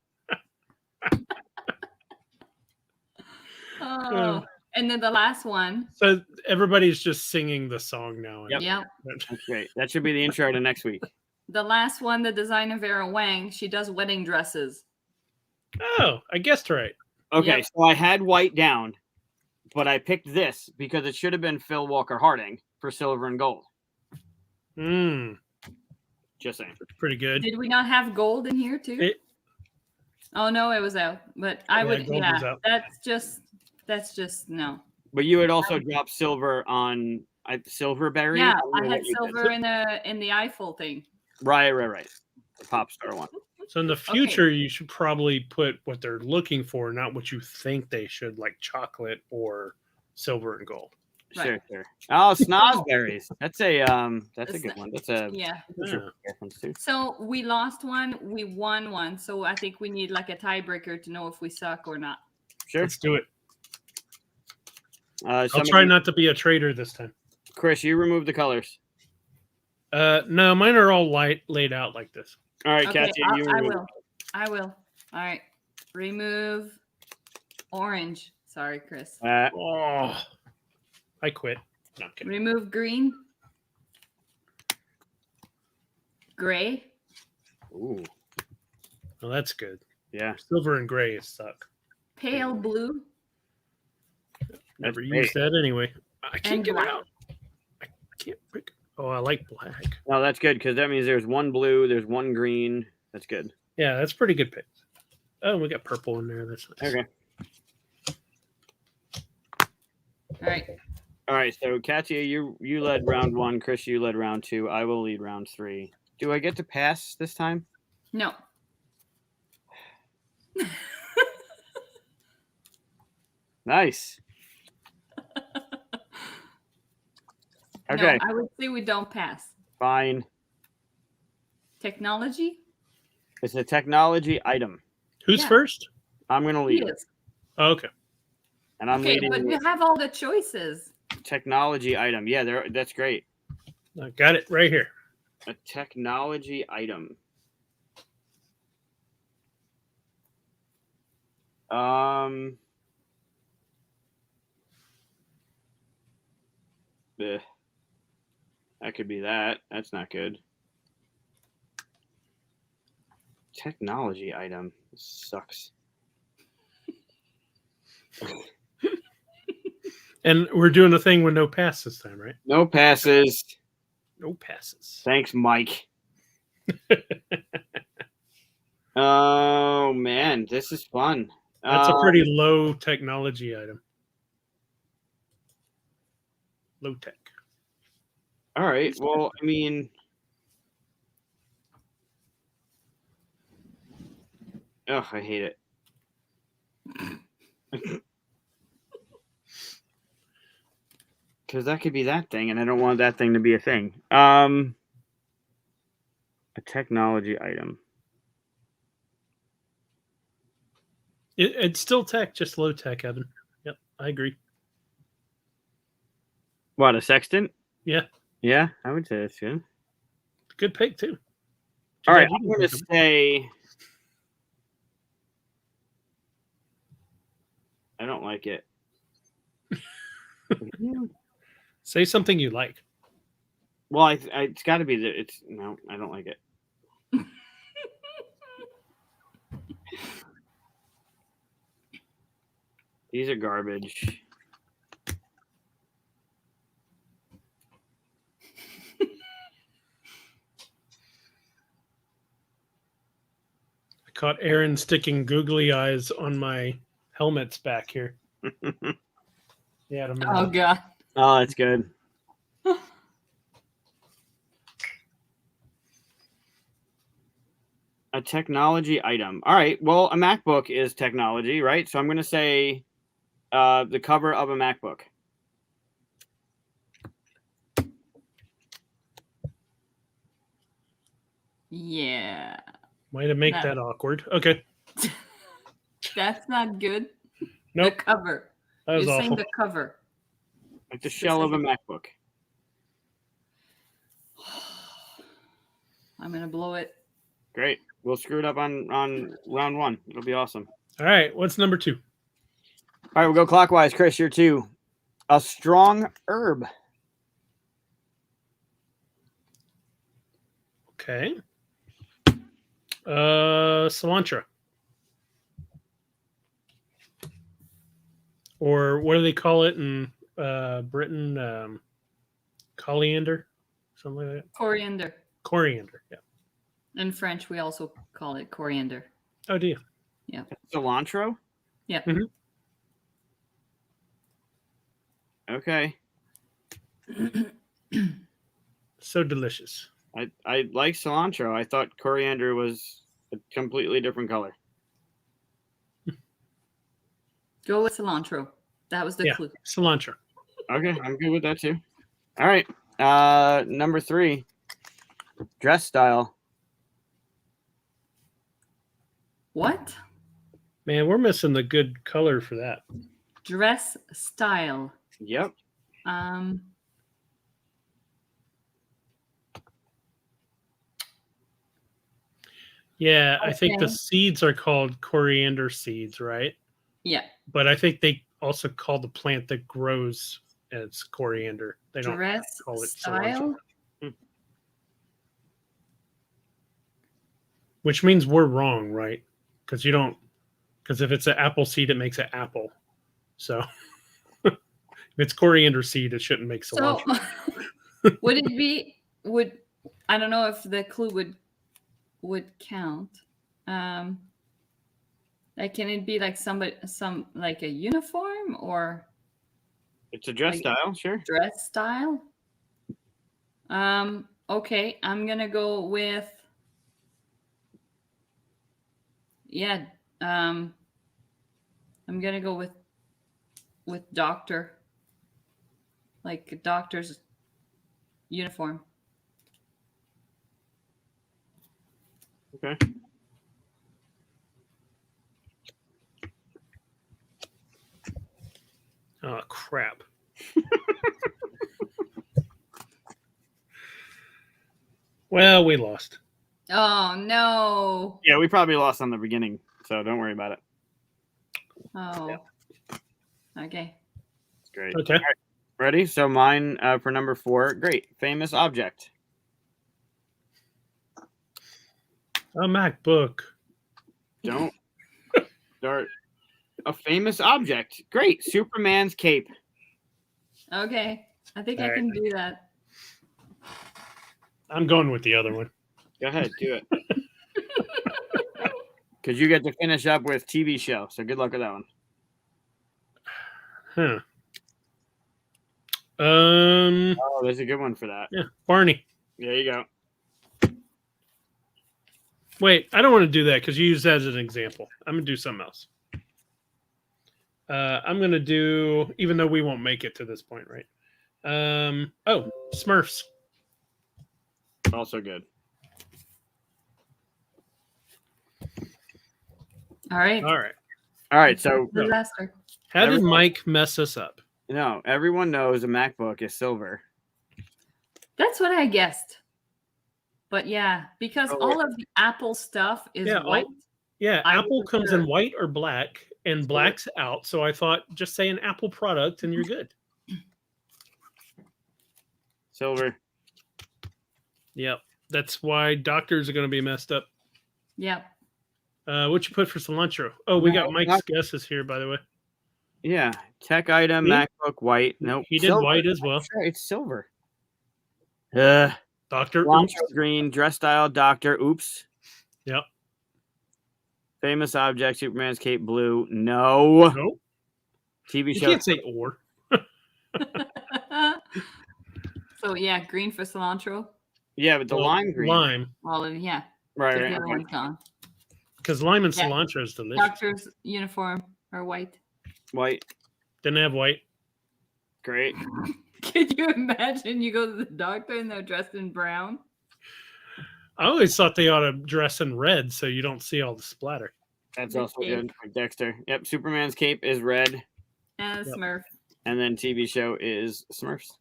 Oh, and then the last one. So everybody's just singing the song now. Yep. Yeah. That's great. That should be the intro to next week. The last one, the designer Vera Wang, she does wedding dresses. Oh, I guessed right. Okay, Yep. so I had white down, but I picked this because it should have been Phil Walker Harding for silver and gold. Just saying. Pretty good. Did we not have gold in here too? Oh no, it was out. But I would, gold was out. that's just no. But you had also dropped silver on Silverberry. Yeah, don't I know had what you did. silver in the Eiffel thing. Right. The pop star one. So in the future, you should probably put what they're looking for, not what you think they should, like chocolate or silver and gold. Right. Sure. Oh, snozberries. That's a good one. That's a Yeah. reference too. So we lost one, we won one. So I think we need like a tiebreaker to know if we suck or not. Sure. Let's do it. I'll I'll try not to be a traitor this time. Chris, you remove the colors. No, mine are all laid out like this. All right, Okay, Katia, you I remove. will. I will. All right. Remove orange. Sorry, Chris. Oh, I quit. No, I'm kidding. Remove green. Gray. Ooh, Well, that's good. yeah. Silver and gray suck. Pale blue. Never That's used that anyway. I can't And get black. it out. I can't pick. Oh, I like black. No, that's good because that means there's one blue, there's one green. That's good. Yeah, that's pretty good pick. Oh, we got purple in there. That's nice. Okay. All right. All right. So Katia, you led round 1. Chris, you led round 2. I will lead round 3. Do I get to pass this time? No. Nice. Okay. No, I would say we don't pass. Fine. Technology. It's a technology item. Who's Yeah. first? I'm gonna lead it, Yes. Oh, okay. and I'm Okay, leading but with you have all the choices. technology item. Yeah, that's great. I got it right here. A technology item. Bleh. That could be that. That's not good. Technology item. This sucks. And we're doing a thing with no pass this time, right? No passes. No passes. Thanks, Mike. Oh man, this is fun. That's a pretty low technology item. Low tech. All right. Well, I mean, oh, I hate it. Because that could be that thing, and I don't want that thing to be a thing. A technology item. It's still tech, just low tech, Evan. Yep, I agree. What, a sextant? Yeah. Yeah, I would say that's good. Good pick too. All right, Too bad I'm you going didn't to pick say. I don't like it. Say something you like. Well, it's got to be that it's no, I don't like it. These are garbage. I caught Aaron sticking googly eyes on my helmets back here. Yeah, Oh god. Oh, that's good. A technology item. All right. Well, a MacBook is technology, right? So I'm going to say the cover of a MacBook. Yeah. Way to make That- that awkward. Okay. That's not good. Nope. The cover. That was You're saying awful. the cover. Like the shell of a MacBook. I'm gonna blow it. Great. We'll screw it up on round one. It'll be awesome. All right. What's number 2? All right, we'll go clockwise. Chris, you're 2. A strong herb. Okay. Cilantro. Or what do they call it in Britain? Coriander, something like that. Coriander. Coriander. Yeah. In French, we also call it coriander. Oh, do you? Cilantro? Yep. Mhm. Okay. So delicious. I like cilantro. I thought coriander was a completely different color. Go with cilantro. That was the Yeah. clue. Cilantro. Okay, I'm good with that too. All right. Number 3. Dress style. What? Man, we're missing the good color for that. Dress style. Yep. Yeah, I think the Okay. seeds are called coriander seeds, right? Yeah. But I think they also call the plant that grows as coriander. They don't Dress call it style. cilantro. Which means we're wrong, right? Because if it's an apple seed, it makes an apple. So if it's coriander seed, it shouldn't make So cilantro. would it be I don't know if the clue would count. Like can it be like some like a uniform or It's a dress Like- style, sure. dress style? Okay, I'm gonna go with I'm gonna go with doctor. Like a doctor's uniform. Okay. Oh, crap. Well, we lost. Oh no. Yeah, we probably lost on the beginning, so don't worry about it. Oh. Okay. It's great. Okay. All right, ready? So mine for number 4. Great. Famous object. A MacBook. Don't start. A famous object. Great. Superman's cape. Okay. I think I All right. can do that. I'm going with the other one. Go ahead, do it. Because you get to finish up with TV show. So good luck with that one. Huh. Oh, there's a good one for that. Yeah, Barney. There you go. Wait, I don't want to do that because you use that as an example. I'm gonna do something else. I'm gonna do, even though we won't make it to this point, right? Oh, Smurfs. Also good. All right. All right. All right. So Disaster. How did Everyone- Mike mess us up? no, everyone knows a MacBook is silver. That's what I guessed. But yeah, because Oh, all of the Apple stuff is Yeah, white. Yeah, I Apple wasn't comes sure. in white or black, and black's out. So I thought, just say an Apple product, and you're good. Silver. Yep, that's why doctors are going to be messed up. Yep. What you put for cilantro? Oh, we got No, Mike's not- guesses here, by the way. Yeah. Tech item, See? MacBook, white. Nope. He did silver. white as well. Sure, it's silver. Doctor. Cilantro green, dress style, doctor. Oops. Yep. Famous object, Superman's cape, blue. No. Nope. TV You show. can't say or. So yeah, green for cilantro. Yeah, but the Well, lime green. Lime, All of Right, 'cause right, the other right. one's gone. because lime and Yeah. cilantro is delicious. Doctor's uniform are white. White. Didn't have white. Great. Can you imagine you go to the doctor and they're dressed in brown? I always thought they ought to dress in red so you don't see all the splatter. That's The also cape. good. Like Dexter. Yep. Superman's cape is red, And Yep. Smurf. and then TV show is Smurfs.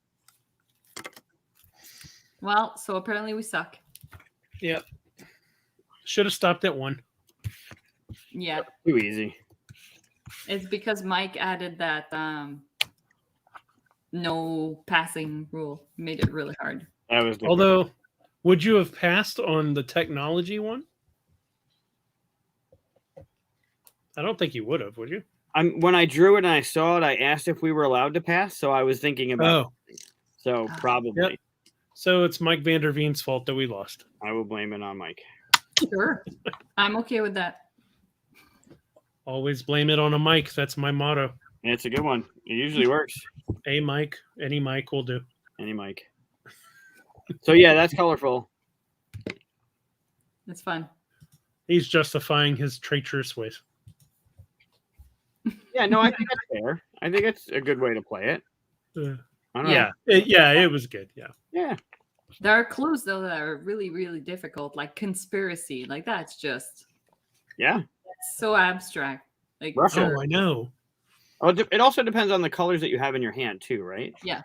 Well, so apparently we suck. Yep. Should have stopped at 1. Yeah. Too easy. It's because Mike added that no passing rule. Made it really hard. That was good. Although, would you have passed on the technology one? I don't think you would have, would you? When I drew it and I saw it, I asked if we were allowed to pass, so I was thinking about Oh, it. So probably Yep. So it's Mike Vanderveen's fault that we lost. I will blame it on Mike. Sure. I'm okay with that. Always blame it on a Mike. That's my motto. And it's a good one. It usually works. A Mike, any Mike will do. Any Mike. So yeah, that's colorful. It's fun. He's justifying his treacherous ways. Yeah, no, I think that's fair. I think it's a good way to play it. I don't know. It was good. Yeah. Yeah. There are clues though that are really, really difficult, like conspiracy. Like that's just Yeah. so abstract. Like Russia. Oh, I know. Oh, it also depends on the colors that you have in your hand too, right? yeah.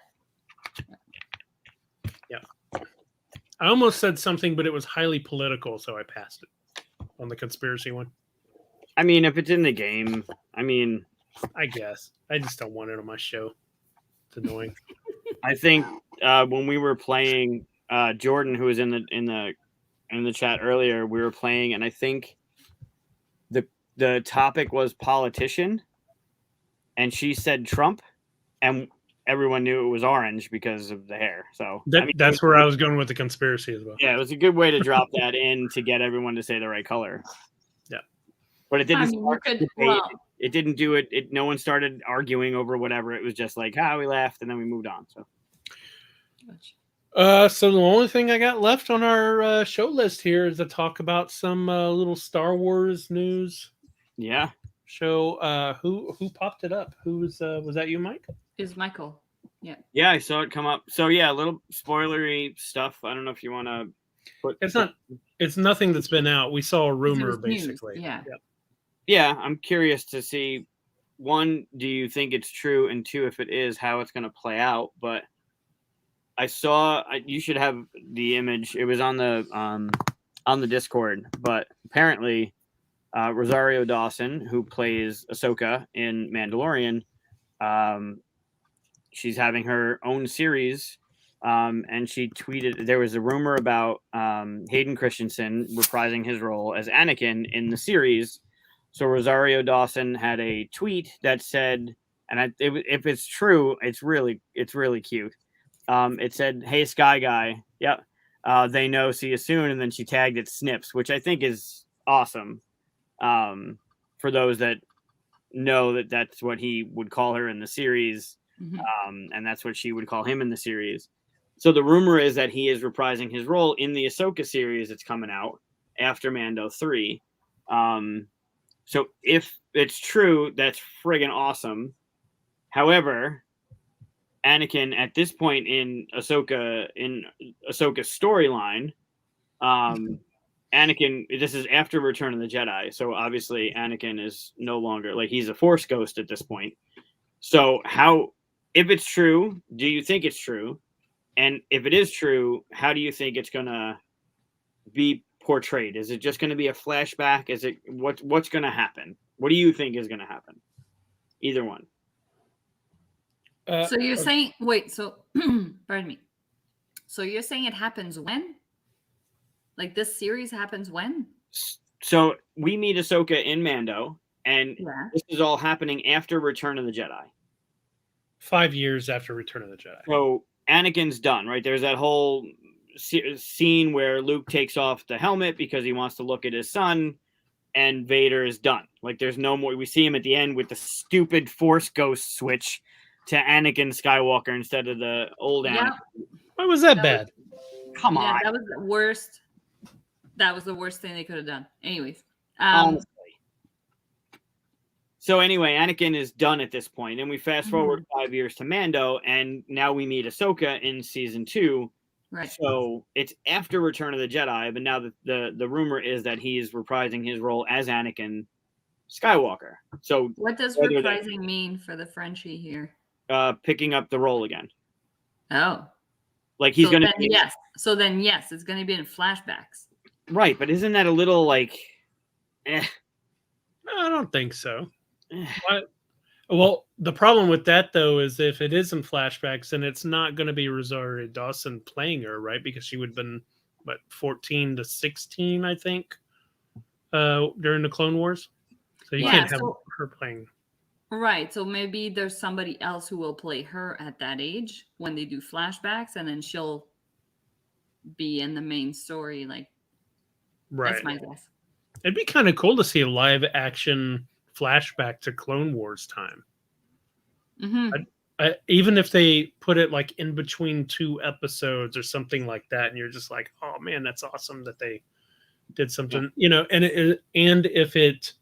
I almost said something, but it was highly political, so I passed it on the conspiracy one. I mean, if it's in the game, I mean, I guess. I just don't want it on my show. It's annoying. I think when we were playing, Jordan, who was in the chat earlier, we were playing, and I think the topic was politician, and she said Trump, and everyone knew it was orange because of the hair. So That's where I was going with the conspiracy as well. Yeah, it was a good way to drop that in to get everyone to say the right color. Yeah, but it didn't. I mean, you could, well, it didn't do it. No one started arguing over whatever. It was just like, we laughed and then we moved on. So the only thing I got left on our show list here is to talk about some little Star Wars news. Yeah. Show. Who popped it up? Was that you, Mike? Is Michael? Yeah. Yeah, I saw it come up. So yeah, a little spoilery stuff. I don't know if you want to put. It's nothing that's been out. We saw a rumor basically. News. Yeah. Yep. Yeah, I'm curious to see. One, do you think it's true? And two, if it is, how it's going to play out. But I saw. You should have the image. It was on the Discord. But apparently, Rosario Dawson, who plays Ahsoka in Mandalorian, she's having her own series, and she tweeted there was a rumor about Hayden Christensen reprising his role as Anakin in the series. So Rosario Dawson had a tweet that said, and if it's true, it's really cute. It said, "Hey Sky Guy, yep, they know. See you soon." And then she tagged it Snips, which I think is awesome. For those that know that's what he would call her in the series. Mm-hmm. And that's what she would call him in the series. So the rumor is that he is reprising his role in the Ahsoka series that's coming out after Mando 3. So if it's true, that's friggin' awesome. However, Anakin at this point in Ahsoka's storyline, Anakin, this is after Return of the Jedi. So obviously Anakin is no longer, like, he's a Force ghost at this point. So if it's true, do you think it's true? And if it is true, how do you think it's going to be portrayed? Is it just going to be a flashback? Is it what's going to happen? What do you think is going to happen? Either one. So you're saying, wait, so, pardon me. So you're saying it happens when? Like this series happens when? So we meet Ahsoka in Mando, and Yeah. this is all happening after Return of the Jedi. 5 years after Return of the Jedi. So Anakin's done, right? There's that whole scene where Luke takes off the helmet because he wants to look at his son, and Vader is done. Like, there's no more. We see him at the end with the stupid Force Ghost switch to Anakin Skywalker instead of the old Anakin. Yeah. Why was that bad? Come on. That was the worst. That was the worst thing they could have done. Anyways. Honestly. So anyway, Anakin is done at this point, and we fast forward 5 years to Mando, and now we meet Ahsoka in season 2. Right. So it's after Return of the Jedi, but now the rumor is that he's reprising his role as Anakin Skywalker. So What does whether reprising mean for the Frenchie here? picking up the role again, Oh, like he's so gonna then be, yes. So then yes, it's going to be in flashbacks. right? But isn't that a little like, eh, I don't think so. eh. Well, the problem with that though is if it is in flashbacks, then it's not going to be Rosario Dawson playing her, right? Because she would have been what 14 to 16, I think, during the Clone Wars. So you Yeah, can't have so- her playing. Right. So maybe there's somebody else who will play her at that age when they do flashbacks, and then she'll be in the main story. Like, Right. that's my guess. It'd be kind of cool to see a live action flashback to Clone Wars time. Hmm. Even if they put it like in between two episodes or something like that, and you're just like, oh man, that's awesome that they did something, you know, and if it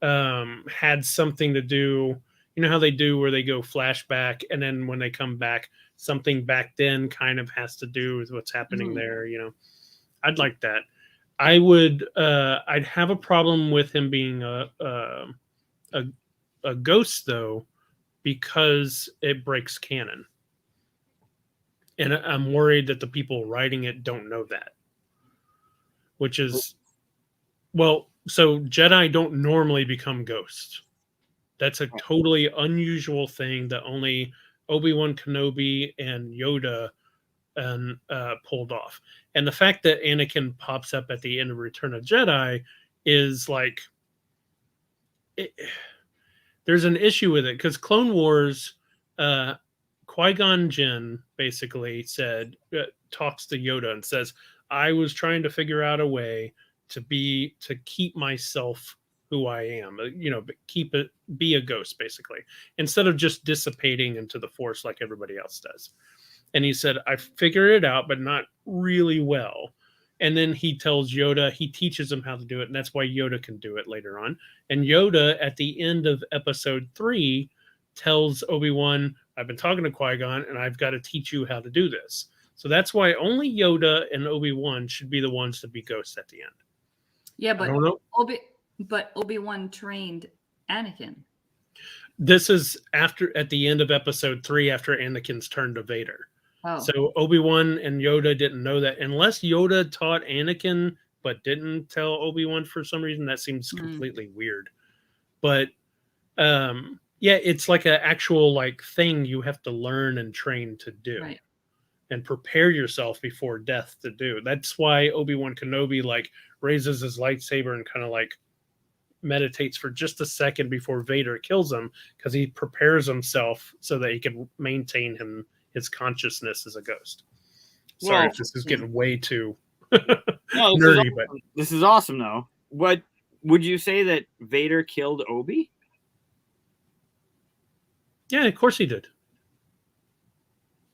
had something to do, you know how they do where they go flashback and then when they come back, something back then kind of has to do with what's happening Mhm. there, you know. I'd like that. I'd have a problem with him being a ghost though, because it breaks canon. And I'm worried that the people writing it don't know that. Which is, well, so Jedi don't normally become ghosts. That's a totally unusual thing that only Obi-Wan Kenobi and Yoda pulled off. And the fact that Anakin pops up at the end of Return of Jedi is like, there's an issue with it because Clone Wars, Qui-Gon Jinn basically talks to Yoda and says, I was trying to figure out a way to keep myself who I am, you know, be a ghost basically, instead of just dissipating into the Force like everybody else does. And he said, I figured it out, but not really well. And then he tells Yoda, he teaches him how to do it. And that's why Yoda can do it later on. And Yoda, at the end of episode 3, tells Obi-Wan, I've been talking to Qui-Gon, and I've got to teach you how to do this. So that's why only Yoda and Obi-Wan should be the ones to be ghosts at the end. Yeah, I don't know. Obi-Wan trained Anakin. This is at the end of episode 3, after Anakin's turned to Vader. Oh. So Obi-Wan and Yoda didn't know that. Unless Yoda taught Anakin but didn't tell Obi-Wan for some reason, that seems completely weird. But yeah, it's like an actual like thing you have to learn and train to do. Right. And prepare yourself before death to do. That's why Obi-Wan Kenobi like raises his lightsaber and kind of like meditates for just a second before Vader kills him, because he prepares himself so that he can maintain his consciousness as a ghost. Sorry if this is getting way too nerdy, but this is awesome though. What would you say that Vader killed Obi? Yeah, of course he did.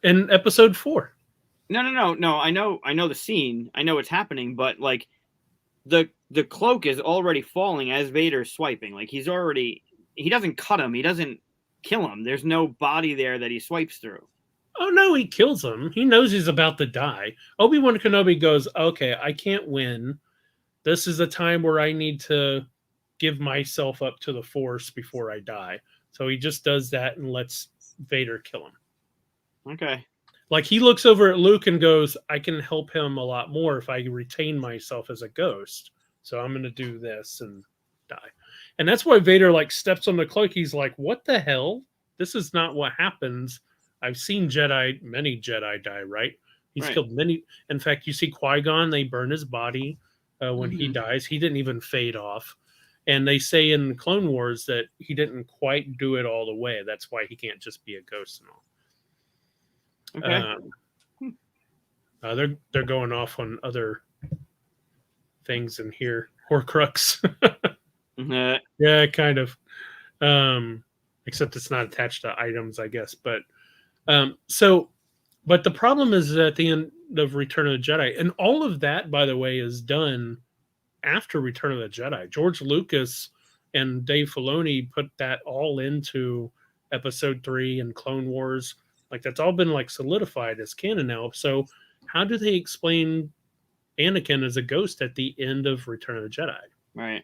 In episode 4. No. I know the scene. I know what's happening, but like the cloak is already falling as Vader's swiping. Like he doesn't cut him. He doesn't kill him. There's no body there that he swipes through. Oh no, he kills him. He knows he's about to die. Obi-Wan Kenobi goes, okay, I can't win. This is a time where I need to give myself up to the Force before I die. So he just does that and lets Vader kill him. Okay. Like he looks over at Luke and goes, I can help him a lot more if I retain myself as a ghost. So I'm going to do this and die. And that's why Vader like steps on the cloak. He's like, what the hell? This is not what happens. I've seen many Jedi die, right? He's killed many. In fact, you see Qui-Gon, they burn his body when he dies. He didn't even fade off. And they say in Clone Wars that he didn't quite do it all the way. That's why he can't just be a ghost and all. Okay. They're going off on other things in here. Horcrux. Yeah, kind of. Except it's not attached to items, I guess. But but the problem is at the end of Return of the Jedi, and all of that, by the way, is done after Return of the Jedi. George Lucas and Dave Filoni put that all into Episode 3 and Clone Wars. Like that's all been like solidified as canon now. So how do they explain Anakin as a ghost at the end of Return of the Jedi? Right.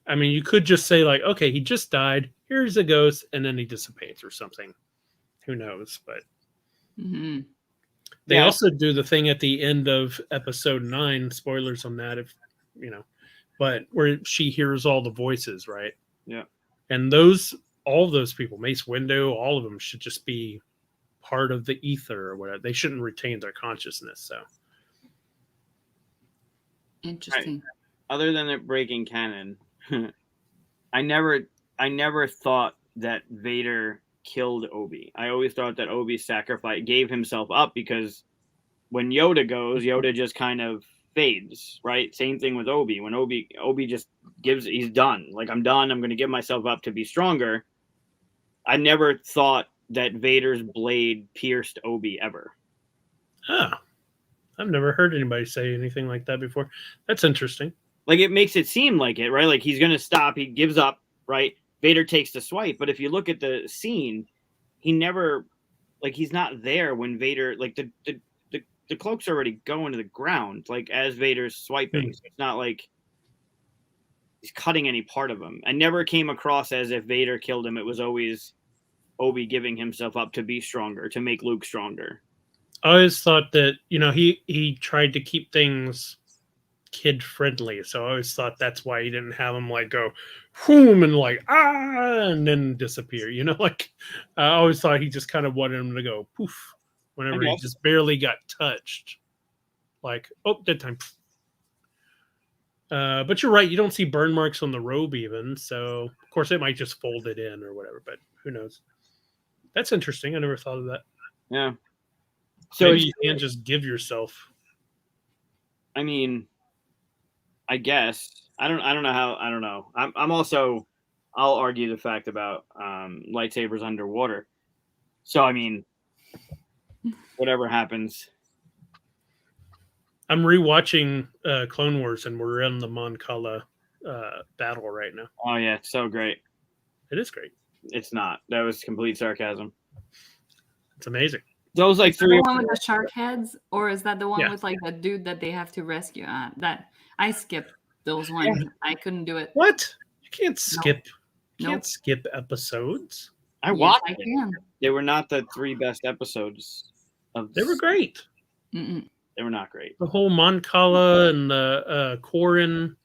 I mean, you could just say like, okay, he just died. Here's a ghost, and then he dissipates or something. Who knows? But Hmm. they Yeah. also do the thing at the end of Episode 9. Spoilers on that, if you know, but where she hears all the voices, right? Yeah. And all of those people, Mace Windu, all of them should just be part of the ether or whatever. They shouldn't retain their consciousness. So Interesting. Other than it breaking canon, I never thought that Vader killed Obi. I always thought that Obi gave himself up, because when Yoda goes, Yoda just kind of fades, right? Same thing with Obi. When Obi just he's done. Like, I'm done. I'm going to give myself up to be stronger. I never thought that Vader's blade pierced Obi ever. I've never heard anybody say anything like that before. That's interesting. Like, it makes it seem like it, right? Like, he's going to stop. He gives up, right? Vader takes the swipe. But if you look at the scene, he never, like, he's not there when Vader, like, the cloak's already going to the ground, like, as Vader's swiping. So it's not like he's cutting any part of him. I never came across as if Vader killed him. It was always Obi giving himself up to be stronger, to make Luke stronger. I always thought that, he tried to keep things kid friendly. So I always thought that's why he didn't have him like go whoom and like and then disappear. Like I always thought he just kind of wanted him to go poof whenever he just barely got touched. Like, oh, dead time. But you're right, you don't see burn marks on the robe even. So of course it might just fold it in or whatever, but who knows? That's interesting. I never thought of that. Yeah. So maybe you can't just give yourself. I mean, I guess I don't know how. I don't know. I'm also. I'll argue the fact about lightsabers underwater. So I mean, whatever happens. I'm rewatching Clone Wars, and we're in the Mon Cala battle right now. Oh yeah, it's so great. It is great. It's not. That was complete sarcasm. It's amazing. Those like is that the one with the shark heads, or is that the one with like the dude that they have to rescue? That I skipped those ones. Yeah. I couldn't do it. What? You can't skip. You can't skip episodes. I watched. I can. They were not the 3 best episodes. They were great. Mm-mm. They were not great. The whole Mon Cala and the Corran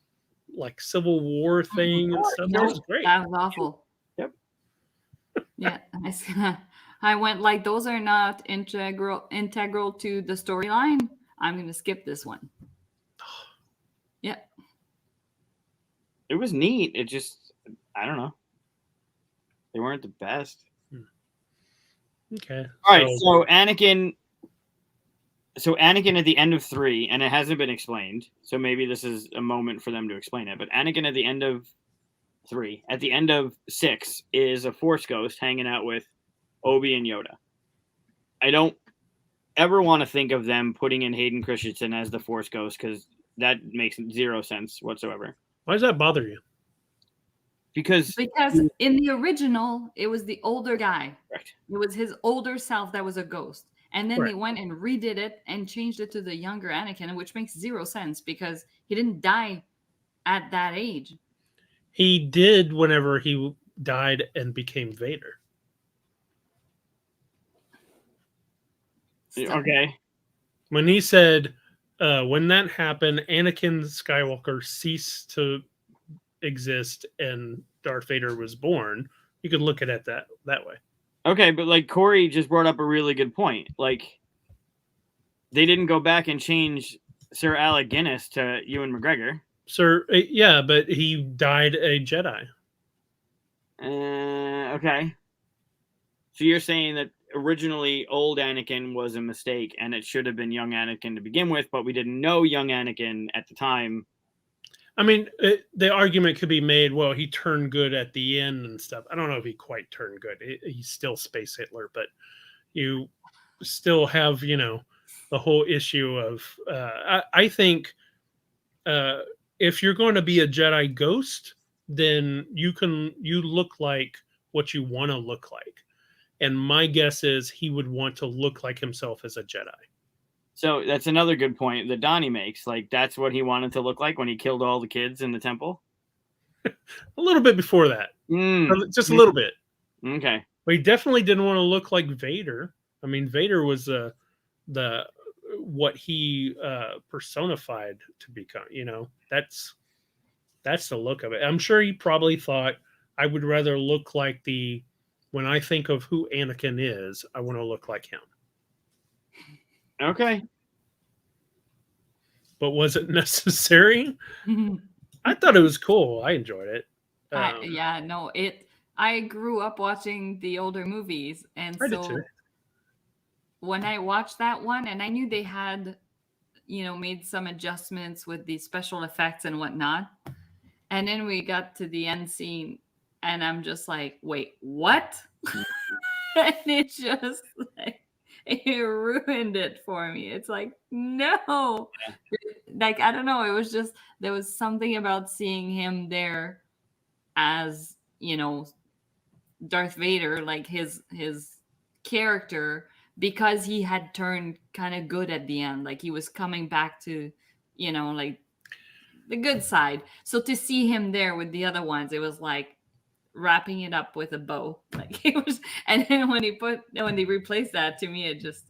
like Civil War thing and stuff. That was great. That was awful. Yep. Yeah. I went like, those are not integral to the storyline. I'm going to skip this one. Yeah. It was neat. It just, I don't know. They weren't the best. Okay. All right. So Anakin at the end of 3, and it hasn't been explained, so maybe this is a moment for them to explain it. But Anakin at the end of 3, at the end of 6, is a Force ghost hanging out with Obi and Yoda. I don't ever want to think of them putting in Hayden Christensen as the Force ghost, because that makes 0 sense whatsoever. Why does that bother you? Because in the original, it was the older guy. Correct. It was his older self that was a ghost. And then they went and redid it and changed it to the younger Anakin, which makes 0 sense because he didn't die at that age. He did whenever he died and became Vader. Okay. When he said, when that happened, Anakin Skywalker ceased to exist and Darth Vader was born, you could look at it that way. Okay, but like Corey just brought up a really good point. Like, they didn't go back and change Sir Alec Guinness to Ewan McGregor. Yeah, but he died a Jedi. Okay. So you're saying that originally old Anakin was a mistake and it should have been young Anakin to begin with, but we didn't know young Anakin at the time. I mean, the argument could be made, well, he turned good at the end and stuff. I don't know if he quite turned good. He's still Space Hitler, but you still have, the whole issue of, I think if you're going to be a Jedi ghost, then you look like what you want to look like. And my guess is he would want to look like himself as a Jedi. So that's another good point that Donnie makes. Like, that's what he wanted to look like when he killed all the kids in the temple. A little bit before that, just a little bit. Okay. But he definitely didn't want to look like Vader. I mean, Vader was the what he personified to become. You know, that's the look of it. I'm sure he probably thought, I would rather look like when I think of who Anakin is, I want to look like him. Okay. But was it necessary? I thought it was cool. I enjoyed it. I grew up watching the older movies, and I did so too. when I watched that one, and I knew they had, made some adjustments with the special effects and whatnot, and then we got to the end scene, and I'm just like, wait, what? And it just like, it ruined it for me. It's like, no. Like, I don't know. It was just, there was something about seeing him there as, Darth Vader, like his character, because he had turned kind of good at the end. Like, he was coming back to, like the good side. So to see him there with the other ones, it was like wrapping it up with a bow. Like, it was, and then when they replaced that, to me, it just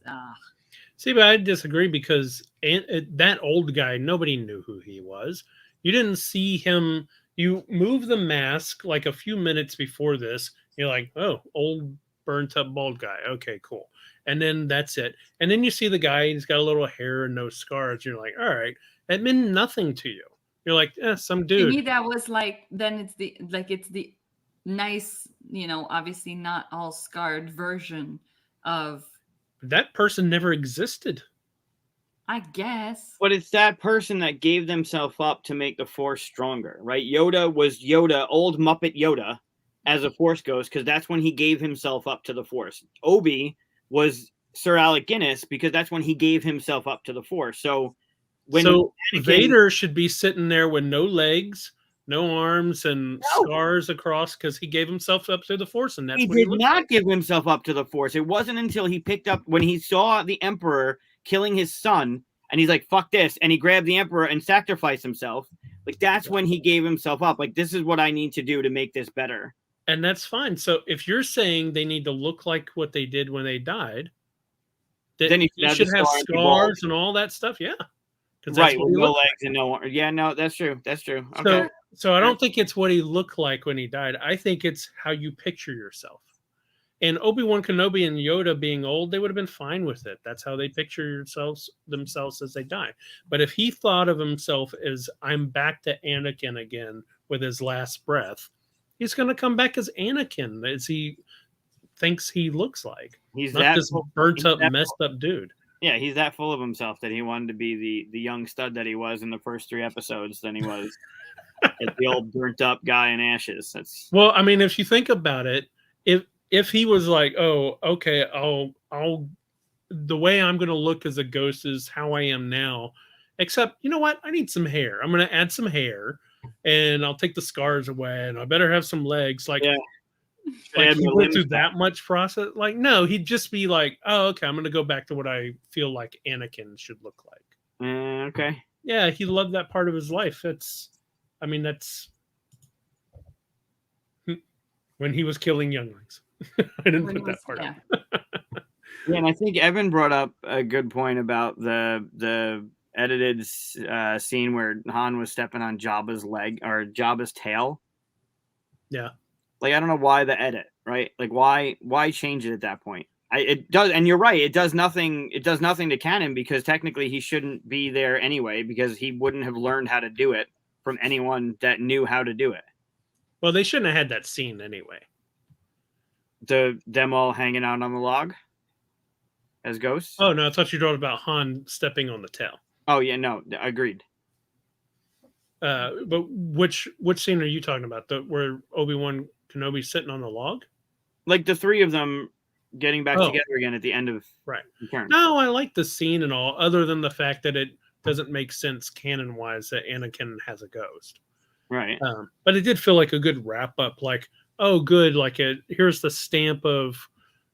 See, but I disagree because that old guy, nobody knew who he was. You didn't see him. You move the mask like a few minutes before this. You're like, oh, old burnt up bald guy. Okay, cool. And then that's it. And then you see the guy, he's got a little hair and no scars. You're like, all right, that meant nothing to you. You're like, some dude. To me, that was like, then it's the nice, obviously not all scarred version of. That person never existed. I guess. But it's that person that gave themselves up to make the Force stronger, right? Yoda was Yoda, old Muppet Yoda, as a Force ghost, because that's when he gave himself up to the Force. Obi was Sir Alec Guinness, because that's when he gave himself up to the Force. So Vader should be sitting there with no legs, no arms, and scars across, because he gave himself up to the Force, and that's he what he did looked not like. give himself up to the Force. It wasn't until he picked up, when he saw the Emperor killing his son, and he's like, fuck this, and he grabbed the Emperor and sacrificed himself. Like, that's when he gave himself up. Like, this is what I need to do to make this better. And that's fine. So if you're saying they need to look like what they did when they died, then he should have scars and all that stuff. Yeah. Right, with no legs and no arms. Yeah, no, that's true. That's true. Okay. So I don't think it's what he looked like when he died. I think it's how you picture yourself. And Obi-Wan Kenobi and Yoda being old, they would have been fine with it. That's how they picture themselves as they die. But if he thought of himself as, I'm back to Anakin again with his last breath, he's going to come back as Anakin, as he thinks he looks like. He's not this burnt up, messed up dude. Yeah, he's that full of himself that he wanted to be the young stud that he was in the first 3 episodes than he was the old burnt up guy in ashes. That's well, I mean, if you think about it, if he was like, oh, okay, I'll the way I'm going to look as a ghost is how I am now, except, you know what? I need some hair. I'm going to add some hair, and I'll take the scars away, and I better have some legs. Like, yeah. Like he went through that much process. Like, no, he'd just be like, oh, okay, I'm going to go back to what I feel like Anakin should look like. Okay. Yeah, he loved that part of his life. That's when he was killing younglings. I didn't put that part up. Yeah, and I think Evan brought up a good point about the edited scene where Han was stepping on Jabba's leg or Jabba's tail. Yeah. Like, I don't know why the edit, right? Like, why change it at that point? It does, and you're right. It does nothing. It does nothing to canon, because technically he shouldn't be there anyway, because he wouldn't have learned how to do it from anyone that knew how to do it. Well, they shouldn't have had that scene anyway. Them all hanging out on the log as ghosts. Oh no, I thought you wrote about Han stepping on the tail. Oh yeah, no, agreed. But which scene are you talking about? Where Obi-Wan Kenobi's sitting on the log? Like the 3 of them getting back together again at the end of Return. No, I like the scene and all, other than the fact that it doesn't make sense canon-wise that Anakin has a ghost. Right. But it did feel like a good wrap-up. Like, oh, good. Like, here's the stamp of,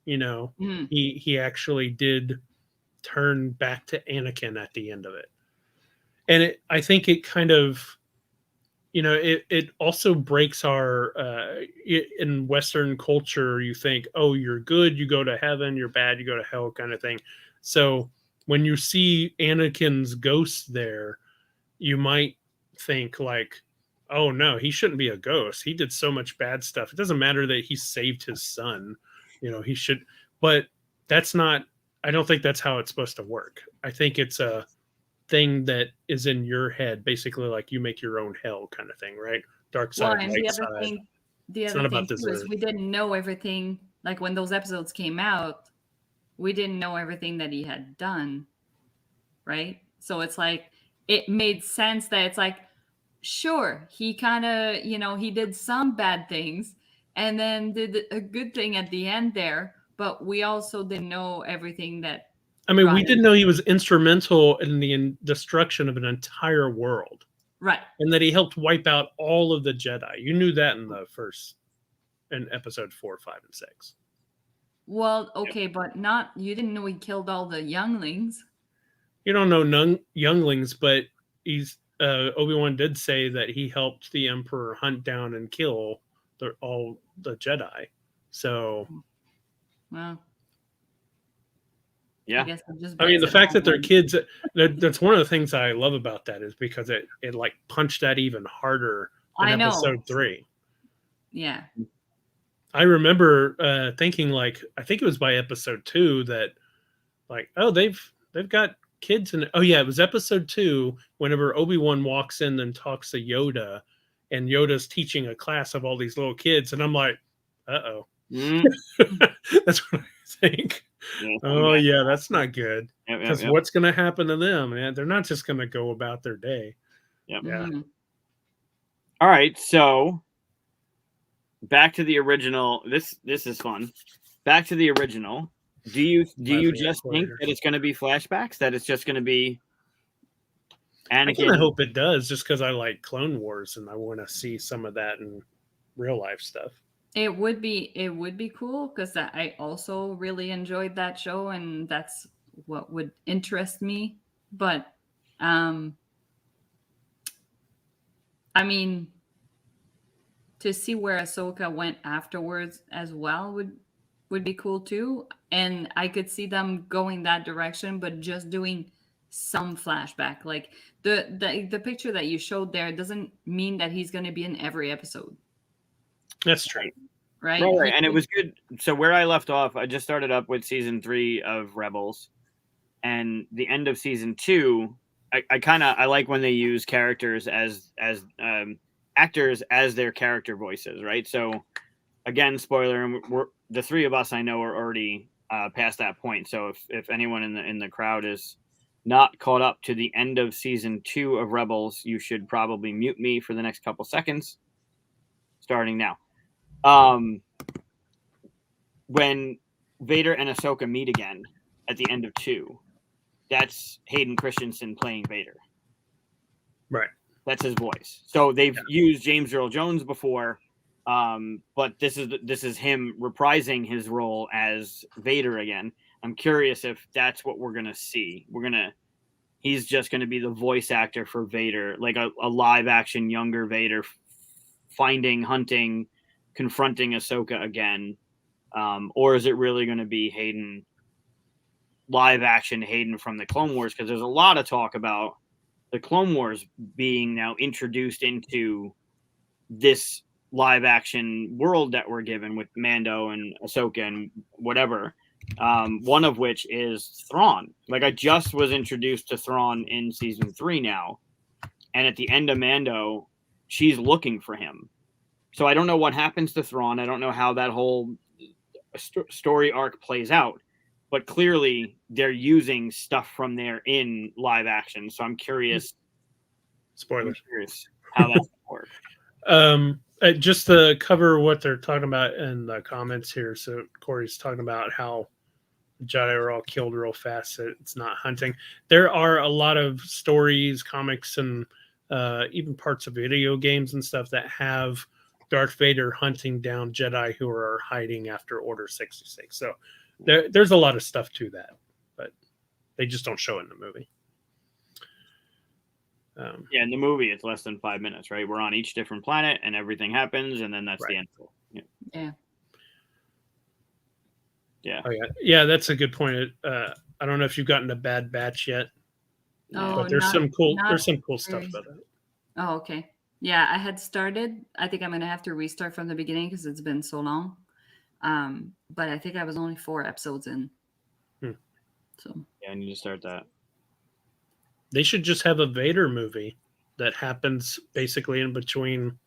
he actually did turn back to Anakin at the end of it. And I think it kind of, it also breaks our, in Western culture, you think, oh, you're good, you go to heaven, you're bad, you go to hell kind of thing. So when you see Anakin's ghost there, you might think like, oh no, he shouldn't be a ghost. He did so much bad stuff. It doesn't matter that he saved his son. He should, but that's not, I don't think that's how it's supposed to work. I think it's a thing that is in your head, basically like you make your own hell kind of thing, right? Dark Well, side, and light the other side. thing, the It's other not thing about this too is earth. we didn't know everything. Like when those episodes came out, we didn't know everything that he had done, right? So it's like it made sense that it's like, sure, he kind of, he did some bad things and then did a good thing at the end there, but we also didn't know everything that I mean, we got didn't know he was instrumental in the destruction of an entire world, right. and that he helped wipe out all of the Jedi. You knew that in episode 4, 5, and 6. Well, okay, but not you didn't know he killed all the younglings. You don't know younglings, but Obi-Wan did say that he helped the Emperor hunt down and kill all the Jedi. So, Well, Yeah. I guess it just I mean, brings the it fact that they're home. kids, that's one of the things I love about that, is because it like punched that even harder in I know. episode 3. Yeah. I remember thinking, like, I think it was by episode 2 that, like, oh, they've got kids in it. Oh yeah, it was episode 2 whenever Obi-Wan walks in and talks to Yoda, and Yoda's teaching a class of all these little kids, and I'm like, uh-oh. Mm. That's what I think. Yeah, Oh yeah, that's not good. Yep, Because yep. what's going to happen to them, man? They're not just going to go about their day. Yep. Yeah. Mhm. All right, so back to the original. This is fun. Back to the original. Do you just think that it's going to be flashbacks? That it's just going to be Anakin? I kind of hope it does, just because I like Clone Wars and I want to see some of that in real life stuff. It would be cool because I also really enjoyed that show and that's what would interest me. But I mean, to see where Ahsoka went afterwards as well would be cool too. And I could see them going that direction, but just doing some flashback. Like the picture that you showed there doesn't mean that he's going to be in every episode, That's true. right? Right. And it was good. So where I left off, I just started up with season 3 of Rebels, and the end of season 2. I like when they use characters as actors as their character voices, right? So again, spoiler, and the 3 of us I know are already past that point. So if anyone in the crowd is not caught up to the end of season 2 of Rebels, you should probably mute me for the next couple seconds, starting now. When Vader and Ahsoka meet again at the end of 2, that's Hayden Christensen playing Vader. Right. That's his voice. So they've used James Earl Jones before, but this is him reprising his role as Vader again. I'm curious if that's what we're gonna see. He's just gonna be the voice actor for Vader, like a live action younger Vader, hunting, confronting Ahsoka again, or is it really going to be Hayden, live action Hayden from the Clone Wars? Because there's a lot of talk about the Clone Wars being now introduced into this live action world that we're given with Mando and Ahsoka and whatever. One of which is Thrawn. Like, I just was introduced to Thrawn in season 3 now, and at the end of Mando, she's looking for him. So I don't know what happens to Thrawn. I don't know how that whole story arc plays out, but clearly they're using stuff from there in live action. So I'm curious. Spoilers. How that's going to work. Just to cover what they're talking about in the comments here. So Corey's talking about how Jedi are all killed real fast. So it's not hunting. There are a lot of stories, comics, and even parts of video games and stuff that have Darth Vader hunting down Jedi who are hiding after Order 66. So there's a lot of stuff to that. But They just don't show it in the movie. Yeah, in the movie, it's less than 5 minutes, right? We're on each different planet, and everything happens, and then that's the Right. end. Yeah. Yeah. Oh yeah, that's a good point. I don't know if you've gotten a Bad Batch yet, Oh, but there's not- some cool not there's some cool stuff very- about it. Oh, okay. Yeah, I had started. I think I'm gonna have to restart from the beginning because it's been so long. But I think I was only 4 episodes in. Hmm. So Yeah, I need to start that. They should just have a Vader movie that happens basically in between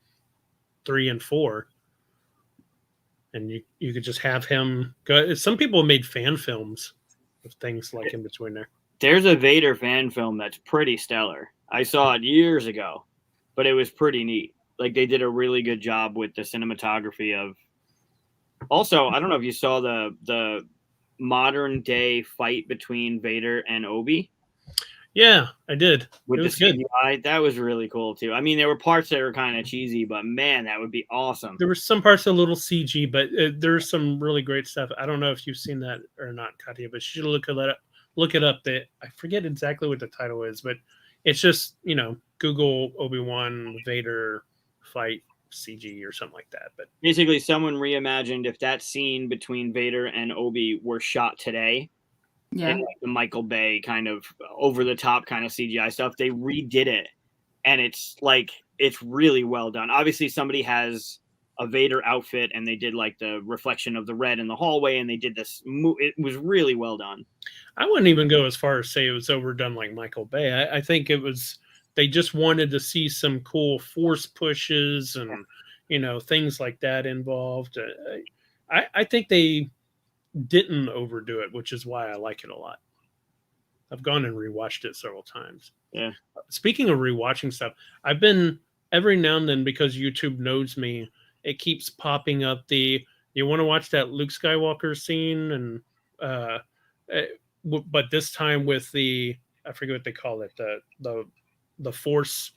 3 and 4. And you could just have him go. Some people made fan films of things like in between there. There's a Vader fan film that's pretty stellar. I saw it years ago, but it was pretty neat. Like they did a really good job with the cinematography of. Also, I don't know if you saw the modern day fight between Vader and Obi Yeah, I did. with It the was good. CGI. That was really cool too. I mean, there were parts that were kind of cheesy, but man, that would be awesome. There were some parts a little CG, but there's some really great stuff. I don't know if you've seen that or not, Katia, but you should look it up. Look it up. I forget exactly what the title is, but it's just Google Obi-Wan Vader fight CG or something like that. But Basically, someone reimagined if that scene between Vader and Obi were shot today, yeah. and like the Michael Bay kind of over the top kind of CGI stuff, they redid it, and it's really well done. Obviously, somebody has a Vader outfit, and they did like the reflection of the red in the hallway, and they did this. It was really well done. I wouldn't even go as far as say it was overdone like Michael Bay. I think it was they just wanted to see some cool force pushes and things like that involved. I think they didn't overdo it, which is why I like it a lot. I've gone and rewatched it several times. Yeah. Speaking of rewatching stuff, I've been every now and then, because YouTube knows me, it keeps popping up you want to watch that Luke Skywalker scene, and but this time with I forget what they call it, the Force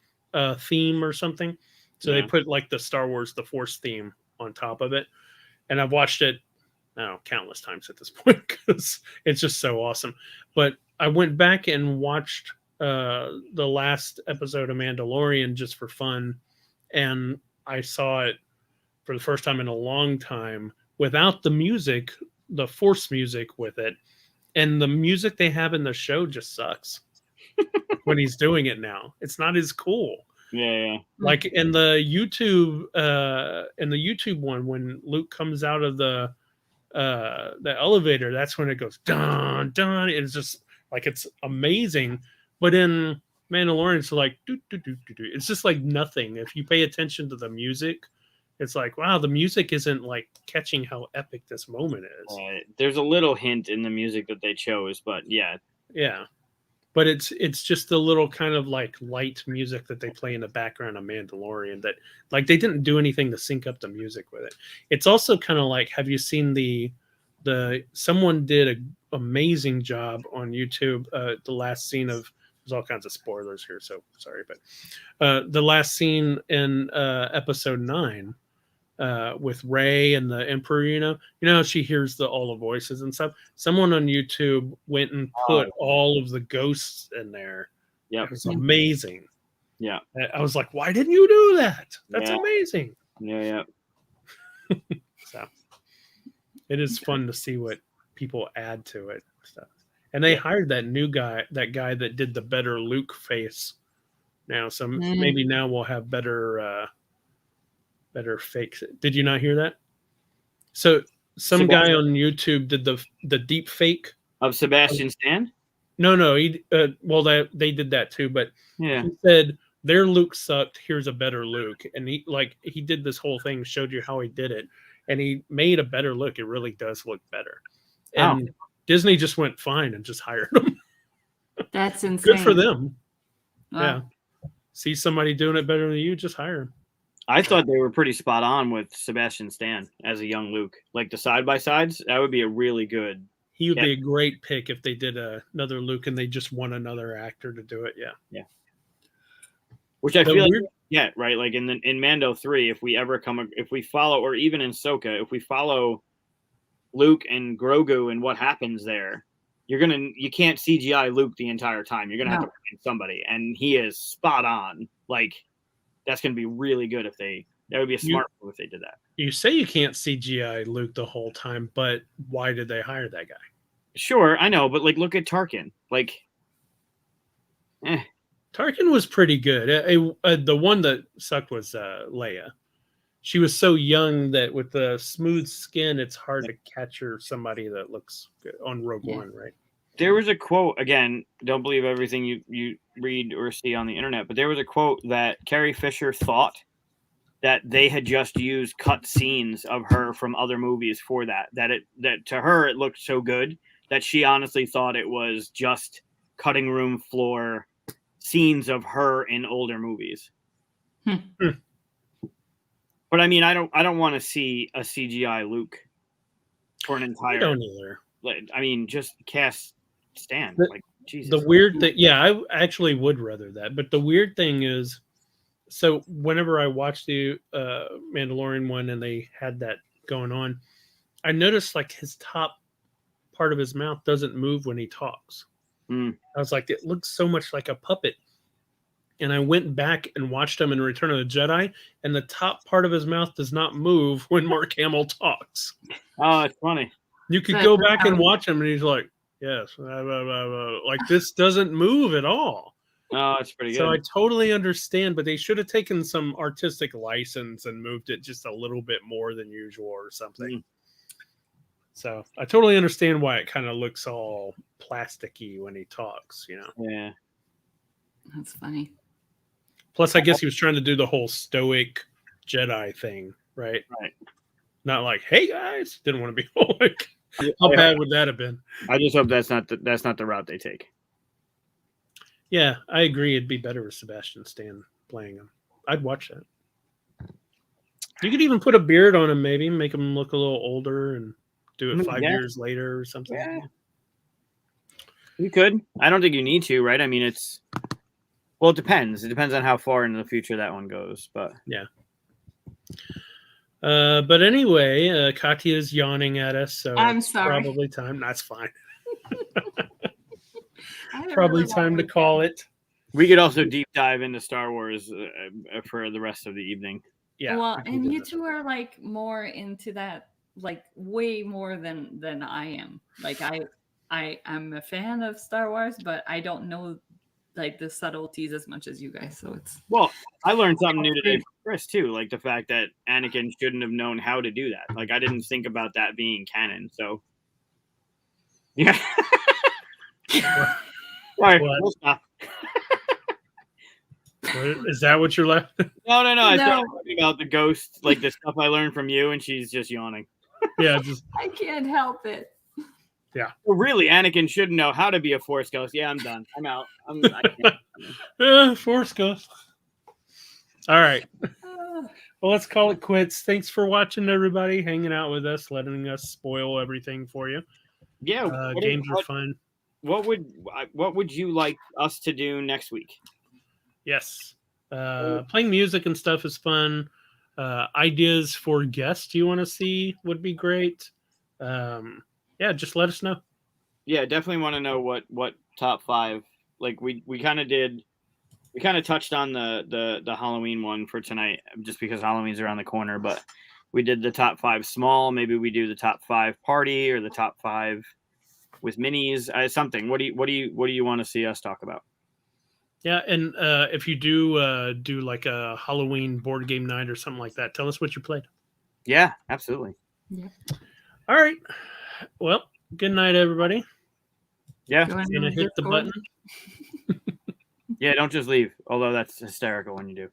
theme or something. So they put like the Star Wars the Force theme on top of it, and I've watched it countless times at this point because it's just so awesome. But I went back and watched the last episode of Mandalorian just for fun, and I saw it for the first time in a long time without the music, the Force music with it, and the music they have in the show just sucks. When he's doing it now, it's not as cool. Yeah. Like in the YouTube one, when Luke comes out of the elevator, that's when it goes dun dun. It's just like it's amazing. But in Mandalorian, it's like do do do do do. It's just like nothing. If you pay attention to the music, it's like wow, the music isn't like catching how epic this moment is. There's a little hint in the music that they chose, but yeah. But it's just a little kind of like light music that they play in the background of Mandalorian that like they didn't do anything to sync up the music with it. It's also kind of like, have you seen the someone did an amazing job on YouTube, the last scene of, there's all kinds of spoilers here, so sorry, but the last scene in episode 9 with Rey and the Emperor, she hears all the voices and stuff. Someone on YouTube went and put all of the ghosts in there. Yeah, it was amazing. Yeah, I was like, why didn't you do that? That's amazing. Yeah. So it is fun to see what people add to it. Stuff. And they hired that new guy, that did the better Luke face now. So maybe now we'll have better fakes. Did you not hear that? So some guy on YouTube did the deep fake of Sebastian Stan. No, he they did that too, but yeah, he said their Luke sucked. Here's a better Luke, and he did this whole thing, showed you how he did it, and he made a better look. It really does look better, and Disney just went fine and just hired him. That's insane. Good for them. Wow. Yeah, see somebody doing it better than you, just hire him. I thought they were pretty spot on with Sebastian Stan as a young Luke. Like the side-by-sides, that would be a really good... He would be a great pick if they did another Luke and they just want another actor to do it. Yeah. Which I feel like, right? Like in Mando 3, if we follow, or even in Ahsoka, if we follow Luke and Grogu and what happens there, you can't CGI Luke the entire time. You're gonna have to find somebody, and he is spot on. Like that's gonna be really good that would be a smart move if they did that. You say you can't CGI Luke the whole time, but why did they hire that guy? Sure, I know, but like look at Tarkin. Like Tarkin was pretty good. The one that sucked was Leia. She was so young that with the smooth skin, it's hard to catch her somebody that looks good on Rogue One, right? There was a quote, again, don't believe everything you read or see on the internet, but there was a quote that Carrie Fisher thought that they had just used cut scenes of her from other movies for that to her it looked so good that she honestly thought it was just cutting room floor scenes of her in older movies. But I mean, I don't want to see a CGI Luke for an entire. I don't either. I mean, just cast Stan. Like Jesus. The weird thing, yeah, I actually would rather that. But the weird thing is, so whenever I watched the Mandalorian one and they had that going on, I noticed like his top part of his mouth doesn't move when he talks. I was like, it looks so much like a puppet. And I went back and watched him in Return of the Jedi, and the top part of his mouth does not move when Mark Hamill talks. Oh, it's funny. You could go back and watch him, and he's like, yes, blah, blah, blah, blah. Like this doesn't move at all. Oh, it's pretty good. So I totally understand, but they should have taken some artistic license and moved it just a little bit more than usual or something. So I totally understand why it kind of looks all plasticky when he talks, you know? Yeah. That's funny. Plus, I guess he was trying to do the whole stoic Jedi thing, right? Right. Not like, hey guys, didn't want to be like, how bad would that have been? I just hope that's not the route they take. Yeah, I agree. It'd be better with Sebastian Stan playing him. I'd watch that. You could even put a beard on him, maybe make him look a little older, and do it 5 years later or something. Yeah. You could. I don't think you need to, right? I mean, it depends. It depends on how far into the future that one goes, but yeah. But anyway, Katia's yawning at us, so I'm it's sorry. probably time. That's fine. Probably time to call it. We could also deep dive into Star Wars for the rest of the evening. Yeah. Well, and you two are like more into that, like way more than I am. Like I'm a fan of Star Wars, but I don't know like the subtleties as much as you guys. So it's I learned something new today from Chris too, like the fact that Anakin shouldn't have known how to do that. Like I didn't think about that being canon. So yeah. All right, we'll stop. Is that what you're left? No. I started talking about the ghost, like the stuff I learned from you, and she's just yawning. Yeah, I can't help it. Yeah. Well, really, Anakin should know how to be a Force ghost. Yeah, I'm done. I'm out. I can't. Force ghost. All right. Well, let's call it quits. Thanks for watching, everybody, hanging out with us, letting us spoil everything for you. Yeah, games are fun. What would you like us to do next week? Yes. Playing music and stuff is fun. Ideas for guests you want to see would be great. Yeah, just let us know. Yeah, definitely want to know what top 5. Like we kind of touched on the Halloween one for tonight just because Halloween's around the corner, but we did the top 5 small. Maybe we do the top 5 party or the top 5 with minis. Something. What do you want to see us talk about? Yeah, and if you do like a Halloween board game night or something like that, tell us what you played. Yeah, absolutely. Yeah. All right. Well, good night, everybody. Yeah. Gonna hit the button. Yeah, don't just leave. Although that's hysterical when you do.